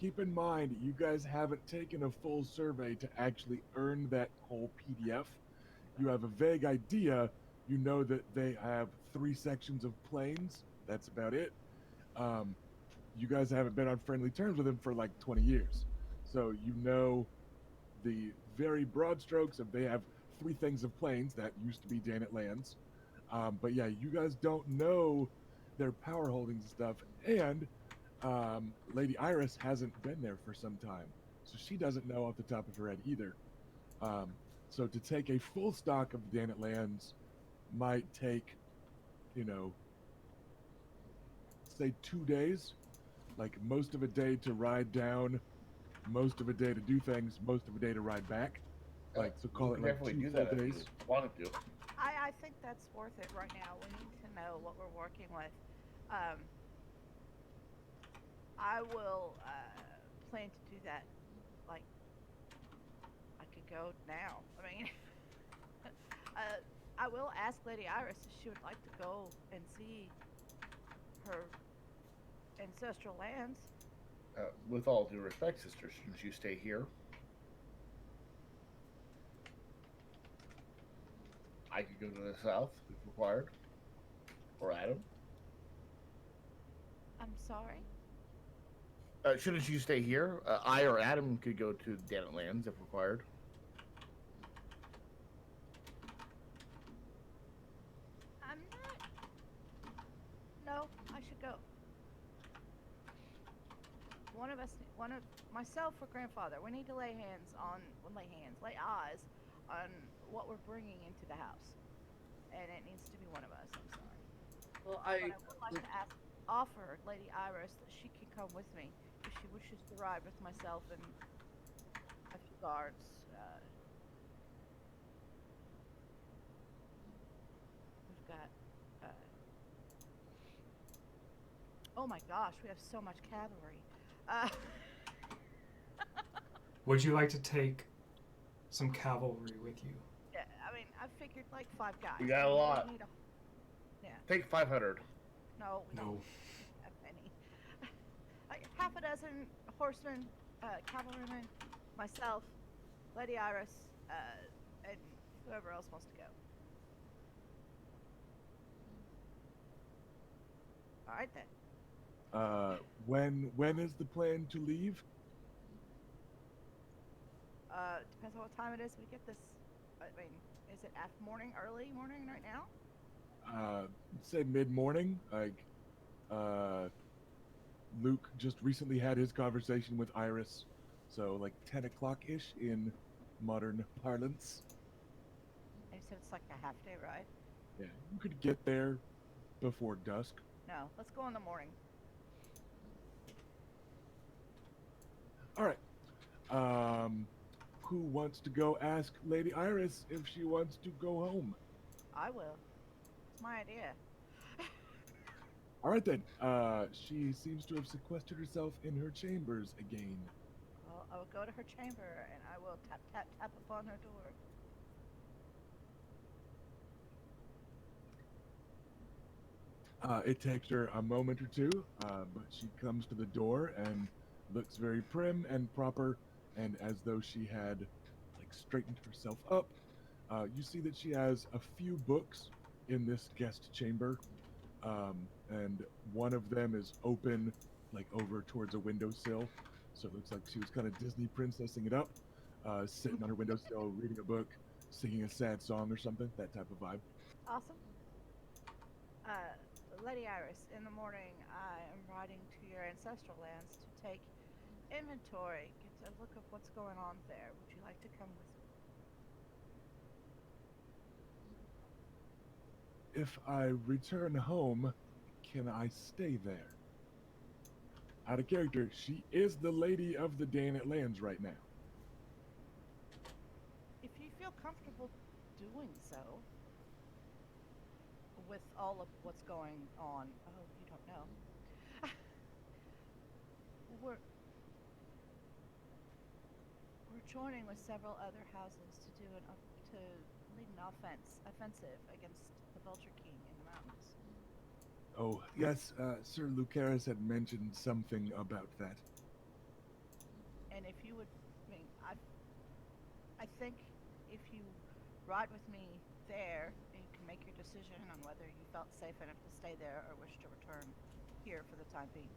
Keep in mind, you guys haven't taken a full survey to actually earn that whole PDF. You have a vague idea. You know that they have 3 sections of planes. That's about it. You guys haven't been on friendly terms with them for like 20 years. So you know the very broad strokes of they have 3 things of planes that used to be Dannett lands. But yeah, you guys don't know their power holdings and stuff. And Lady Iris hasn't been there for some time. So she doesn't know off the top of her head either. So to take a full stock of the Dannett lands might take, say 2 days. Like most of a day to ride down, most of a day to do things, most of a day to ride back. Like, so call it like definitely 2 do full that if days. you wanted to. I think that's worth it right now. We need to know what we're working with. I will plan to do that. Like, I could go now. I mean, I will ask Lady Iris if she would like to go and see her ancestral lands. With all due respect, sister, shouldn't you stay here? I could go to the south if required. Or Adam. I'm sorry. Shouldn't you stay here? I or Adam could go to Dannett lands if required. I'm not. No, I should go. One of myself or grandfather, we need to lay eyes on what we're bringing into the house. And it needs to be one of us, I'm sorry. Well, But I would like to offer Lady Iris that she can come with me if she wishes to ride with myself and a few guards. We've got. Oh my gosh, we have so much cavalry. Would you like to take some cavalry with you? Yeah, I mean, I figured like 5 guys. We got a I mean, lot. we need yeah. Take 500. No, we No. don't have any. Like half a dozen horsemen, cavalrymen, myself, Lady Iris, and whoever else wants to go. All right then. When is the plan to leave? Depends on what time it is we get this. I mean, is it early morning right now? Say mid-morning. Like, Luke just recently had his conversation with Iris, so like 10 o'clock ish in modern parlance. And you said it's like a half day ride. Yeah, you could get there before dusk. No, let's go in the morning. All right. Who wants to go ask Lady Iris if she wants to go home? I will. It's my idea. All right then. She seems to have sequestered herself in her chambers again. Well, I will go to her chamber and I will tap, tap, tap upon her door. It takes her a moment or two, but she comes to the door and looks very prim and proper, and as though she had like straightened herself up. You see that she has a few books in this guest chamber, and one of them is open, like over towards a windowsill. So it looks like she was kind of Disney princessing it up, sitting on her windowsill reading a book, singing a sad song or something, that type of vibe. Awesome. Lady Iris, in the morning I am riding to your ancestral lands to take inventory, get a look of what's going on there. Would you like to come with me? If I return home, can I stay there? Out of character, she is the lady of the Danet lands right now. If you feel comfortable doing so, with all of what's going on, oh, you don't know. we're we're joining with several other houses to do to lead an offensive against the Vulture King in the mountains. Oh, yes, Sir Lucaris had mentioned something about that. And if you would, I mean, I think if you ride with me there, you can make your decision on whether you felt safe enough to stay there or wish to return here for the time being.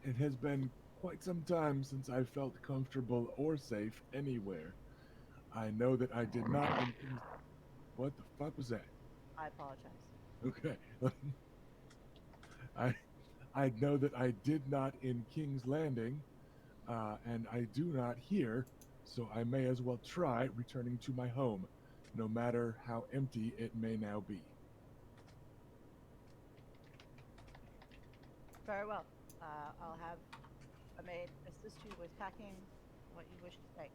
It has been quite some time since I felt comfortable or safe anywhere. I know that I did not. What the fuck was that? I apologize. Okay. I I know that I did not in King's Landing, and I do not here, so I may as well try returning to my home, no matter how empty it may now be. Very well. I'll have a maid assist you with packing what you wish to take.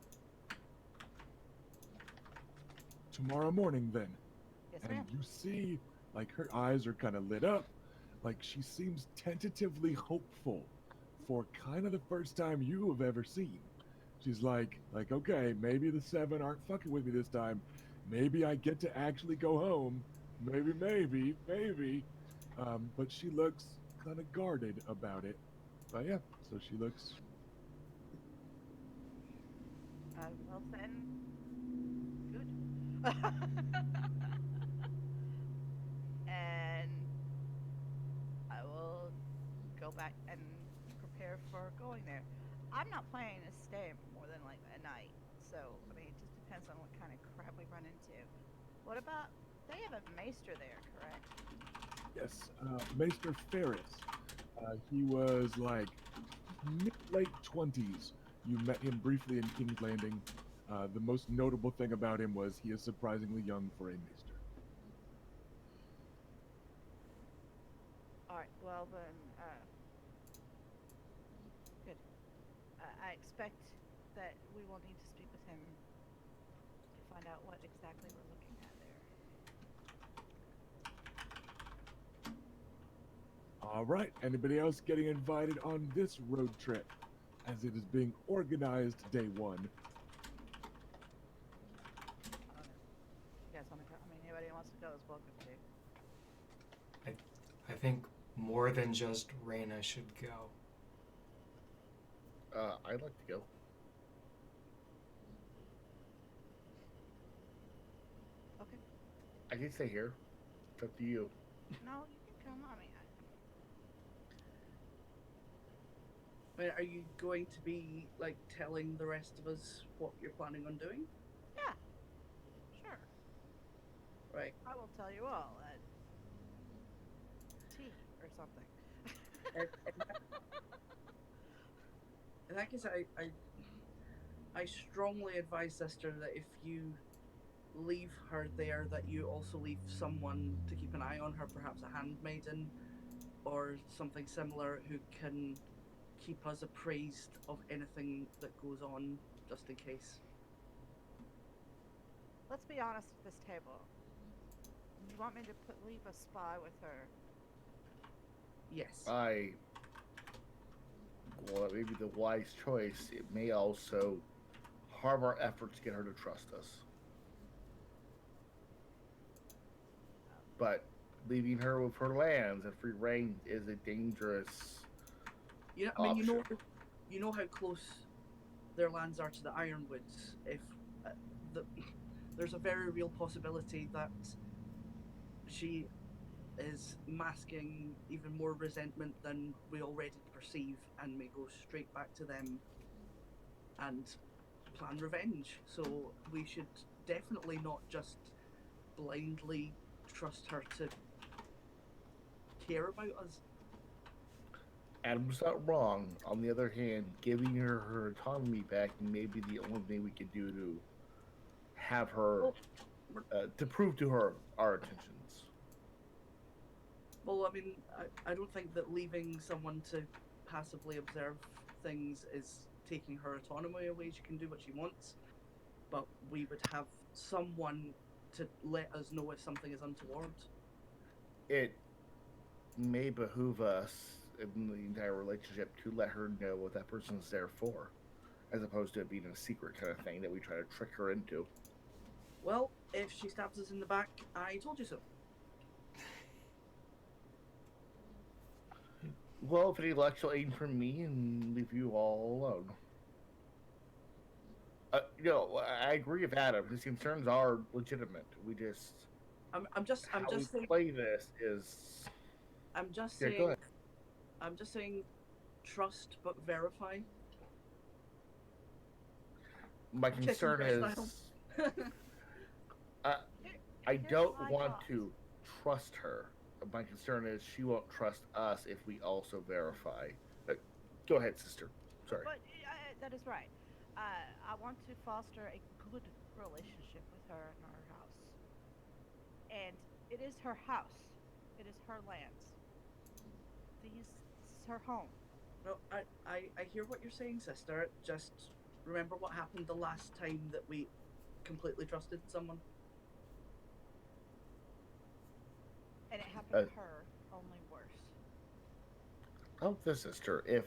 Tomorrow morning, then. Yes, And ma'am. you see, like, her eyes are kind of lit up, like she seems tentatively hopeful for kind of the first time you have ever seen. She's like, okay, maybe the seven aren't fucking with me this time. Maybe I get to actually go home. Maybe. But she looks kind of guarded about it. But yeah, so she looks. Well then, good. And I will go back and prepare for going there. I'm not planning to stay more than like a night, so I mean, it just depends on what kind of crap we run into. What about? They have a maester there, correct? Yes, Maester Ferris. He was like late 20s. You met him briefly in King's Landing. The most notable thing about him was he is surprisingly young for a Maester. All right. Well then, good. I expect that we will need to speak with him to find out what exactly we're looking at there. All right, anybody else getting invited on this road trip as it is being organized day one? You guys want to go? I mean, anybody who wants to go is welcome to. I think more than just Reyna should go. I'd like to go. Okay. I can stay here. It's up to you. No, you can come. I mean, I mean, are you going to be like telling the rest of us what you're planning on doing? yeah, sure. Right. I will tell you all at tea or something. In that case, I strongly advise, sister, that if you leave her there, that you also leave someone to keep an eye on her, perhaps a handmaiden or something similar, who can keep us appraised of anything that goes on, just in case. Let's be honest at this table. You want me to leave a spy with her? Yes. Well, that may be the wise choice. It may also harm our efforts to get her to trust us. But leaving her with her lands and free reign is a dangerous. You know how close their lands are to the Ironwoods. If there's a very real possibility that she is masking even more resentment than we already perceive, and may go straight back to them and plan revenge. So we should definitely not just blindly trust her to care about us. Adam's not wrong. On the other hand, giving her autonomy back may be the only thing we could do to have her Well, to prove to her our intentions. well, I mean, I don't think that leaving someone to passively observe things is taking her autonomy away. She can do what she wants, but we would have someone to let us know if something is untoward. It may behoove us in the entire relationship to let her know what that person's there for, as opposed to it being a secret kind of thing that we try to trick her into. Well, if she stabs us in the back, I told you so. Well, if any luck, she'll aim for me and leave you all alone. I agree with Adam. His concerns are legitimate. We just I'm just how we saying. play this is. I'm just Yeah, go saying. ahead. I'm just saying, trust but verify. My Kissing concern her is style. I Here's don't my want thoughts. to trust her. My concern is she won't trust us if we also verify. Go ahead, sister. Sorry. But that is right. I want to foster a good relationship with her in our house. And it is her house. It is her lands. This is her home. No, I hear what you're saying, sister. Just remember what happened the last time that we completely trusted someone. And it happened to her, only worse. Oh, the sister. If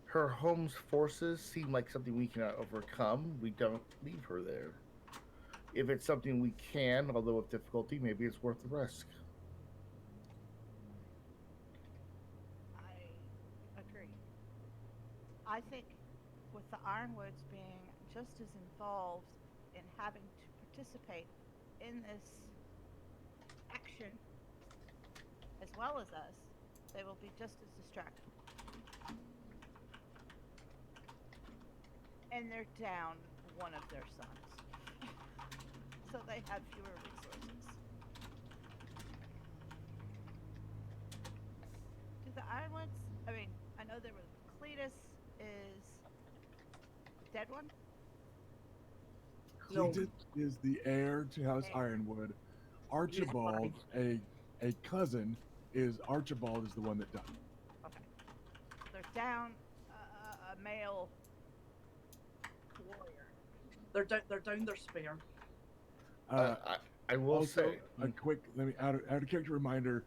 her home's forces seem like something we cannot overcome, we don't leave her there. If it's something we can, although with difficulty, maybe it's worth the risk. I agree. I think with the Ironwoods being just as involved in having to participate in this action as well as us, they will be just as distracted. And they're down one of their sons. So they have fewer resources. Do the Ironwoods, I mean, I know there was Cletus is the dead one? No. Cletus is the heir to House Heir. Ironwood. Archibald, a cousin, Archibald is the one that died. Okay. They're down a male warrior. They're down their spare. I will Also, say, a quick out of character reminder: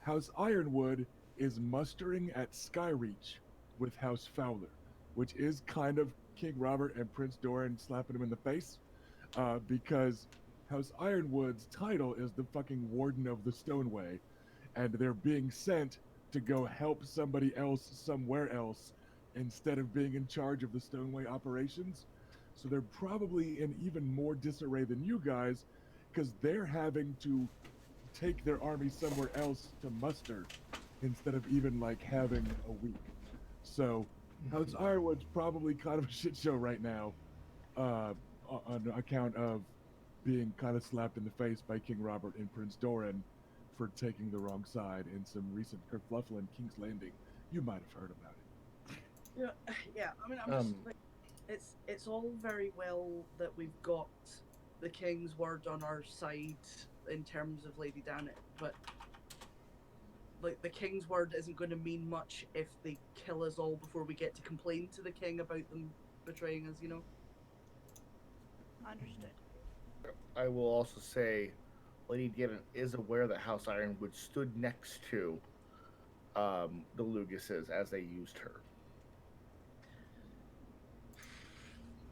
House Ironwood is mustering at Skyreach with House Fowler, which is kind of King Robert and Prince Doran slapping him in the face, because House Ironwood's title is the fucking Warden of the Stoneway, and they're being sent to go help somebody else somewhere else instead of being in charge of the Stoneway operations. So they're probably in even more disarray than you guys, because they're having to take their army somewhere else to muster instead of even like having a week. So House Ironwood's probably kind of a shit show right now, on account of being kind of slapped in the face by King Robert and Prince Doran for taking the wrong side in some recent kerfluffle in King's Landing. You might have heard about it. Yeah. I mean, I'm just like, it's all very well that we've got the king's word on our side in terms of Lady Danet, but like the king's word isn't going to mean much if they kill us all before we get to complain to the king about them betraying us. You know. Understood. I will also say, Lady Gannon is aware that House Ironwood stood next to the Lucases as they used her.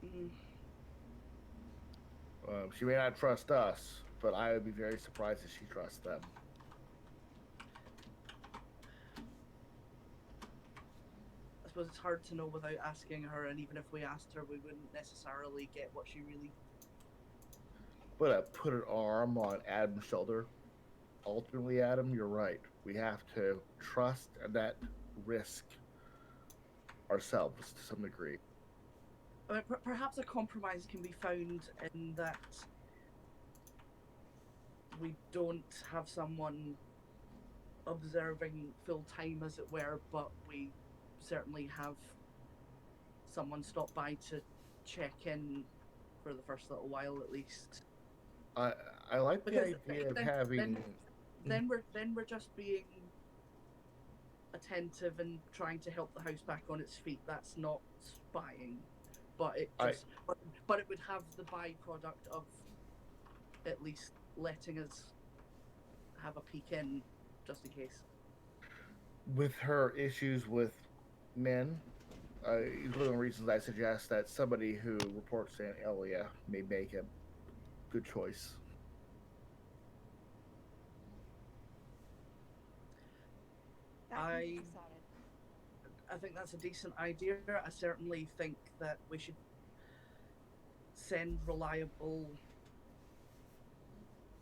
Mm. She may not trust us, but I would be very surprised if she trusts them. I suppose it's hard to know without asking her, and even if we asked her, we wouldn't necessarily get what she really. But put an arm on Adam's shoulder. Ultimately, Adam, you're right. We have to trust and that risk ourselves to some degree. I mean, perhaps a compromise can be found in that we don't have someone observing full time, as it were, but we certainly have someone stop by to check in for the first little while at least. I like the Because idea of then, having. then we're just being attentive and trying to help the house back on its feet. That's not spying, but it I just but it would have the byproduct of at least letting us have a peek in, just in case. with her issues with men, one of the reasons I suggest that somebody who reports to an Elia may make a good choice. That can be I decided. I think that's a decent idea. I certainly think that we should send reliable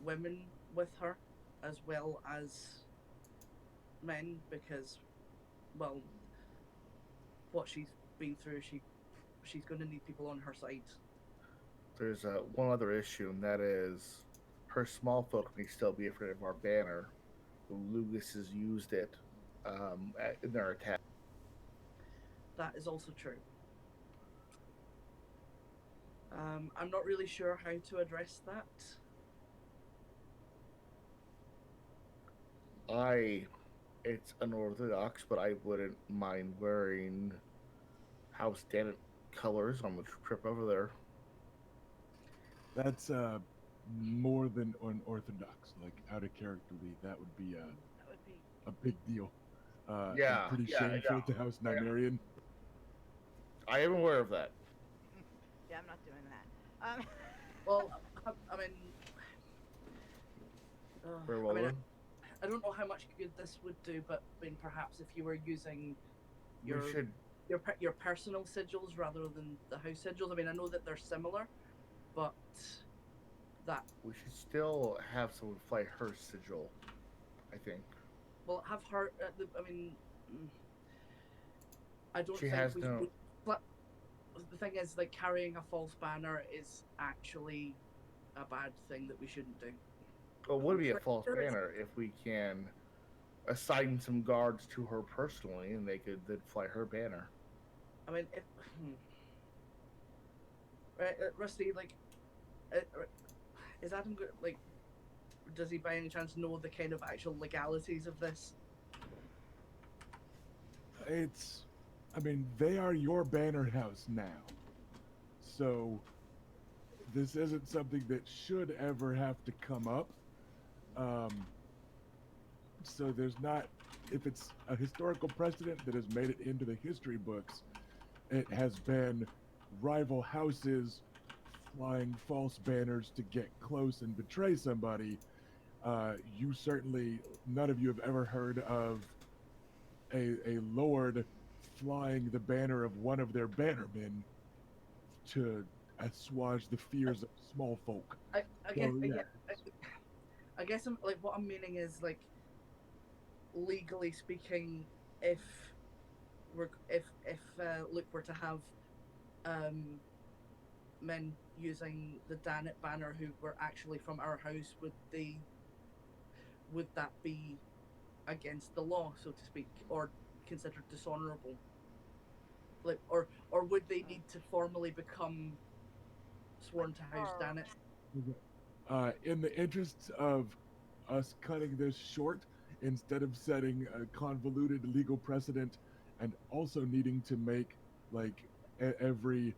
women with her as well as men, because, well, what she's been through, she's going to need people on her side. There's one other issue, and that is her small folk may still be afraid of our banner. Lucas has used it in their attack. That is also true. I'm not really sure how to address that. It's unorthodox, but I wouldn't mind wearing house Danet colors on the trip over there. That's more than unorthodox, like out of character league. That would be That would be. a big deal. Yeah, and pretty yeah, shameful yeah. to House Nymerian. I am aware of that. Yeah, I'm not doing that. Well, I mean, Very well I mean, done. I don't know how much good this would do, but I mean, perhaps if you were using your We should. your personal sigils rather than the house sigils. I mean, I know that they're similar, but that We should still have someone fly her sigil. I think will have her. I mean, I don't she think has we. no. But the thing is, like, carrying a false banner is actually a bad thing that we shouldn't do. Well, it would be a But false there is- banner if we can assign some guards to her personally, and they could then fly her banner. I mean, if right, Rusty, like, is Adam good? Like, does he by any chance know the kind of actual legalities of this? I mean, they are your banner house now. So, this isn't something that should ever have to come up. So there's not, if it's a historical precedent that has made it into the history books, it has been rival houses flying false banners to get close and betray somebody. You certainly, none of you have ever heard of a lord flying the banner of one of their bannermen to assuage the fears of small folk. I guess, Well, yeah. I guess I'm like, what I'm meaning is, like, legally speaking, if Luke were to have men using the Danet banner who were actually from our house, would that be against the law, so to speak, or considered dishonorable? Like, or would they need to formally become sworn to House Danet? In the interests of us cutting this short, instead of setting a convoluted legal precedent and also needing to make like every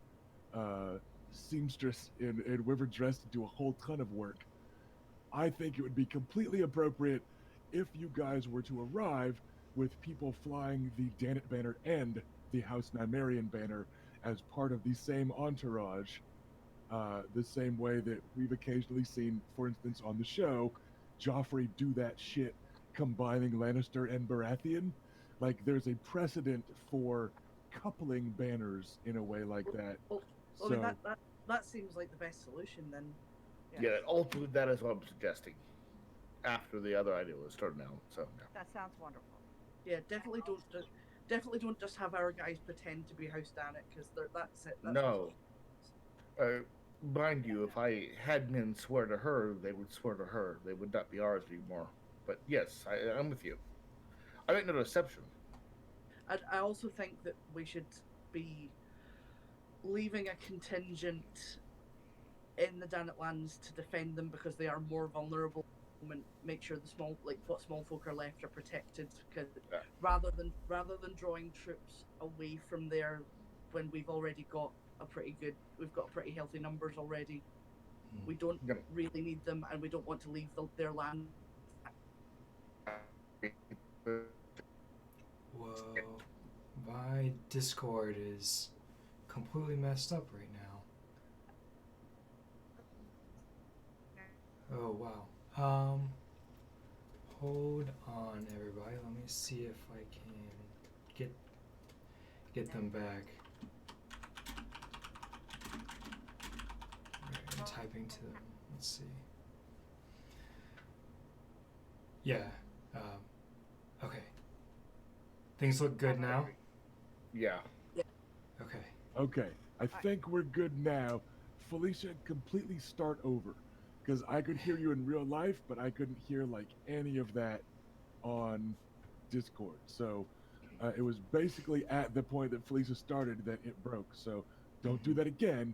seamstress in Wyvern Dress to do a whole ton of work, I think it would be completely appropriate if you guys were to arrive with people flying the Danet banner and the House Nymerian banner as part of the same entourage. The same way that we've occasionally seen, for instance, on the show, Joffrey do that shit combining Lannister and Baratheon. Like, there's a precedent for coupling banners in a way like that. Well, I So, mean, that seems like the best solution then. Yeah, ultimately, that is what I'm suggesting. After the other idea was turned down, so yeah. That sounds wonderful. Yeah, definitely don't just have our guys pretend to be House Danet, because that's it. That's No. Mind you, if I had men swear to her, they would swear to her. They would not be ours anymore. But yes, I'm with you. I make no deception. I also think that we should be leaving a contingent in the Danet lands to defend them because they are more vulnerable. And make sure the small, like what small folk are left, are protected. Because Yeah. rather than drawing troops away from there, when we've already got we've got pretty healthy numbers already. We don't Yep. really need them, and we don't want to leave their land. Whoa. My Discord is completely messed up right now. Oh, wow. Hold on, everybody. Let me see if I can get them back. Alright, I'm typing to them. Let's see. Yeah. Okay. Things look good now? Yeah. Okay. Okay, I think we're good now. Felicia, completely start over. Because I could hear you in real life, but I couldn't hear like any of that on Discord. So it was basically at the point that Felicia started that it broke. So don't do that again,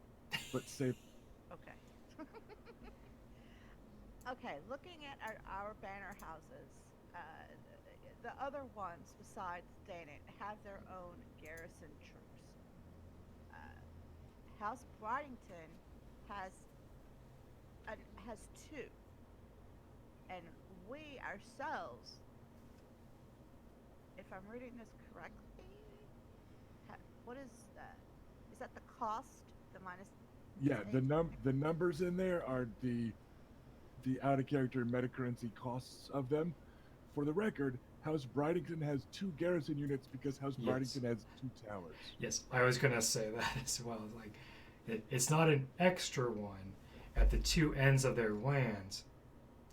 but say. Okay. Okay, looking at our banner houses, the other ones besides Danet have their own garrison troops. House Bridington has has two, and we ourselves, if I'm reading this correctly, what is that? Is that the cost? The minus? Yeah, the numbers in there are the out of character metacurrency costs of them. For the record, House Bridington has 2 garrison units because House Yes. Bridington has 2 towers. Yes, I was gonna say that as well. Like, it's not an extra one. At the 2 ends of their land,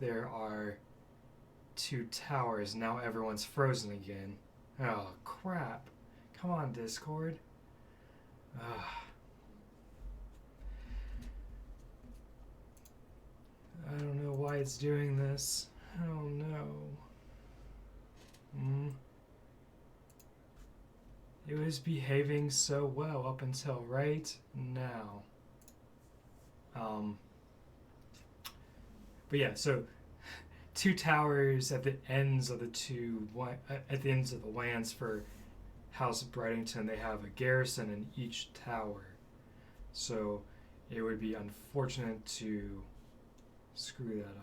there are 2 towers. Now everyone's frozen again. Oh crap! Come on, Discord. Ugh. I don't know why it's doing this. Oh no. It was behaving so well up until right now. But yeah, so 2 towers at the ends of the ends of the lands for House of Bridington. They have a garrison in each tower, so it would be unfortunate to screw that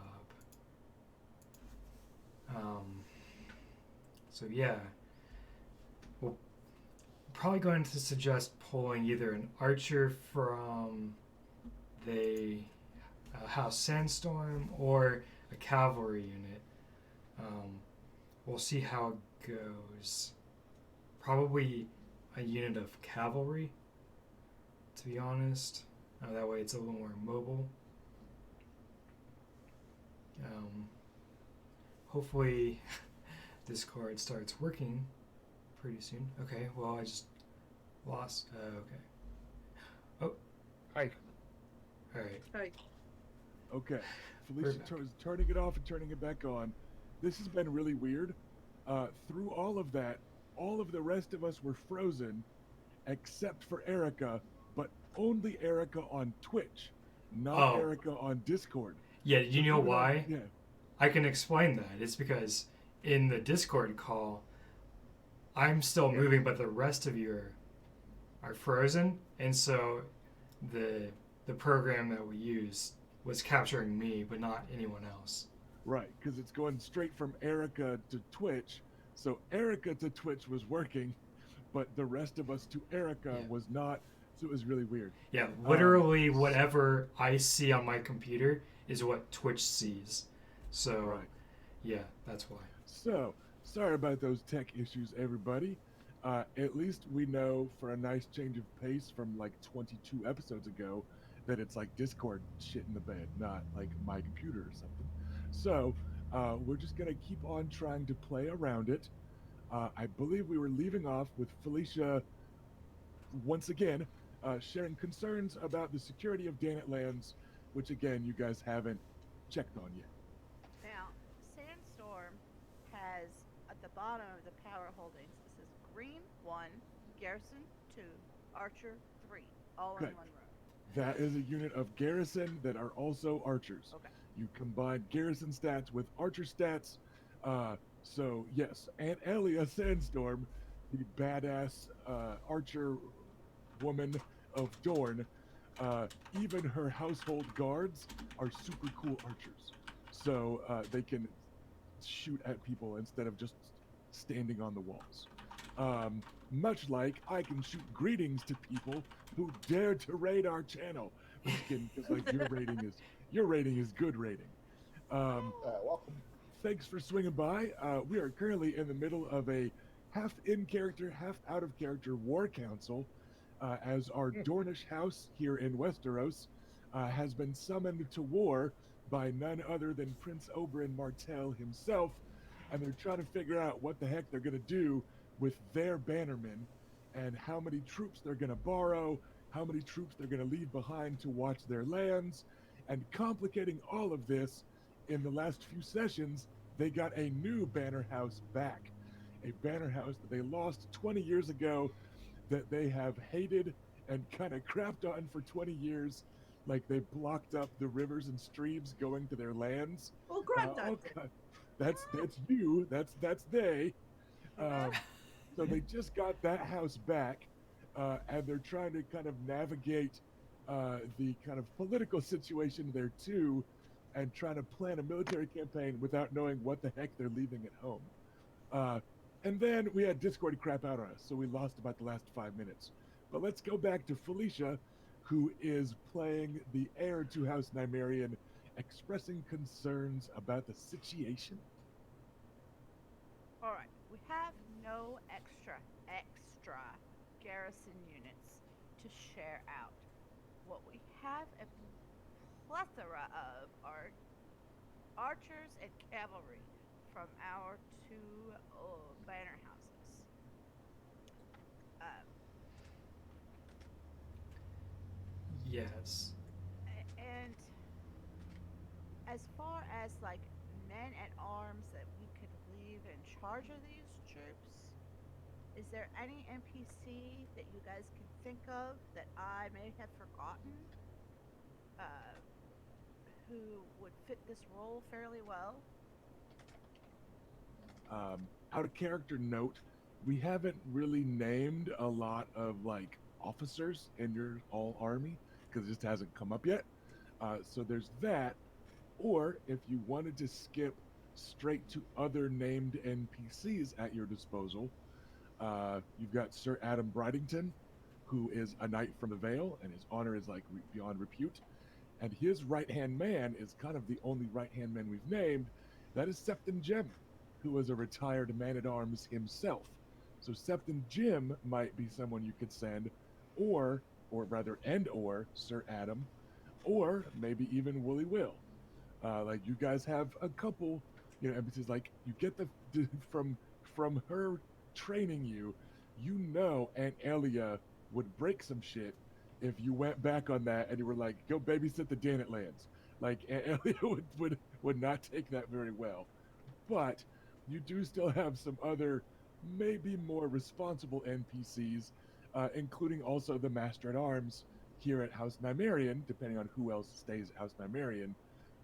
up. So yeah, we're probably going to suggest pulling either an archer from the House Sandstorm or a cavalry unit. We'll see how it goes. Probably a unit of cavalry, to be honest. That way it's a little more mobile. Hopefully Discord starts working pretty soon. Okay, well, I just lost. Okay. Oh. Hi. Alright. Hi. Okay, Felicia turning it off and turning it back on. This has been really weird. Through all of that, all of the rest of us were frozen, except for Erica, but only Erica on Twitch, not Erica on Discord. Yeah, you know why? Yeah. I can explain that. It's because in the Discord call, I'm still moving, but the rest of you are frozen, and so the program that we use was capturing me, but not anyone else. Right, because it's going straight from Erica to Twitch, so Erica to Twitch was working, but the rest of us to Erica was not, so it was really weird. Yeah, literally whatever I see on my computer is what Twitch sees. So, right. Yeah, that's why. So, sorry about those tech issues, everybody. At least we know, for a nice change of pace from like 22 episodes ago, that it's like Discord shit in the bed, not like my computer or something. So, we're just going to keep on trying to play around it. I believe we were leaving off with Felicia, once again, sharing concerns about the security of Danet lands, which again, you guys haven't checked on yet. Now, Sandstorm has the bottom of the power holdings, it says Green 1, Garrison 2, Archer 3, all in Okay. one row. That is a unit of garrison that are also archers. Okay. You combine garrison stats with archer stats. So yes, Aunt Elia Sandstorm, the badass archer woman of Dorne, even her household guards are super cool archers. So they can shoot at people instead of just standing on the walls. Much like I can shoot greetings to people who dare to raid our channel. Because like your rating is good rating. Welcome. Thanks for swinging by. We are currently in the middle of a half in character, half out of character war council, as our Dornish house here in Westeros has been summoned to war by none other than Prince Oberyn Martell himself, and they're trying to figure out what the heck they're going to do with their bannermen and how many troops they're going to borrow, how many troops they're going to leave behind to watch their lands, and complicating all of this, in the last few sessions, they got a new banner house back. A banner house that they lost 20 years ago, that they have hated and kind of crapped on for 20 years. Like they blocked up the rivers and streams going to their lands. Well, Granddad did. God. That's you. That's they. So they just got that house back, and they're trying to kind of navigate the kind of political situation there too, and trying to plan a military campaign without knowing what the heck they're leaving at home. And then we had Discord crap out on us, so we lost about the last 5 minutes. But let's go back to Felicia, who is playing the heir to House Nymerian, expressing concerns about the situation. All right. We have no extra garrison units to share out. What we have a plethora of are archers and cavalry from our two banner houses. Yes. And as far as like men at arms that we could leave in charge of these troops, is there any NPC that you guys can think of that I may have forgotten who would fit this role fairly well? Out of character note, we haven't really named a lot of like officers in your all army because it just hasn't come up yet. So there's that. Or if you wanted to skip straight to other named NPCs at your disposal, you've got Sir Adam Bridington, who is a knight from the Vale, and his honor is like beyond repute. And his right-hand man is kind of the only right-hand man we've named. That is Septon Jim, who was a retired man-at-arms himself. So Septon Jim might be someone you could send, or rather, or Sir Adam, or maybe even Wooly Will. Like you guys have a couple, NPCs. Like you get from her training you, Aunt Elia would break some shit if you went back on that and you were like, go babysit the Danet lands. Like Aunt Elia would not take that very well. But you do still have some other, maybe more responsible NPCs, including also the Master at Arms here at House Nymerian, depending on who else stays at House Nymerian.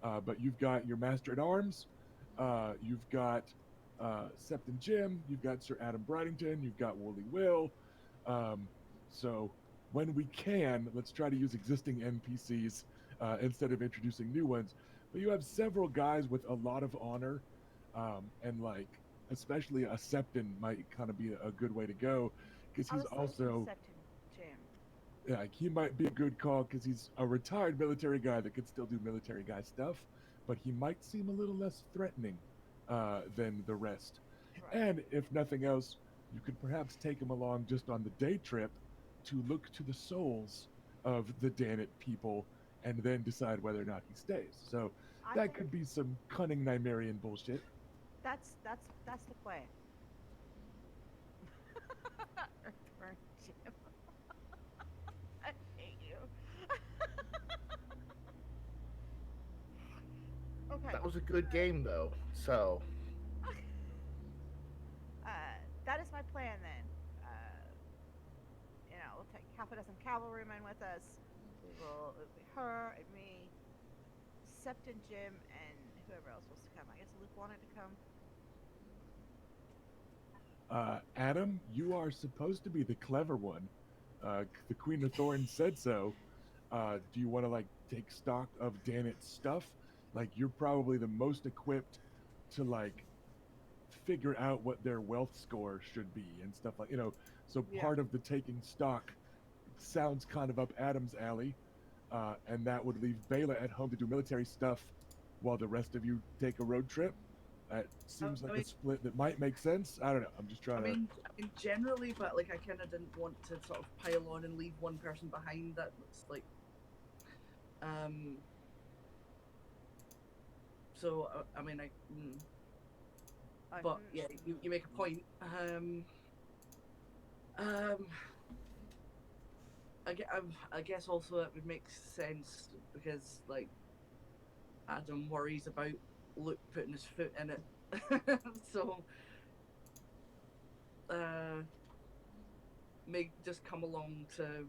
But you've got your Master at Arms, you've got Septon Jim, you've got Sir Adam Bridington, you've got Wooly Will. So when we can, let's try to use existing NPCs instead of introducing new ones. But you have several guys with a lot of honor, and like especially a Septon might kind of be a good way to go because he's also like he might be a good call because he's a retired military guy that could still do military guy stuff, but he might seem a little less threatening than the rest. Right. And if nothing else, you could perhaps take him along just on the day trip to look to the souls of the Danet people and then decide whether or not he stays. So that could be some cunning Nymerian bullshit. That's the plan. Earthworm Jim. I hate you. Okay. That was a good game though. So half a dozen cavalrymen with us. It'll be her and me, Sept and Jim, and whoever else wants to come. I guess Luke wanted to come. Adam, you are supposed to be the clever one. The Queen of Thorns said so. Do you want to like take stock of Danet's stuff? Like you're probably the most equipped to like figure out what their wealth score should be and stuff like So Yeah. part of the taking stock sounds kind of up Adam's alley, and that would leave Bela at home to do military stuff while the rest of you take a road trip. That seems like a split that might make sense. I don't know. I'm just trying I mean, generally, but like I kind of didn't want to sort of pile on and leave one person behind. That looks like, So I mean, but yeah, you make a point. I guess also it would make sense because like Adam worries about Luke putting his foot in it, so may just come along to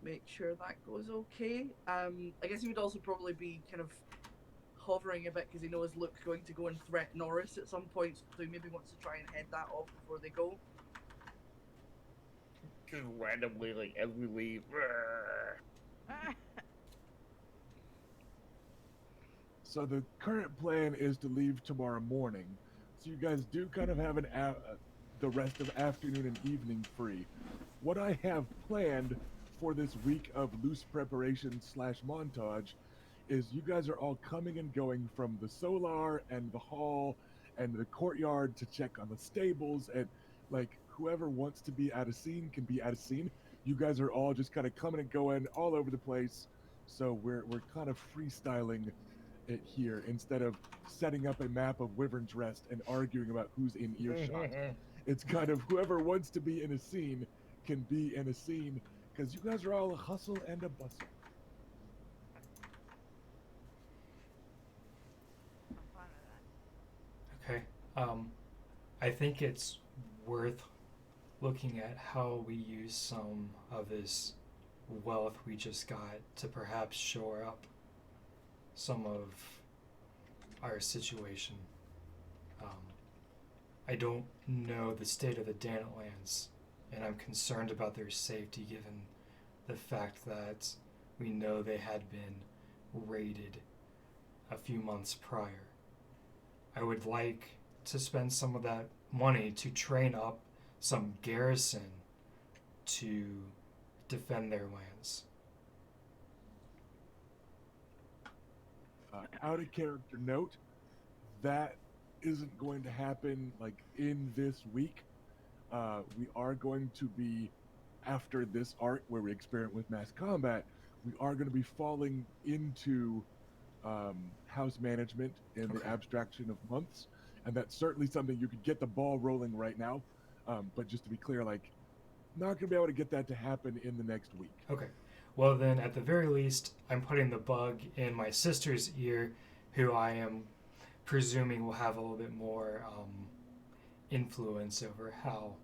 make sure that goes okay. I guess he would also probably be kind of hovering a bit because he knows Luke's going to go and threaten Norris at some point, so he maybe wants to try and head that off before they go. Just randomly, like as we leave. So the current plan is to leave tomorrow morning. So you guys do kind of have the rest of afternoon and evening free. What I have planned for this week of loose preparation / montage is you guys are all coming and going from the solar and the hall and the courtyard to check on the stables, and like whoever wants to be at a scene can be at a scene. You guys are all just kind of coming and going all over the place. So we're kind of freestyling it here instead of setting up a map of Wyvern's Rest and arguing about who's in earshot. It's kind of whoever wants to be in a scene can be in a scene because you guys are all a hustle and a bustle. I'm fine with that. Okay. I think it's worth looking at how we use some of this wealth we just got to perhaps shore up some of our situation. I don't know the state of the Danet lands, and I'm concerned about their safety given the fact that we know they had been raided a few months prior. I would like to spend some of that money to train up some garrison to defend their lands. Out of character note, that isn't going to happen like in this week. We are going to be, after this arc where we experiment with mass combat, we are going to be falling into house management in the abstraction of months, and that's certainly something you could get the ball rolling right now. But just to be clear, like, not going to be able to get that to happen in the next week. Okay. Well, then, at the very least, I'm putting the bug in my sister's ear, who I am presuming will have a little bit more influence over how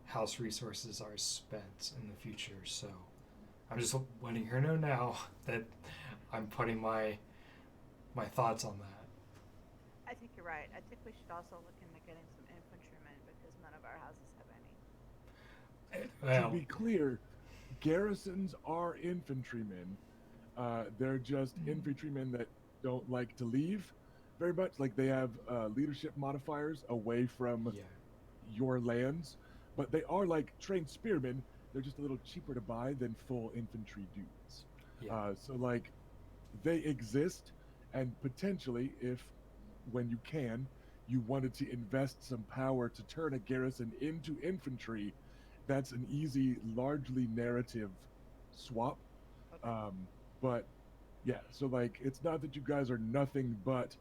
house resources are spent in the future. So I'm just letting her know now that I'm putting my thoughts on that. I think you're right. I think we should also look into getting some infantrymen because none of our houses have any. Well, To be clear, garrisons are infantrymen. They're just infantrymen that don't like to leave very much. Like they have leadership modifiers away from your lands, but they are like trained spearmen. They're just a little cheaper to buy than full infantry dudes. So like they exist, and potentially if when you can, you wanted to invest some power to turn a garrison into infantry, that's an easy, largely narrative swap. But yeah, so like it's not that you guys are nothing but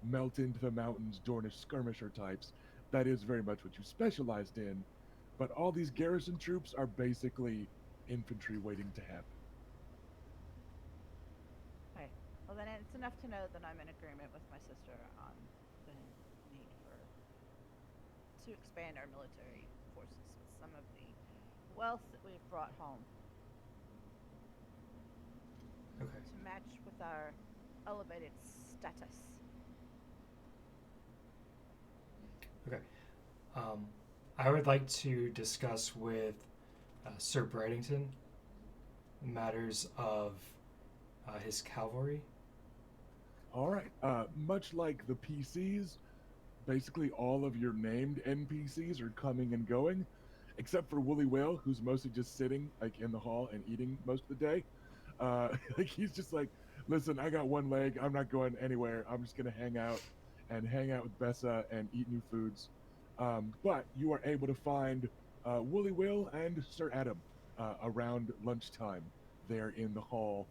melt into the mountains Dornish skirmisher types. That is very much what you specialized in. But all these garrison troops are basically infantry waiting to happen. Okay. Well, then it's enough to know that I'm in agreement with my sister on the need to expand our military forces with some of the wealth that we've brought home Okay. to match with our elevated status. Okay. Um, I would like to discuss with Sir Bradington matters of his cavalry. All right. Much like the PCs, basically all of your named NPCs are coming and going, except for Woolly Whale, who's mostly just sitting like in the hall and eating most of the day. Like he's just like, listen, I got one leg. I'm not going anywhere. I'm just gonna hang out with Bessa and eat new foods. But you are able to find Woolly Will and Sir Adam around lunchtime there in the hall,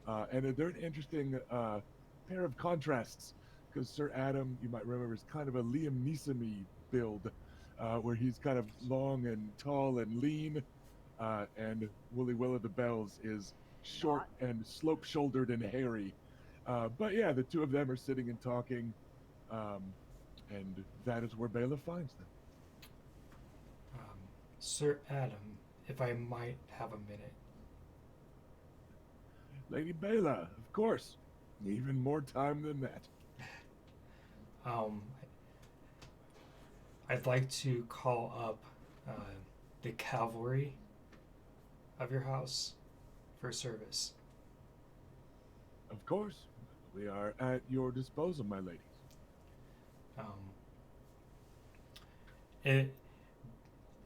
and they're an interesting pair of contrasts because Sir Adam, you might remember, is kind of a Liam Neeson build, where he's kind of long and tall and lean, and Woolly Will of the Bells is short and slope-shouldered and hairy. But yeah, the two of them are sitting and talking, um, and that is where Bela finds them. Sir Adam, if I might have a minute. Lady Bela, of course. Even more time than that. Um, I'd like to call up the cavalry of your house for service. Of course. We are at your disposal, my ladies.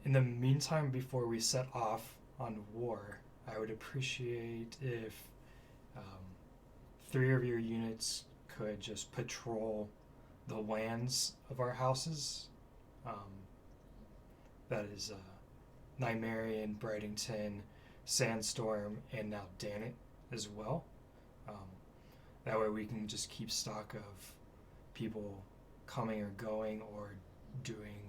In the meantime, before we set off on war, I would appreciate if 3 of your units could just patrol the lands of our houses. That is Nymerian, Bridington, Sandstorm, and now Danet as well. That way we can just keep stock of people coming or going or doing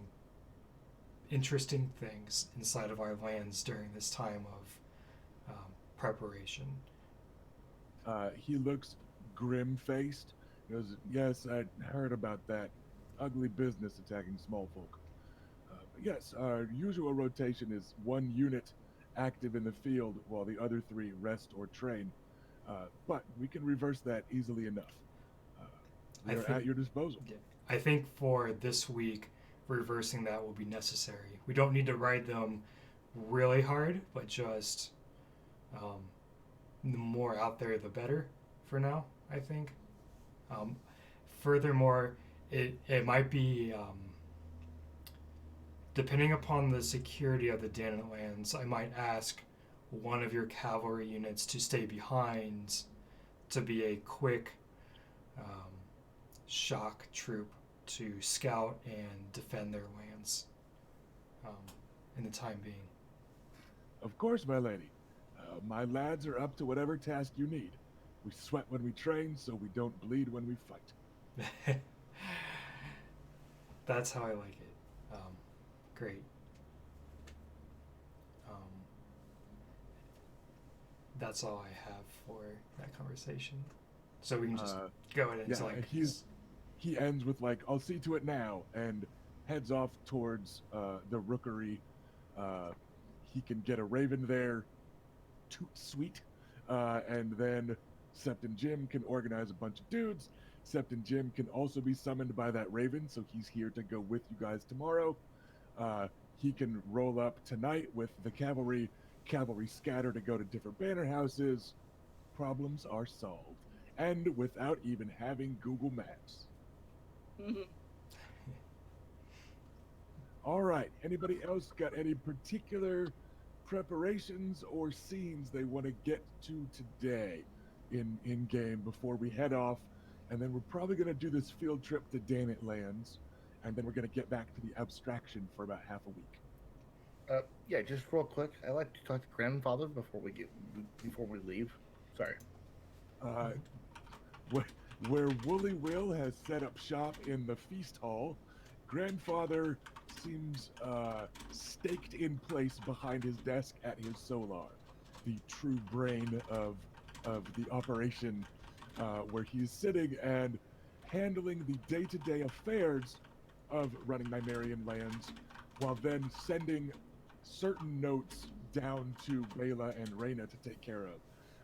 interesting things inside of our lands during this time of preparation. He looks grim-faced. He goes, yes, I heard about that ugly business attacking small folk. Yes, our usual rotation is 1 unit active in the field while the other 3 rest or train. But we can reverse that easily enough. We're at your disposal. Yeah, I think for this week, reversing that will be necessary. We don't need to ride them really hard, but just the more out there, the better for now, I think. Furthermore, it might be, depending upon the security of the Danet lands, I might ask one of your cavalry units to stay behind to be a quick shock troop to scout and defend their lands in the time being. Of course, my lady. My lads are up to whatever task you need. We sweat when we train, so we don't bleed when we fight. That's how I like it. Great. That's all I have for that conversation. So we can just go ahead and yeah, select. He ends with like, I'll see to it now, and heads off towards the rookery. He can get a raven there. Sweet. And then Septon Jim can organize a bunch of dudes. Septon Jim can also be summoned by that raven, so he's here to go with you guys tomorrow. He can roll up tonight with the cavalry scatter to go to different banner houses. Problems are solved. And without even having Google Maps. All right. Anybody else got any particular preparations or scenes they want to get to today in game before we head off? And then we're probably going to do this field trip to Danet Lands, and then we're going to get back to the abstraction for about half a week. Yeah, just real quick. I like to talk to grandfather before we leave. Sorry. Where Woolly Will has set up shop in the feast hall, grandfather seems staked in place behind his desk at his solar, the true brain of the operation, where he's sitting and handling the day-to-day affairs of running Nymerian lands, while then sending certain notes down to Bela and Reyna to take care of.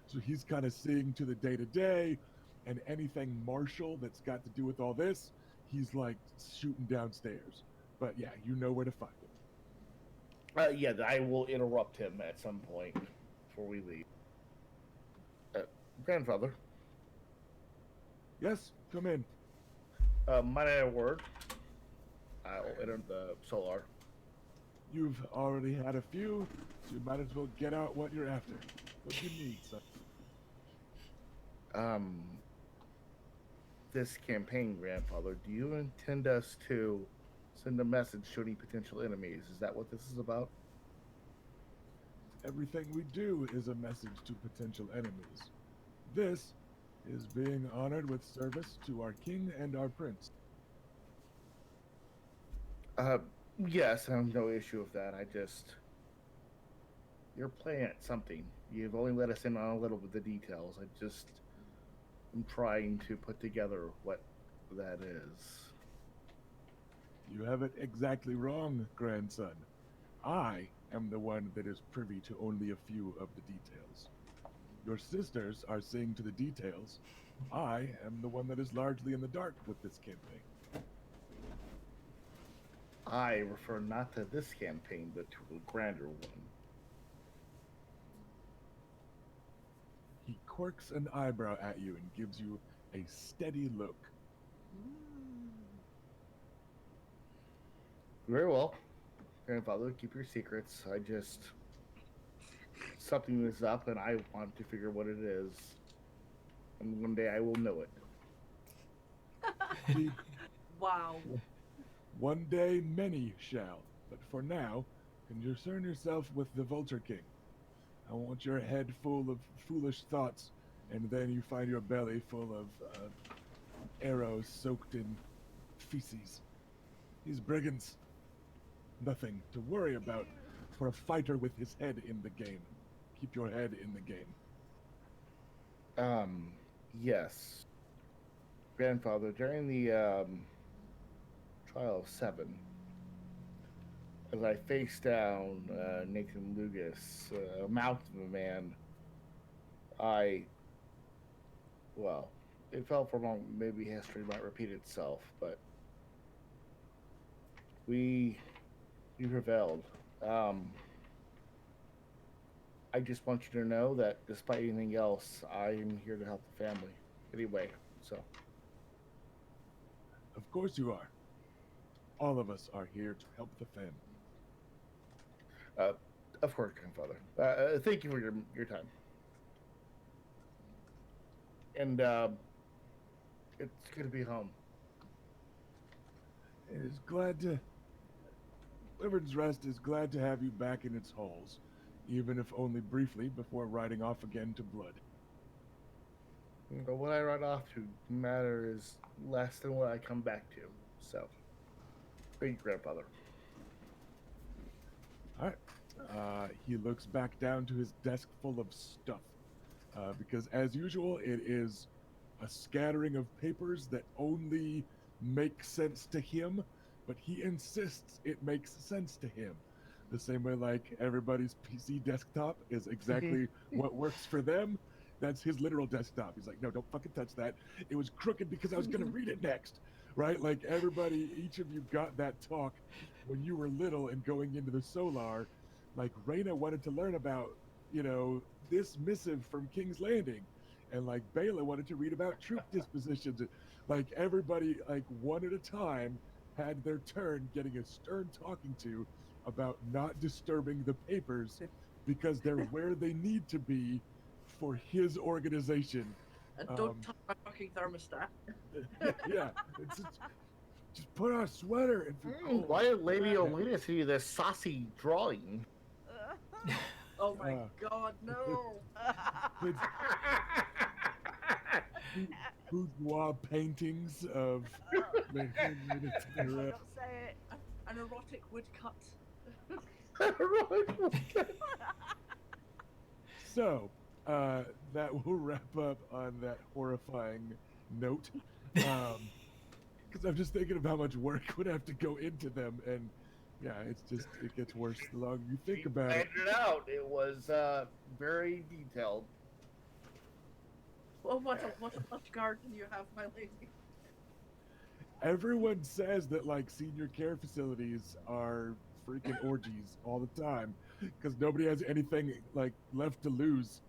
So he's kind of seeing to the day to day, and anything martial that's got to do with all this, he's like shooting downstairs. But yeah, you know where to find him. Yeah, I will interrupt him at some point before we leave. Grandfather, Yes, come in. might I have a word? I'll enter the solar. You've already had a few, so you might as well get out what you're after. What do you need, son? This campaign, Grandfather, do you intend us to send a message to any potential enemies? Is that what this is about? Everything we do is a message to potential enemies. This is being honored with service to our king and our prince. Yes, I have no issue with that. You're playing at something. You've only let us in on a little bit of the details. I'm trying to put together what that is. You have it exactly wrong, grandson. I am the one that is privy to only a few of the details. Your sisters are seeing to the details. I am the one that is largely in the dark with this campaign. I refer not to this campaign, but to a grander one. He quirks an eyebrow at you and gives you a steady look. Very well. Grandfather, keep your secrets. Something is up and I want to figure what it is. And one day I will know it. See, Wow. one day many shall, but for now, concern yourself with the Vulture King. I want your head full of foolish thoughts, and then you find your belly full of arrows soaked in feces. These brigands, nothing to worry about for a fighter with his head in the game. Keep your head in the game. Yes. Grandfather, during the trial of 7, as I faced down Nathan Lugas, a mountain of a man, it felt for a moment maybe history might repeat itself, but we prevailed. I just want you to know that despite anything else, I am here to help the family anyway, so. Of course you are. All of us are here to help the family. Of course, Grandfather. Thank you for your time. And it's good to be home. It is Wyvern's Rest is glad to have you back in its halls, even if only briefly before riding off again to blood. But what I ride off to matters less than what I come back to. So, thank you, Grandfather. All right. He looks back down to his desk full of stuff, because as usual, it is a scattering of papers that only make sense to him, but he insists it makes sense to him. The same way like everybody's PC desktop is exactly what works for them. That's his literal desktop. He's like, no, don't fucking touch that. It was crooked because I was going to read it next, right? Like everybody, each of you got that talk when you were little and going into the Solar. Like Reyna wanted to learn about, this missive from King's Landing. And like Bela wanted to read about troop dispositions. Like everybody, like one at a time, had their turn getting a stern talking to about not disturbing the papers because they're where they need to be for his organization. And don't touch my fucking thermostat. Yeah. Just put on a sweater. And Why did Lady Olena see you this saucy drawing? Oh my god, no! Boudoir paintings of. Don't say it. An erotic woodcut. So, that will wrap up on that horrifying note. Because I'm just thinking of how much work would have to go into them, and Yeah, it's just it gets worse the longer you think She about it. planned it out. It was very detailed. Well, what a lush garden you have, my lady. Everyone says that like senior care facilities are freaking orgies all the time because nobody has anything like left to lose.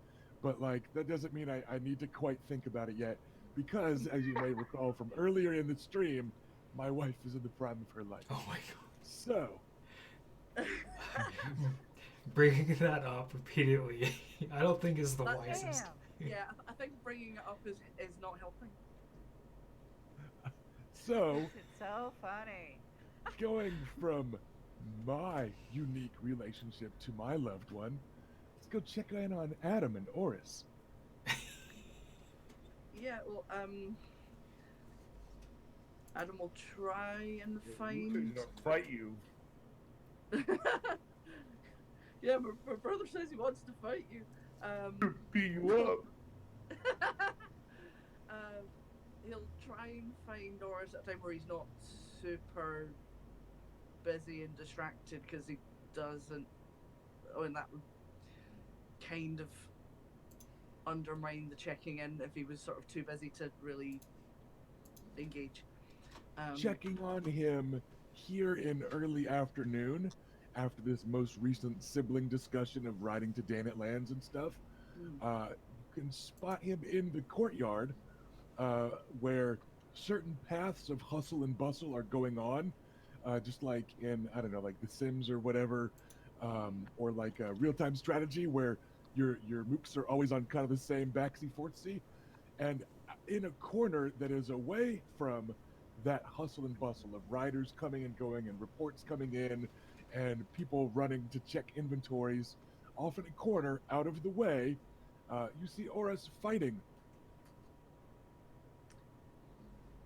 But like that doesn't mean I need to quite think about it yet because as you may recall from earlier in the stream, my wife is in the prime of her life. Oh my So god. Bringing that up repeatedly, I don't think is the That- wisest. Damn. Yeah, I think bringing it up is not helping. so It's so funny. going from my unique relationship to my loved one, let's go check in on Adam and Oris. Yeah, well, Adam will try and He's find. gonna fight you. Yeah, my brother says he wants to fight you. Beat you up. He'll try and find Doris at a time where he's not super busy and distracted because he doesn't. Oh, and that would kind of undermine the checking in if he was sort of too busy to really engage. Checking on him here in early afternoon after this most recent sibling discussion of riding to Danet Lands and stuff. You can spot him in the courtyard where certain paths of hustle and bustle are going on, just like in, I don't know, like The Sims or whatever, or like a real-time strategy where your mooks are always on kind of the same backseat fortsy. And in a corner that is away from that hustle and bustle of riders coming and going and reports coming in and people running to check inventories, off in a corner out of the way, you see Oris fighting.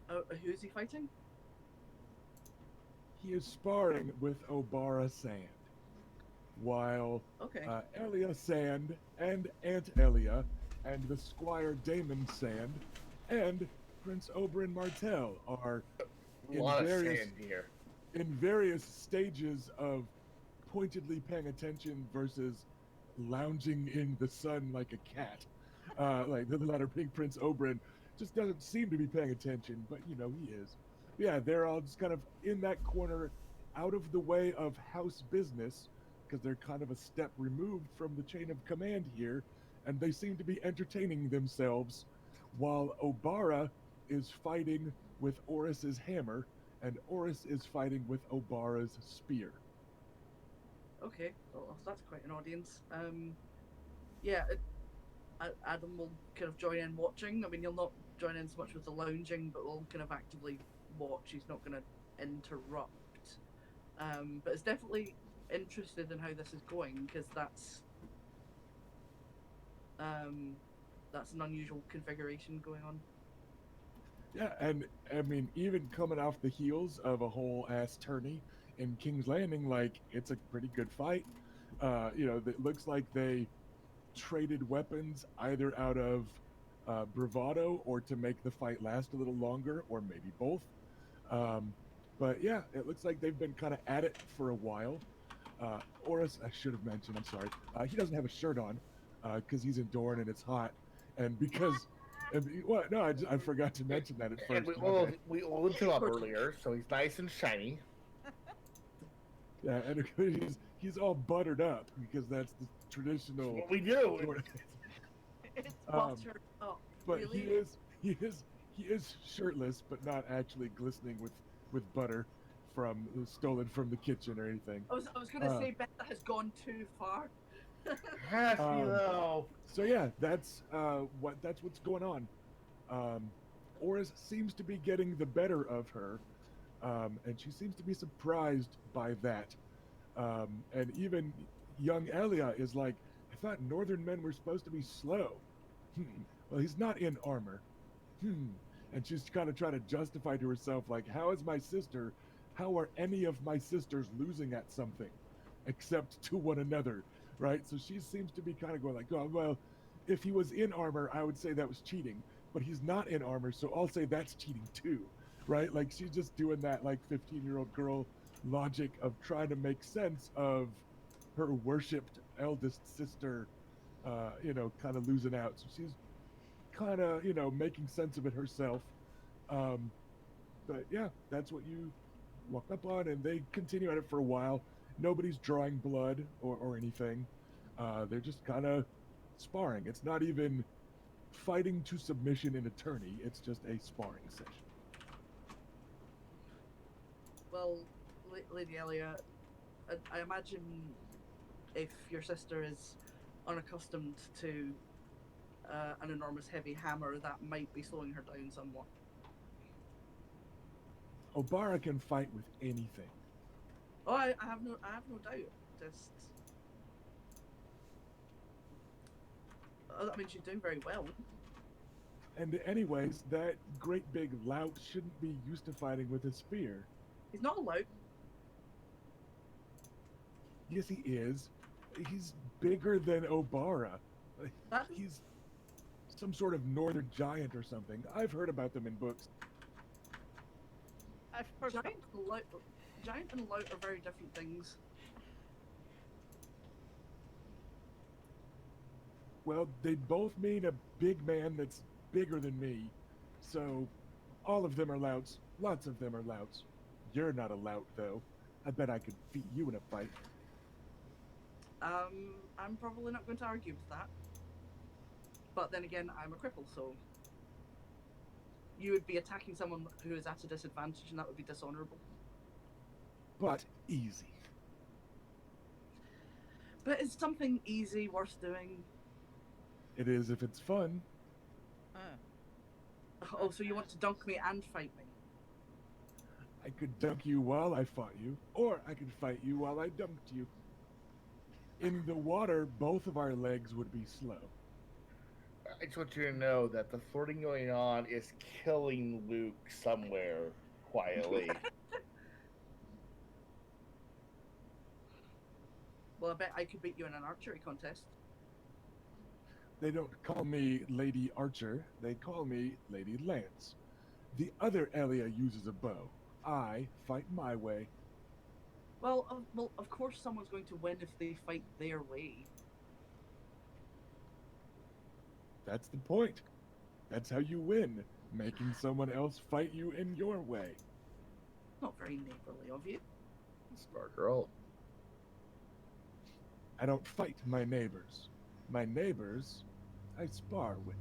Who is he fighting? He is sparring with Obara Sand, while Okay. Elia Sand and Aunt Elia and the Squire Damon Sand and Prince Oberyn Martell are A lot of sand here. in various stages of pointedly paying attention versus lounging in the sun like a cat. Like the latter being Prince Oberyn just doesn't seem to be paying attention, but you know he is. Yeah, they're all just kind of in that corner, out of the way of house business, because they're kind of a step removed from the chain of command here, and they seem to be entertaining themselves, while Obara is fighting with Oris's hammer, and Oris is fighting with Obara's spear. Okay. Well, that's quite an audience. Yeah. Adam will kind of join in watching. I mean, he'll not join in so much with the lounging, but will kind of actively watch. He's not going to interrupt. But it's definitely interested in how this is going because that's an unusual configuration going on. Yeah, and I mean, even coming off the heels of a whole ass tourney in King's Landing, like it's a pretty good fight. It looks like they traded weapons either out of bravado or to make the fight last a little longer, or maybe both. But yeah, it looks like they've been kind of at it for a while. Oris, I should have mentioned, I'm sorry, he doesn't have a shirt on because he's in Dorne and it's hot. And because, what? No, I forgot to mention that at first. And we oiled him up earlier, so he's nice and shiny. Yeah, and he's all buttered up because that's the traditional. What we do. Dorne. It's Um, buttered up. But Really? he is shirtless, but not actually glistening with butter stolen from the kitchen or anything. I was going to say Beth has gone too far. Has he Um, though? So yeah, that's what's going on. Oris seems to be getting the better of her, and she seems to be surprised by that. And even young Elia is like, I thought northern men were supposed to be slow. Well, he's not in armor. And she's kind of trying to justify to herself, like, how are any of my sisters losing at something except to one another, right? So she seems to be kind of going like, oh, well, if he was in armor, I would say that was cheating, but he's not in armor, so I'll say that's cheating too, right? Like she's just doing that like 15-year-old girl logic of trying to make sense of her worshipped eldest sister, kind of losing out. So she's kind of, making sense of it herself. Um, but yeah, that's what you walk up on, and they continue at it for a while. Nobody's drawing blood or anything. They're just kind of sparring. It's not even fighting to submission in a tourney. It's just a sparring session. Well, Lady Elia, I imagine if your sister is unaccustomed to an enormous heavy hammer, that might be slowing her down somewhat. Obara can fight with anything. Oh, I have no doubt. Just, I mean, she's doing very well. And anyways, that great big lout shouldn't be used to fighting with a spear. He's not allowed. Yes, he is. He's bigger than Obara. That- He's some sort of northern giant or something. I've heard about them in books. I've heard Giant and lout are very different things. Well, they both mean a big man that's bigger than me. So, all of them are louts. Lots of them are louts. You're not a lout, though. I bet I could beat you in a fight. I'm probably not going to argue with that. But then again, I'm a cripple, so you would be attacking someone who is at a disadvantage, and that would be dishonorable. But easy. But is something easy worth doing? It is if it's fun. Oh, so you want to dunk me and fight me? I could dunk you while I fought you, or I could fight you while I dunked you. In the water, both of our legs would be slow. I just want you to know that the flirting going on is killing Luke somewhere quietly. Well, I bet I could beat you in an archery contest. They don't call me Lady Archer, they call me Lady Lance. The other Elia uses a bow. I fight my way. Well, of course someone's going to win if they fight their way. That's the point. That's how you win, making someone else fight you in your way. Not very neighborly of you. Smart girl. I don't fight my neighbors. My neighbors, I spar with.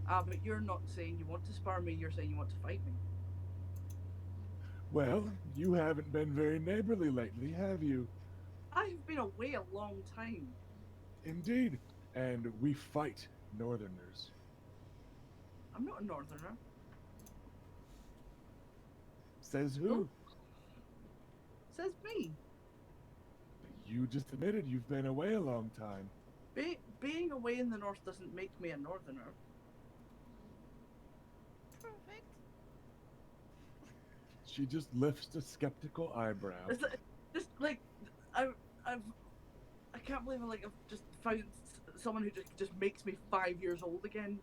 But you're not saying you want to spar me, you're saying you want to fight me. Well, you haven't been very neighborly lately, have you? I've been away a long time. Indeed. And we fight northerners. I'm not a northerner. Says who? Says me. You just admitted you've been away a long time. Being away in the north doesn't make me a northerner. Perfect. She just lifts a skeptical eyebrow. It's just like I can't believe I've just found someone who just makes me 5 years old again.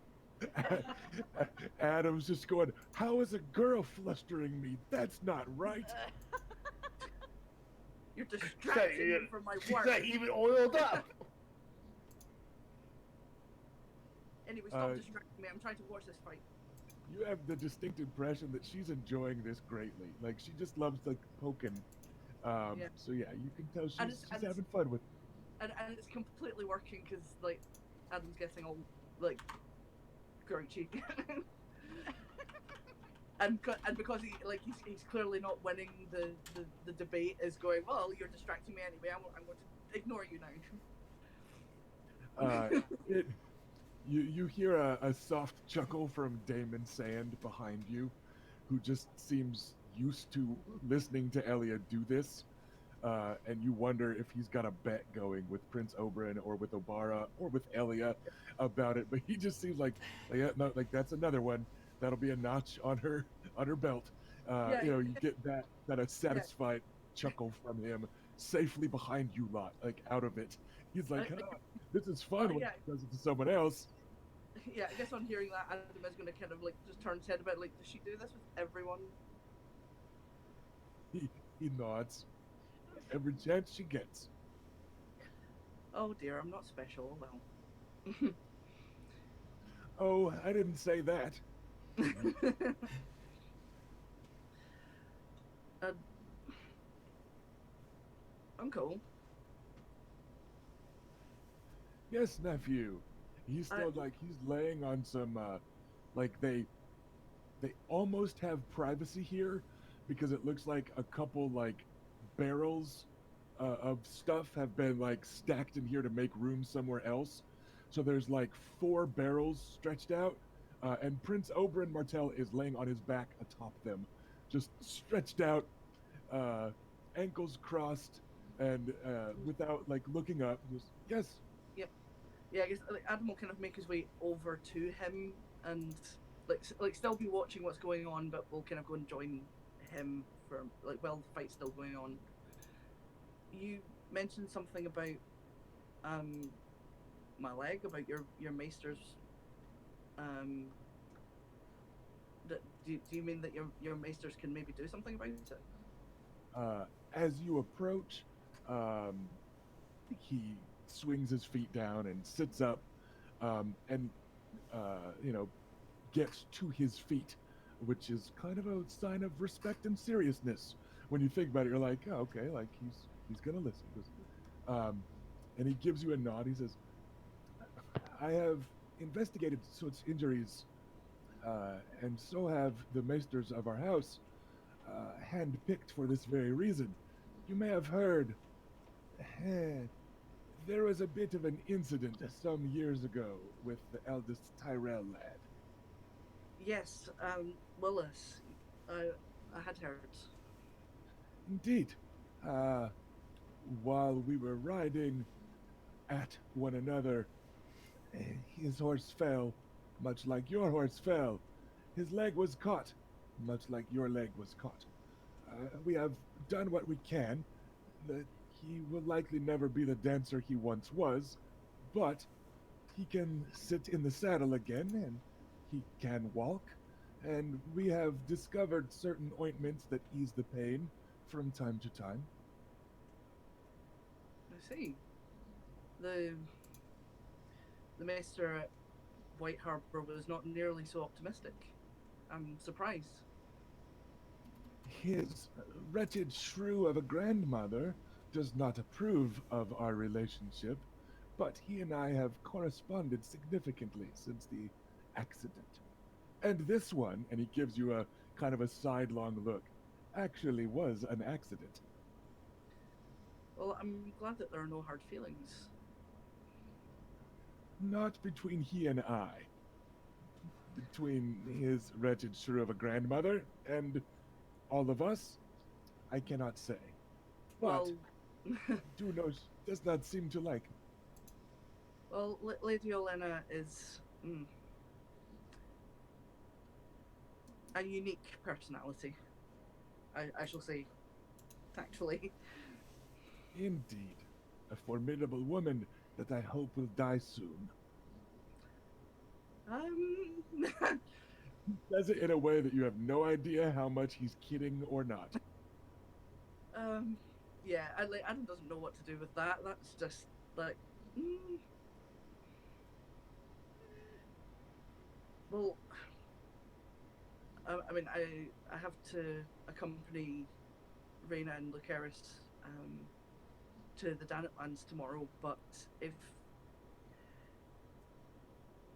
Adam's just going, how is a girl flustering me? That's not right. You're distracting me from my work. She's not even oiled up. Anyway, stop distracting me. I'm trying to watch this fight. You have the distinct impression that she's enjoying this greatly. Like, she just loves, like, poking. So yeah, you can tell she's having fun with it. And it's completely working because, like, Adam's getting all, like, grouchy. and because he's clearly not winning the debate, is going, well, you're distracting me anyway, I'm going to ignore you now. You hear a soft chuckle from Damon Sand behind you, who just seems used to listening to Elia do this. And you wonder if he's got a bet going with Prince Oberyn or with Obara or with Elia about it, but he just seems like yeah, no, like that's another one. That'll be a notch on her belt. You get that a satisfied chuckle from him safely behind you lot, like out of it. He's like, this is fun when he does it to someone else. Yeah, I guess on hearing that, Adam is going to kind of like just turn his head about, like, does she do this with everyone? He nods. Every chance she gets. Oh dear, I'm not special. Well. Oh, I didn't say that. uh, Uncle, Yes, nephew. He's I, still like he's laying on some like they almost have privacy here because it looks like a couple like barrels of stuff have been like stacked in here to make room somewhere else. So there's like four barrels stretched out, and Prince Oberyn Martell is laying on his back atop them, just stretched out, uh, ankles crossed, and without like looking up. Just yes, yep, yeah. I guess like, Adam will kind of make his way over to him and like still be watching what's going on, but we'll kind of go and join him for like while the fight's still going on. You mentioned something about um my leg, about your maester's. Um, do you mean that your maesters can maybe do something about it? As you approach, um, he swings his feet down and sits up, and you know, gets to his feet, which is kind of a sign of respect and seriousness. When you think about it, you're like, oh, okay, like he's gonna listen. Um, and he gives you a nod. He says, "I have investigated Soot's injuries, and so have the maesters of our house, handpicked for this very reason. You may have heard, there was a bit of an incident some years ago with the eldest Tyrell lad. Yes, Willis. I had heard. Indeed. Uh, while we were riding at one another, his horse fell, much like your horse fell. His leg was caught, much like your leg was caught. We have done what we can. That he will likely never be the dancer he once was, but he can sit in the saddle again and he can walk. And we have discovered certain ointments that ease the pain from time to time. I see. The the maester at White Harbour was not nearly so optimistic. I'm surprised. His wretched shrew of a grandmother does not approve of our relationship, but he and I have corresponded significantly since the accident. And this one, and he gives you a kind of a sidelong look, actually was an accident. Well, I'm glad that there are no hard feelings. Not between he and I. Between his wretched shrew of a grandmother and all of us, I cannot say. But Well, do know does not seem to like. well, Lady Olenna is a unique personality. I shall say, tactfully. Indeed. A formidable woman that I hope will die soon. He says it in a way that you have no idea how much he's kidding or not. um, yeah. Adam doesn't know what to do with that. That's just like, well, I mean, I have to accompany Reyna and Lucaris to the Danetlands tomorrow, but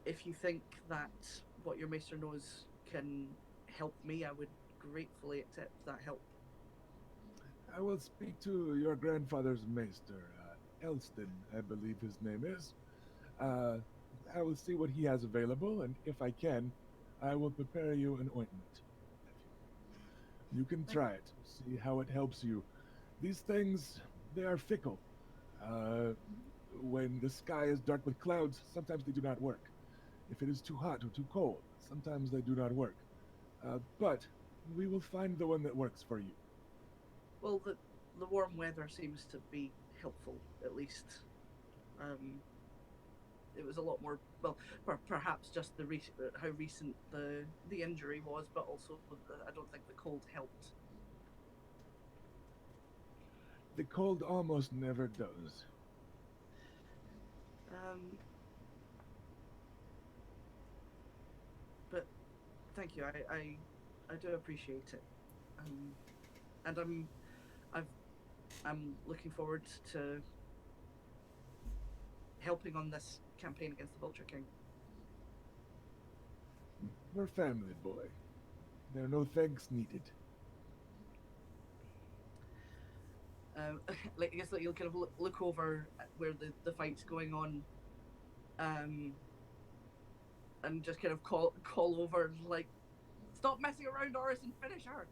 if you think that what your maester knows can help me, I would gratefully accept that help. I will speak to your grandfather's maester, Elston, I believe his name is. Uh, I will see what he has available, and if I can, I will prepare you an ointment. You can try it, see how it helps you. These things, they are fickle. Uh, when the sky is dark with clouds, sometimes they do not work. If it is too hot or too cold, sometimes they do not work. But we will find the one that works for you. Well, the warm weather seems to be helpful, at least. Um, it was a lot more well, perhaps just how recent the injury was, but also I don't think the cold helped. The cold almost never does. Um, but thank you. I do appreciate it. And I've, I'm looking forward to helping on this campaign against the Vulture King. We're family, boy. There are no thanks needed. Like I guess like you'll kind of look over at where the fight's going on, and just kind of call over and like, stop messing around, Oris, and finish her.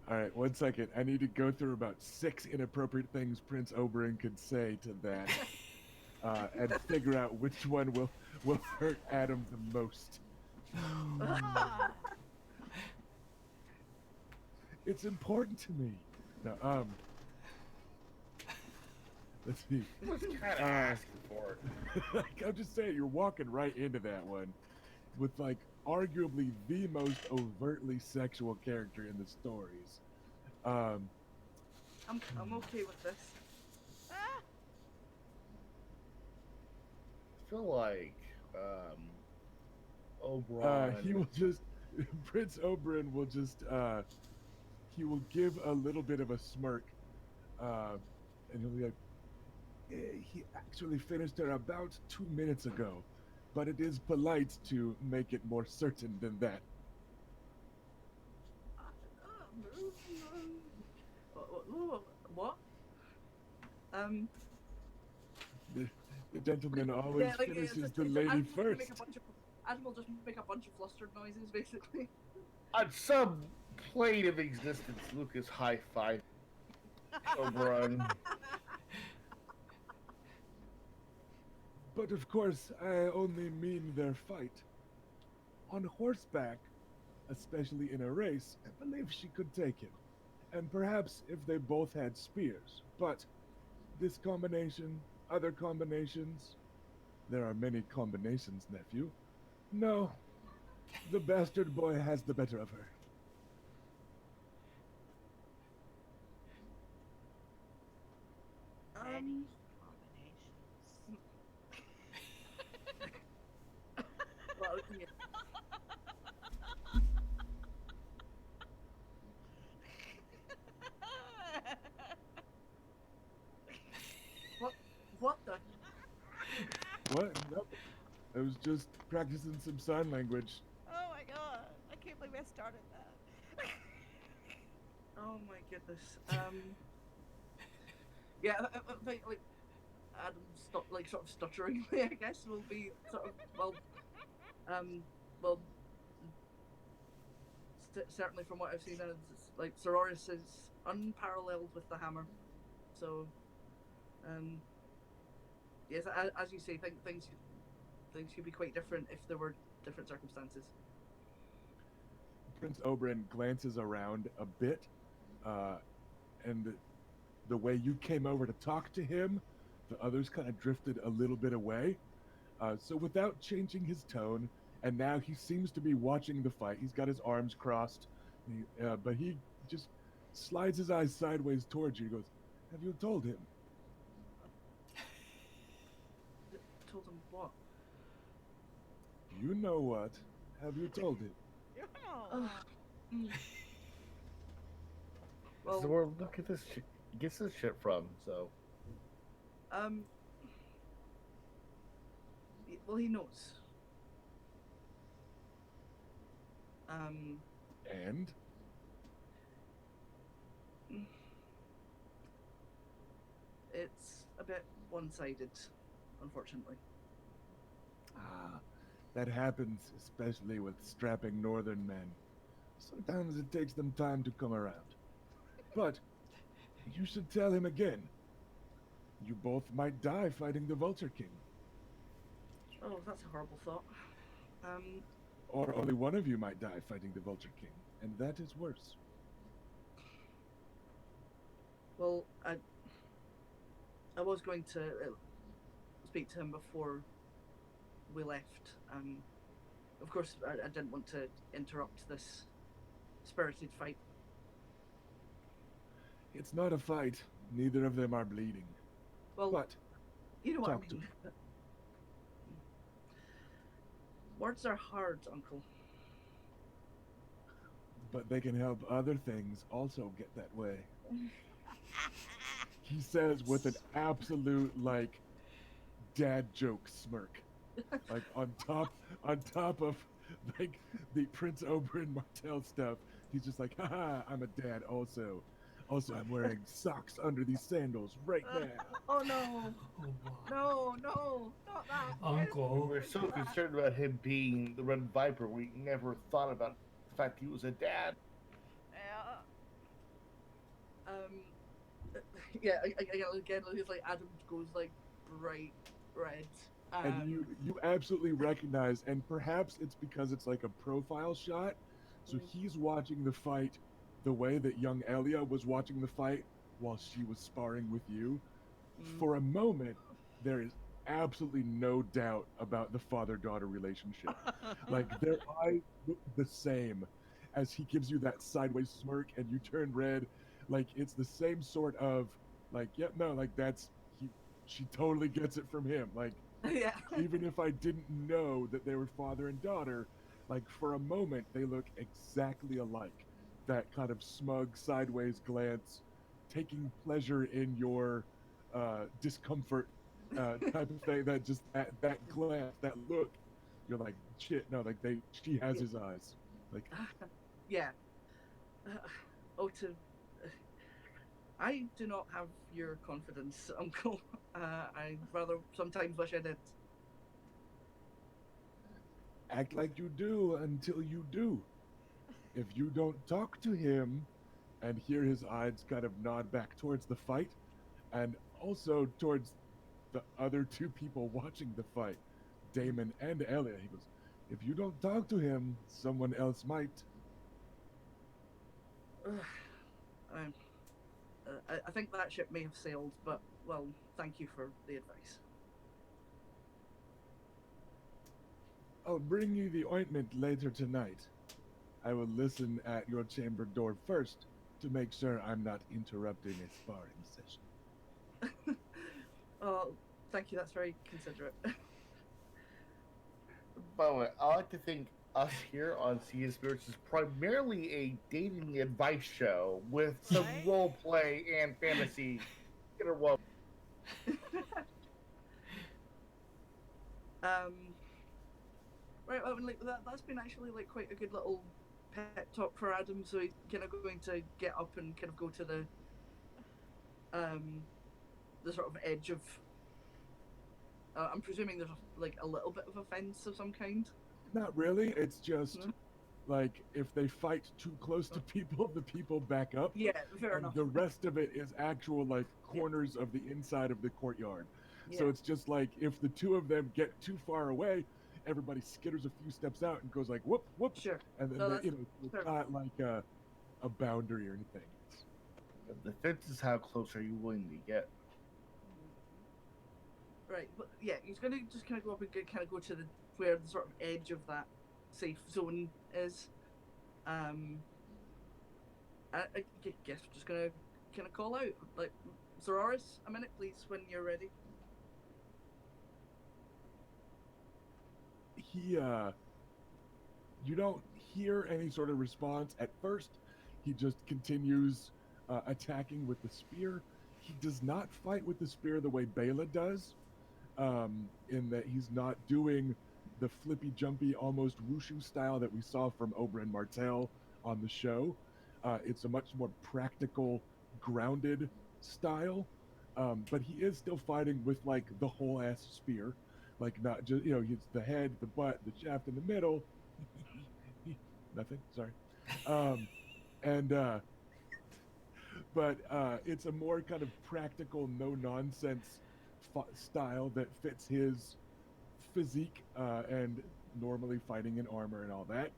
All right, 1 second. I need to go through about 6 inappropriate things Prince Oberyn could say to that, and figure out which one will hurt Adam the most. Ah, It's important to me. No, let's see. I was kind of asking for it. Like, I'm just saying, you're walking right into that one with like arguably the most overtly sexual character in the stories. I'm okay with this. ah. I feel like Oberon. He will just Prince Oberyn will just he will give a little bit of a smirk, and he'll be like, he actually finished her about 2 minutes ago, but it is polite to make it more certain than that. What? The gentleman always finishes the lady first. Adam will just make a bunch of flustered noises, basically. On some plane of existence, Lucas high-five Oberon. But of course, I only mean their fight. On horseback, especially in a race, I believe she could take him. And perhaps if they both had spears. But this combination, other combinations, there are many combinations, nephew. No, the bastard boy has the better of her. Many combinations. Well, yeah. What the? What? Nope. I was just practicing some sign language. Oh my god! I can't believe I started that. Oh my goodness. Yeah, I think like Adam sort of stutteringly, I guess, will be sort of well, certainly from what I've seen, it's like Sir Oris is unparalleled with the hammer. So, yes, as you say, things could be quite different if there were different circumstances. Prince Oberyn glances around a bit, and the way you came over to talk to him, the others kind of drifted a little bit away. So without changing his tone, and now he seems to be watching the fight. He's got his arms crossed, but he just slides his eyes sideways towards you. He goes, "Have you told him?" Told him what? You know what? Have you told him? Oh. Well, So where look at this gets this shit from, so well, he knows. And It's a bit one-sided, unfortunately. that happens, especially with strapping northern men. Sometimes it takes them time to come around. But you should tell him again. You both might die fighting the Vulture King. Oh, that's a horrible thought. Or only one of you might die fighting the Vulture King, and that is worse. Well, I was going to speak to him before we left. Of course, I didn't want to interrupt this spirited fight. It's not a fight. Neither of them are bleeding. Well, But you know what I talk to mean. Words are hard, Uncle. they can help other things also get that way. He says with an absolute like dad joke smirk. Like on top of like the Prince Oberyn Martell stuff. He's just like, haha, I'm a dad also. Also, I'm wearing socks under these sandals right now. Oh no, Oh, wow. no, not that. We Uncle. were so concerned about him being the Red Viper, we never thought about the fact he was a dad. Yeah. Yeah, again, it's like Adam goes like bright red. And you absolutely recognize, and perhaps it's because it's like a profile shot, so he's watching the fight the way that young Elia was watching the fight while she was sparring with you. For a moment, there is absolutely no doubt about the father-daughter relationship. Like their eyes look the same as he gives you that sideways smirk and you turn red. Like it's the same sort of like, yep, no, like that's she totally gets it from him. Like Yeah. even if I didn't know that they were father and daughter, like for a moment they look exactly alike. That kind of smug sideways glance, taking pleasure in your discomfort type of thing. That just that glance, that look, you're like shit. No, like she has his eyes. Like Yeah. To I do not have your confidence, Uncle. I rather sometimes wish I did. act like you do until you do. If you don't talk to him and hear his eyes kind of nod back towards the fight and also towards the other two people watching the fight, Damon and Elia, he goes, if you don't talk to him, someone else might. I think that ship may have sailed, but, well, thank you for the advice. I'll bring you the ointment later tonight. I will listen at your chamber door first to make sure I'm not interrupting a sparring session. Oh, thank you. That's very considerate. By the way, I like to think us here on Sea of Spirits is primarily a dating advice show with some Right? role play and fantasy interwoven. Right. Well, like that's been actually like quite a good little pep talk for Adam. So he's kind of going to get up and kind of go to the sort of edge of. I'm presuming there's like a little bit of a fence of some kind. Not really. It's just No? like if they fight too close to people, the people back up. Yeah, fair And enough. the rest of it is actual like corners of the inside of the courtyard. Yeah. So it's just like if the two of them get too far away, everybody skitters a few steps out and goes like whoop whoop, Sure. and then No, they, that's it's fair. not like a boundary or anything. The fence is how close are you willing to get? Right, but yeah, he's gonna just kind of go up and kind of go to where the sort of edge of that safe zone is. I guess we're just gonna kind of call out like, Zororis, a minute, please, when you're ready. He you don't hear any sort of response at first. He just continues attacking with the spear. He does not fight with the spear the way Bela does, in that he's not doing the flippy jumpy almost wushu style that we saw from Oberyn Martell on the show. It's a much more practical, grounded style, but he is still fighting with like the whole ass spear, like not just it's the head, the butt, the shaft in the middle. Nothing. Sorry. And but it's a more kind of practical, no nonsense style that fits his physique and normally fighting in armor and all that.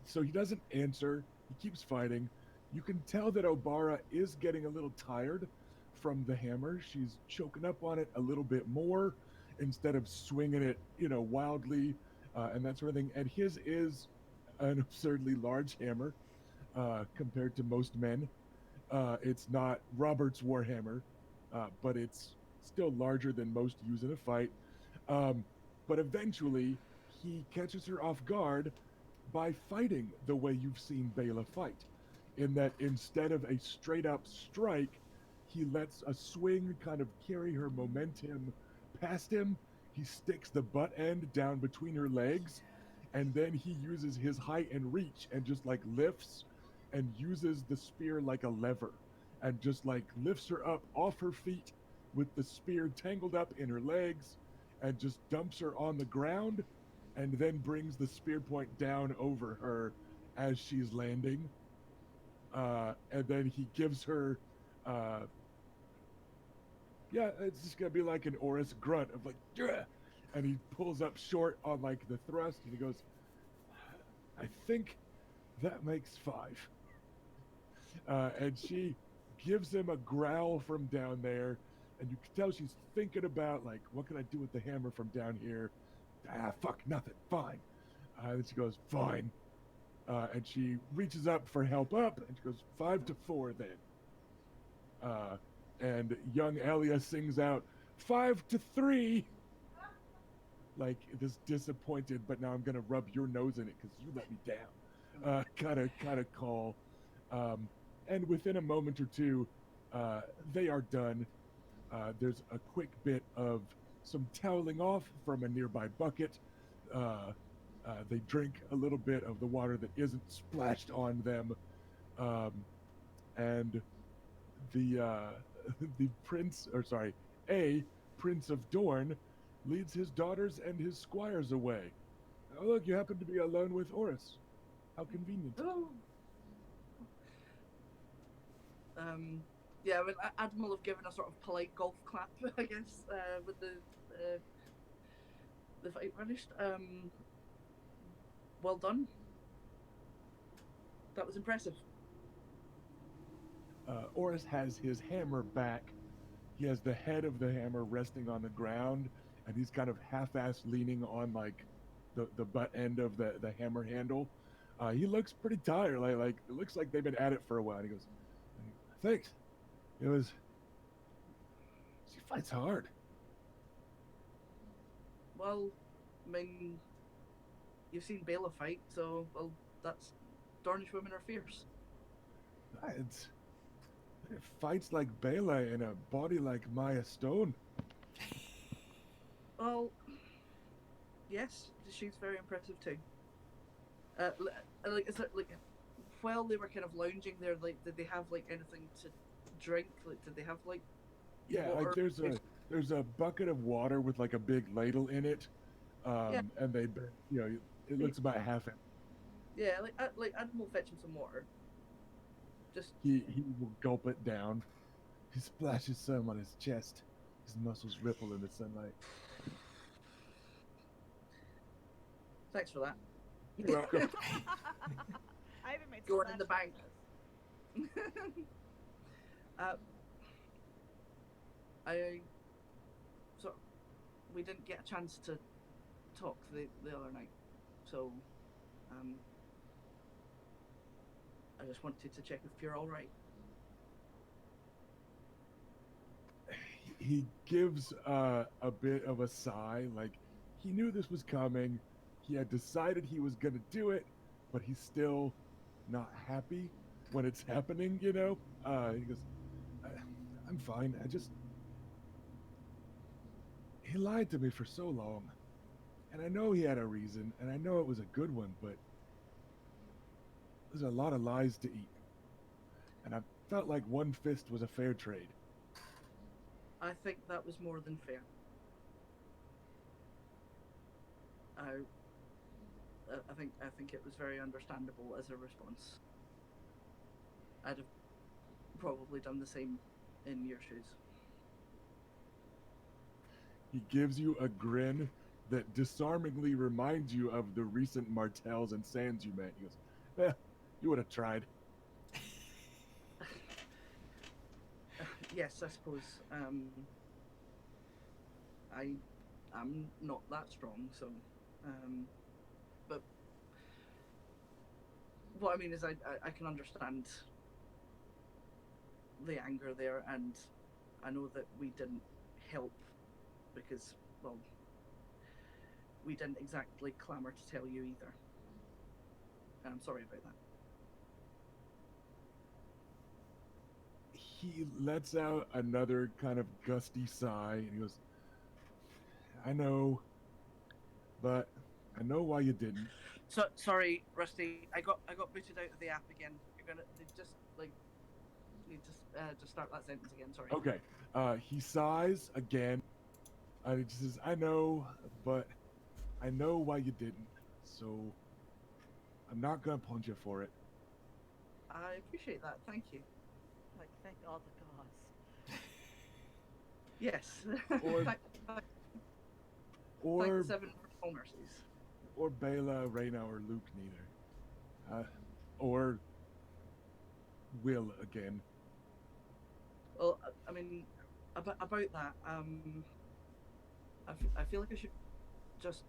So he doesn't answer. He keeps fighting. You can tell that Obara is getting a little tired from the hammer. She's choking up on it a little bit more instead of swinging it, wildly and that sort of thing. And his is an absurdly large hammer compared to most men. It's not Robert's Warhammer, but it's still larger than most use in a fight. Um, but eventually, he catches her off guard by fighting the way you've seen Bela fight, in that instead of a straight up strike, he lets a swing kind of carry her momentum past him. He sticks the butt end down between her legs, and then he uses his height and reach and just like lifts and uses the spear like a lever and just like lifts her up off her feet with the spear tangled up in her legs and just dumps her on the ground and then brings the spear point down over her as she's landing. And then he gives her, uh, yeah, it's just gonna be like an Oris grunt of like, yeah, and he pulls up short on like the thrust, and he goes, "I think that makes 5." And she gives him a growl from down there, and you can tell she's thinking about like, what can I do with the hammer from down here? Ah, fuck, nothing. Fine. And she goes, fine. And she reaches up for help up, and she goes, 5-4 then. And young Elia sings out, 5-3. Like this disappointed, but now I'm gonna rub your nose in it because you let me down. Kind of call. And within a moment or two, they are done. There's a quick bit of some toweling off from a nearby bucket. They drink a little bit of the water that isn't splashed on them, and the the prince, or sorry, a prince of Dorne, leads his daughters and his squires away. Oh, look, you happen to be alone with Oris. How convenient. Oh. Yeah, I mean, Admiral have given a sort of polite golf clap, I guess, with the fight finished. Well done. That was impressive. Oris has his hammer back. He has the head of the hammer resting on the ground, and he's kind of half-assed leaning on like the butt end of the hammer handle. He looks pretty tired. Like it looks like they've been at it for a while. And he goes, "Thanks. It was. She fights hard." Well, I mean, you've seen Bela fight, so, well, that's Dornish women are fierce. It fights like Bela in a body like Maya Stone. Well, yes, she's very impressive too. Like, is it like while they were kind of lounging there, like, did they have like anything to drink? Like, did they have like Yeah, water? like there's a bucket of water with like a big ladle in it, Yeah. and they, you know, it looks about half empty. Yeah, like Admiral fetch him some water. Just He will gulp it down. He splashes some on his chest. His muscles ripple in the sunlight. thanks for that. You're welcome. I haven't made Going in the splash bank. like So we didn't get a chance to talk the other night, so I just wanted to check if you're all right. He gives a bit of a sigh, like he knew this was coming. He had decided he was gonna do it, but he's still not happy when it's happening. You know, he goes, "I'm fine. He lied to me for so long, and I know he had a reason, and I know it was a good one, but there's a lot of lies to eat, and I felt like one fist was a fair trade." I think that was more than fair. I think it was very understandable as a response. I'd have probably done the same in your shoes. He gives you a grin that disarmingly reminds you of the recent Martells and Sands you met. He goes, you would have tried. Yes, I suppose. I'm not that strong, so. But what I mean is I can understand the anger there, and I know that we didn't help because, well, we didn't exactly clamour to tell you either. And I'm sorry about that. He lets out another kind of gusty sigh and he goes, I know, but I know why you didn't. So sorry, Rusty. I got booted out of the app again. You're gonna just like need to just start that sentence again. Sorry. Okay. He sighs again. And he just says, I know, but I know why you didn't. So I'm not going to punch you for it. I appreciate that. Thank you. Like, thank all the gods. Yes. Or- thank Or, the seven for all mercies. or Bela, Reyna, or Luke neither. Or Will again. Well, I mean, about that, I feel like I should just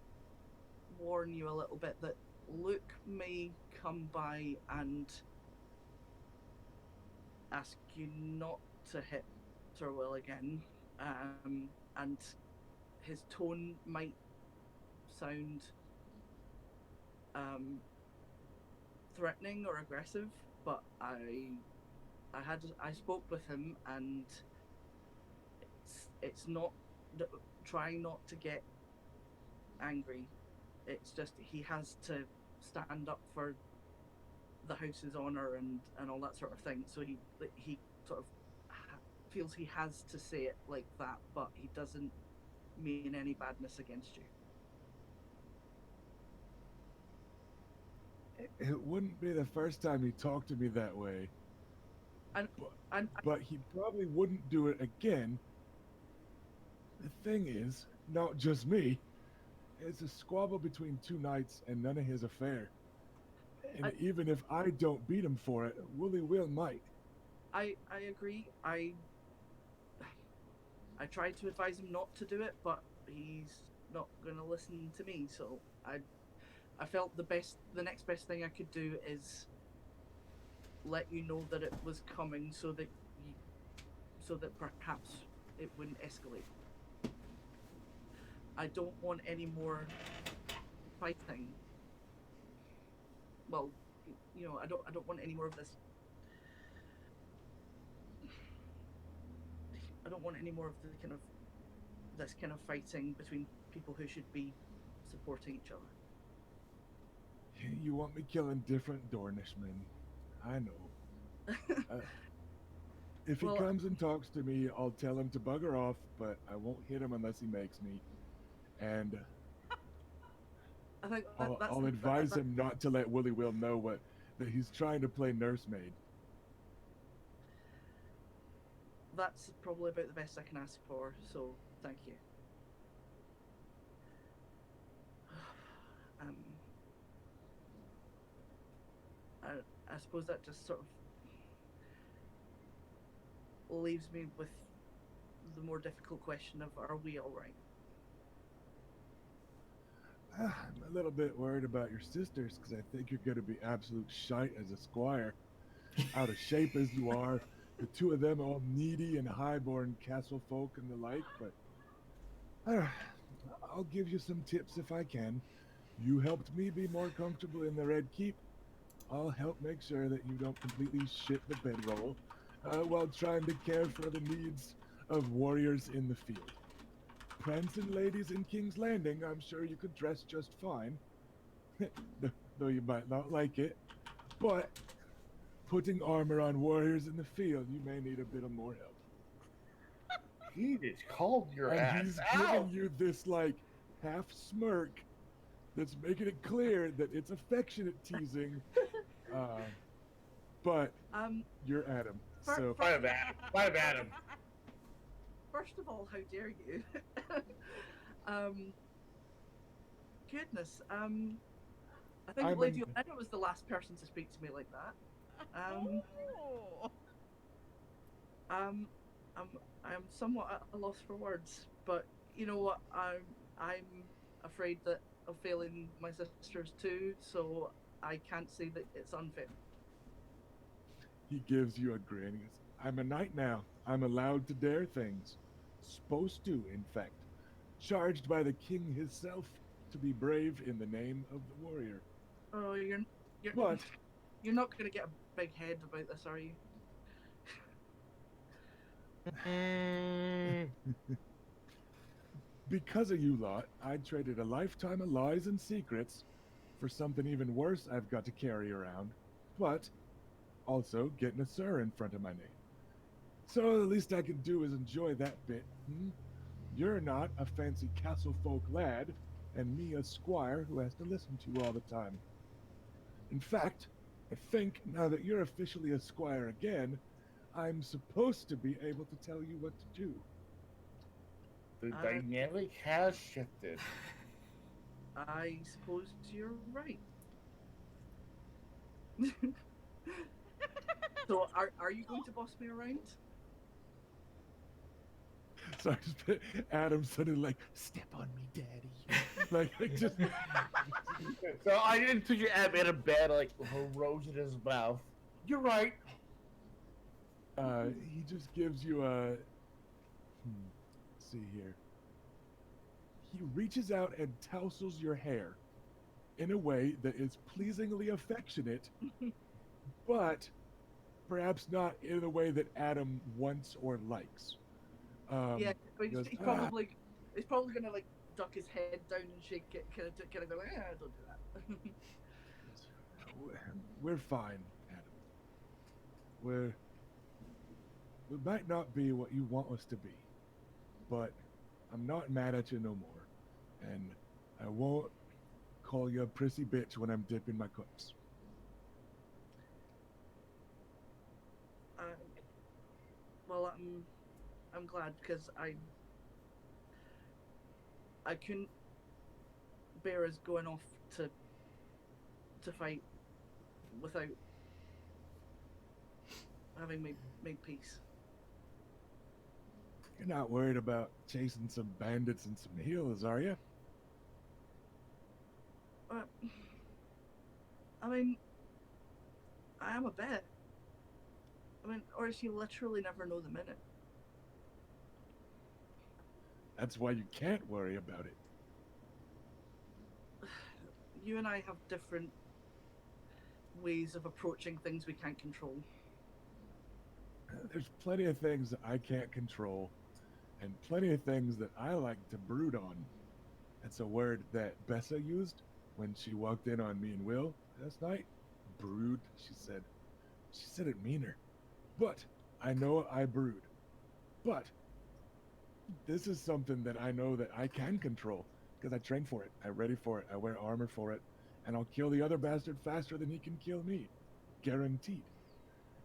warn you a little bit that Luke may come by and ask you not to hit Sir Will again, and his tone might sound threatening or aggressive, but I spoke with him, and it's not trying not to get angry. It's just he has to stand up for the house's honor and all that sort of thing. So he sort of feels he has to say it like that, but he doesn't mean any badness against you. It wouldn't be the first time he talked to me that way. But he probably wouldn't do it again. The thing is, not just me. It's a squabble between two knights and none of his affair. And even if I don't beat him for it, Wooly Will might. I agree. I tried to advise him not to do it, but he's not going to listen to me. So I felt the next best thing I could do is let you know that it was coming, so that perhaps it wouldn't escalate. I don't want any more fighting. Well, I don't want any more of this. I don't want any more of this kind of fighting between people who should be supporting each other. You want me killing different Dornishmen. I know. If he comes and talks to me, I'll tell him to bugger off, but I won't hit him unless he makes me. And I think I'll advise him not to let Wooly Will know that he's trying to play nursemaid. That's probably about the best I can ask for, so thank you. I suppose that just sort of leaves me with the more difficult question of, are we all right? I'm a little bit worried about your sisters because I think you're going to be absolute shite as a squire. Out of shape as you are, the two of them all needy and highborn castle folk and the like, but I'll give you some tips if I can. You helped me be more comfortable in the Red Keep. I'll help make sure that you don't completely shit the bedroll while trying to care for the needs of warriors in the field. Prancing ladies in King's Landing, I'm sure you could dress just fine, though you might not like it. But putting armor on warriors in the field, you may need a bit of more help. He just called your and ass he's out. giving you this like half smirk that's making it clear that it's affectionate teasing, but you're Adam. So Fight him, Adam. First of all, how dare you? Goodness. I think Lady Olenna was the last person to speak to me like that. I'm somewhat at a loss for words, but you know what? I'm afraid that of failing my sisters too. So I can't say that it's unfair. He gives you a grin. He goes, I'm a knight now. I'm allowed to dare things. Supposed to, in fact. Charged by the king himself to be brave in the name of the warrior. Oh, you're But you're not gonna get a big head about this, are you? because of you lot, I traded a lifetime of lies and secrets for something even worse I've got to carry around. But also getting a sir in front of my name. So the least I can do is enjoy that bit. You're not a fancy castle folk lad, and me a squire who has to listen to you all the time. In fact, I think now that you're officially a squire again, I'm supposed to be able to tell you what to do. The dynamic has shifted. I suppose you're right. So, are you going to boss me around? So I just Adam suddenly like, step on me, daddy. like just So I didn't picture Adam in a bed, like rose in his mouth. You're right. he just gives you a let's see here. He reaches out and tousles your hair in a way that is pleasingly affectionate, but perhaps not in a way that Adam wants or likes. Yeah, I mean, he goes, he's probably gonna like duck his head down and shake it, kind of go, don't do that. We're fine, Adam. We might not be what you want us to be, but I'm not mad at you no more, and I won't call you a prissy bitch when I'm dipping my cups. Well, I'm glad because I couldn't bear us going off to fight without having made peace. You're not worried about chasing some bandits and some heels, are you? I mean, I am a bit. I mean, or is you literally never know the minute? That's why you can't worry about it. You and I have different ways of approaching things we can't control. There's plenty of things that I can't control, and plenty of things that I like to brood on. That's a word that Bessa used when she walked in on me and Will last night. Brood, she said. She said it meaner. But I know I brood. But this is something that I know that I can control because I train for it. I ready for it. I wear armor for it. And I'll kill the other bastard faster than he can kill me. Guaranteed.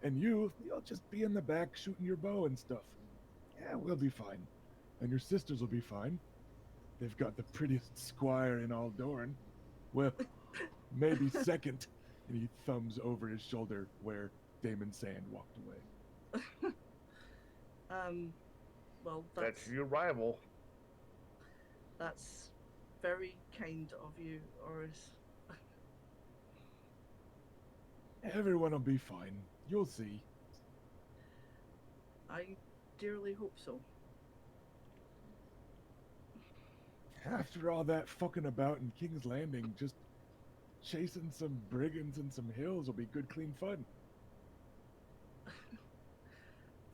And you'll just be in the back shooting your bow and stuff. Yeah, we'll be fine. And your sisters will be fine. They've got the prettiest squire in all Dorne. Well, maybe second. And he thumbs over his shoulder where Damon Sand walked away. Well, That's your rival. That's very kind of you, Oris. Everyone will be fine. You'll see. I dearly hope so. After all that fucking about in King's Landing, just chasing some brigands and some hills will be good, clean fun.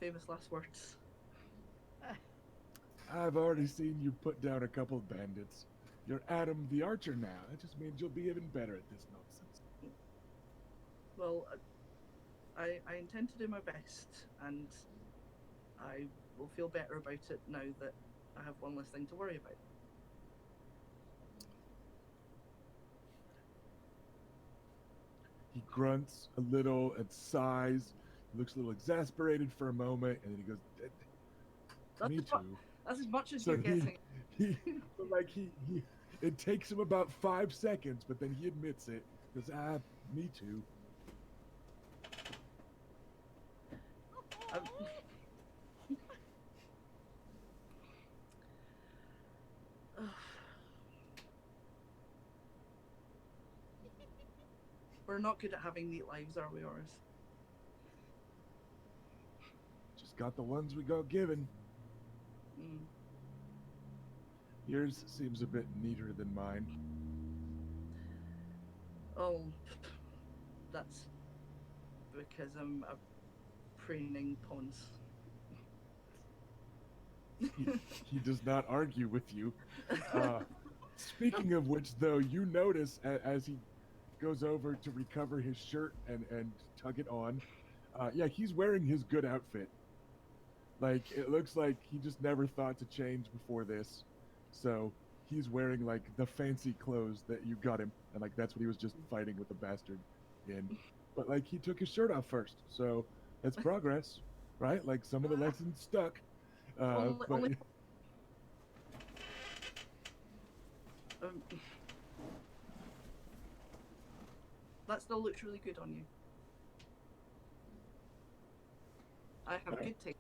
Famous last words. I've already seen you put down a couple of bandits. You're Adam the Archer now. That just means you'll be even better at this nonsense. Well, I intend to do my best, and I will feel better about it now that I have one less thing to worry about. He grunts a little and sighs. He looks a little exasperated for a moment, and then he goes, "Me too." That's as much as So you're getting. It takes him about 5 seconds, but then he admits it. He goes, me too. We're not good at having neat lives, are we, Oris? Just got the ones we got given. Mm. Yours seems a bit neater than mine. Oh, that's because I'm a preening pons. He does not argue with you. Speaking of which, though, you notice as he goes over to recover his shirt and tug it on, yeah, he's wearing his good outfit. Like, it looks like he just never thought to change before this. So he's wearing, like, the fancy clothes that you got him. And, like, that's what he was just fighting with the bastard in. But, like, he took his shirt off first. So that's progress, right? Like, some of the lessons stuck. Only- that still looks really good on you. I have good taste.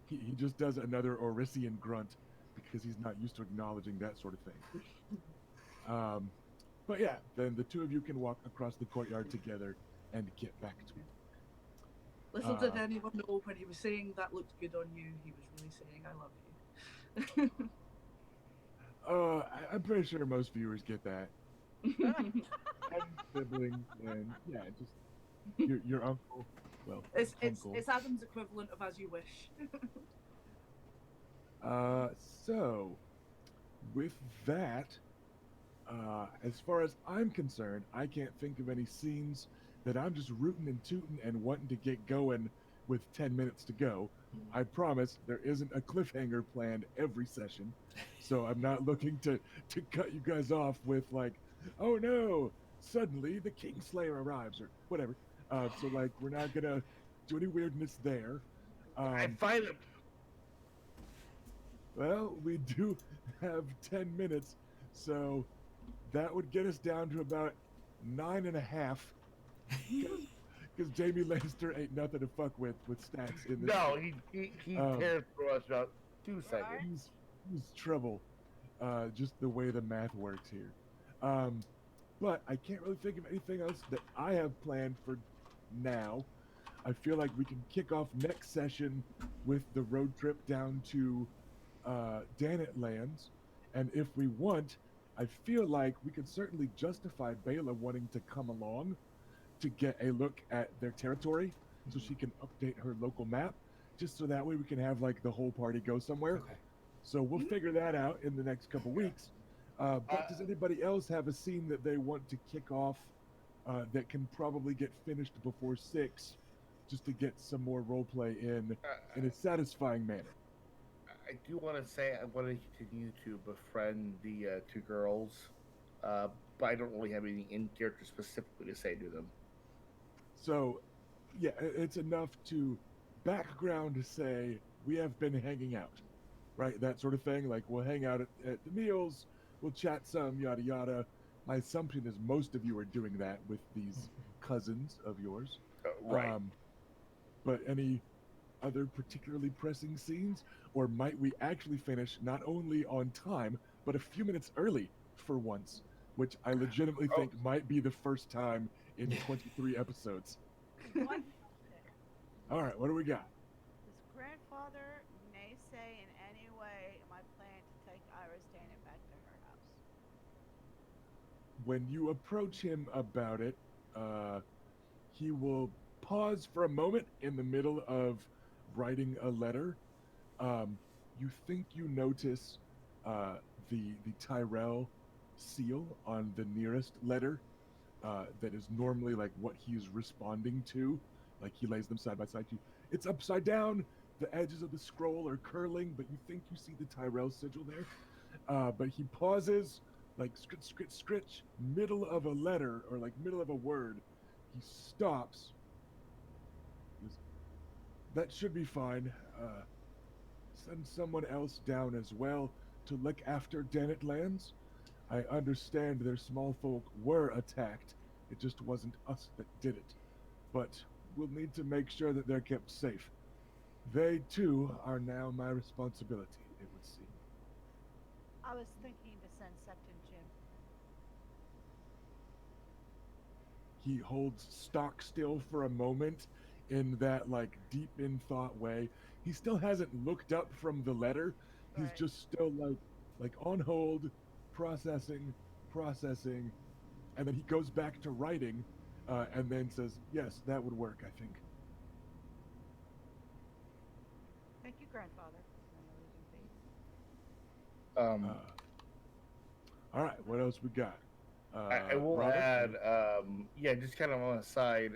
He just does another Orisian grunt because he's not used to acknowledging that sort of thing. But yeah, then the two of you can walk across the courtyard together and get back to it. Little did anyone know when he was saying that looked good on you, he was really saying, I love you. I'm pretty sure most viewers get that. And siblings and yeah, just your uncle. Well, uncle. It's Adam's equivalent of as you wish. So with that, as far as I'm concerned, I can't think of any scenes that I'm just rooting and tooting and wanting to get going with 10 minutes to go. I promise there isn't a cliffhanger planned every session, so I'm not looking to cut you guys off with like, oh no, suddenly the Kingslayer arrives or whatever. So like we're not gonna do any weirdness there. I find it. Well, we do have 10 minutes, so that would get us down to about 9.5. Because Jamie Lannister ain't nothing to fuck with stats in this. No, he tears through us about 2 seconds. He's trouble. Just the way the math works here. But I can't really think of anything else that I have planned for now. I feel like we can kick off next session with the road trip down to Danet Lands, and if we want, I feel like we could certainly justify Bela wanting to come along to get a look at their territory, so she can update her local map, just so that way we can have like the whole party go somewhere. Okay. So we'll figure that out in the next couple weeks. But does anybody else have a scene that they want to kick off that can probably get finished before 6, just to get some more role play in a satisfying manner? I do want to say I want to continue to befriend the 2 girls, but I don't really have anything in character specifically to say to them. So, yeah, it's enough to background to say we have been hanging out, right? That sort of thing. Like we'll hang out at the meals, we'll chat some, yada yada. My assumption is most of you are doing that with these cousins of yours. Right. But any other particularly pressing scenes? Or might we actually finish not only on time, but a few minutes early for once? Which I legitimately think might be the first time in 23 episodes. All right, what do we got? Does grandfather naysay in any way my plan to take Iris Danet back to her house? When you approach him about it, he will pause for a moment in the middle of writing a letter. You think you notice the Tyrell seal on the nearest letter that is normally like what he's responding to. Like he lays them side by side to you. It's upside down. The edges of the scroll are curling, but you think you see the Tyrell sigil there. But he pauses, like scritch, middle of a letter or like middle of a word. He stops. That should be fine. Send someone else down as well to look after Danet Lands. I understand their small folk were attacked. It just wasn't us that did it. But we'll need to make sure that they're kept safe. They, too, are now my responsibility, it would seem. I was thinking to send Septon Jim. he holds stock still for a moment in that like deep in thought way. He still hasn't looked up from the letter. He's Right. just still like on hold, processing, processing, and then he goes back to writing, and then says, "Yes, that would work, I think." Thank you, grandfather. I'm losing faith. Um, All right, what else we got? I will Robert? add, yeah, just kind of on the side,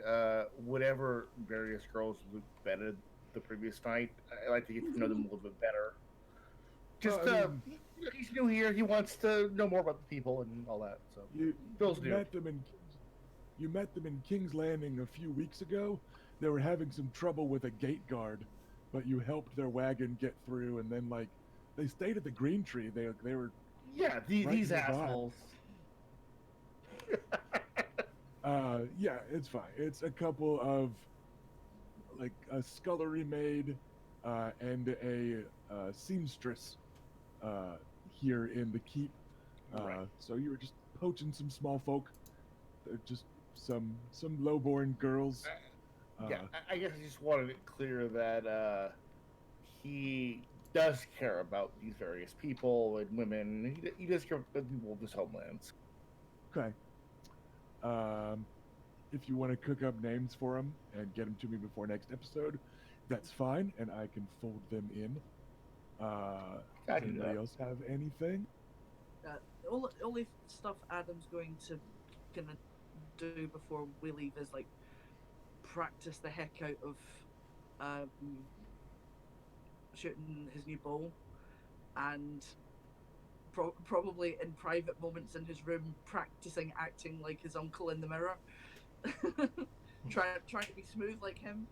whatever various girls Luke vetted the previous night, I like to get to know them a little bit better. Just, Well, I mean, he's new here. He wants to know more about the people and all that. So you Bill's you new. met them in you met them in King's Landing a few weeks ago. They were having some trouble with a gate guard, but you helped their wagon get through, and then like they stayed at the Green Tree. They were Yeah, right these nearby. assholes. Yeah, it's fine. It's a couple of like a scullery maid and a seamstress here in the keep. Right. So you were just poaching some small folk. They're just some lowborn girls. Yeah, I guess I just wanted it clear that he does care about these various people and women. He does care about the people of his homelands. Okay. If you want to cook up names for them and get them to me before next episode, that's fine, and I can fold them in. I Does can do anybody that. else have anything? The only stuff Adam's going to kind of do before we leave is like practice the heck out of shooting his new bow, and probably in private moments in his room practicing acting like his uncle in the mirror. trying to be smooth like him.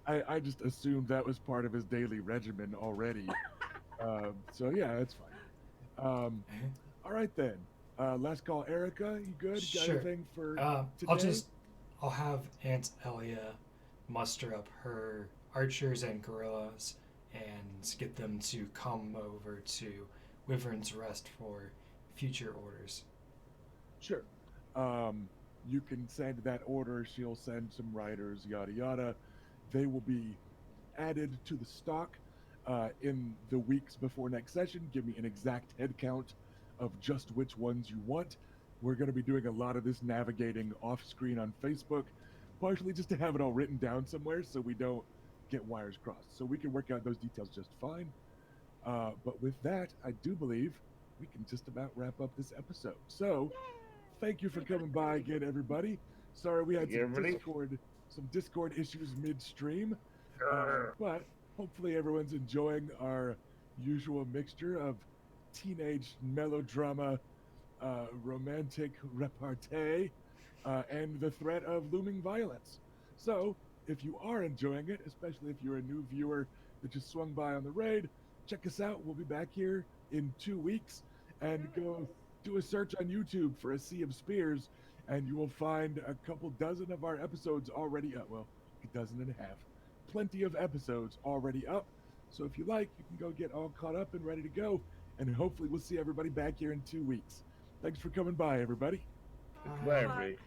I just assumed that was part of his daily regimen already. So yeah, that's fine. All right then. Last call, Erica. You good? You got Sure. anything for today? I'll have Aunt Elia muster up her archers and guerrillas and get them to come over to Wyvern's Rest for future orders. Sure. You can send that order. She'll send some riders, yada yada. They will be added to the stock in the weeks before next session. Give me an exact head count of just which ones you want. We're going to be doing a lot of this navigating off screen on Facebook, partially just to have it all written down somewhere so we don't get wires crossed. So we can work out those details just fine. But with that, I do believe we can just about wrap up this episode. So thank you for coming by again, everybody. Sorry we had Thank you, everybody. some Discord issues midstream, but hopefully everyone's enjoying our usual mixture of teenage melodrama, romantic repartee, and the threat of looming violence. So, if you are enjoying it, especially if you're a new viewer that just swung by on the raid, check us out. We'll be back here in 2 weeks, and go do a search on YouTube for A Sea of Spears, and you will find a couple dozen of our episodes already up. Well, a dozen and a half. Plenty of episodes already up. So if you like, you can go get all caught up and ready to go. And hopefully we'll see everybody back here in 2 weeks. Thanks for coming by, everybody. Bye, everybody.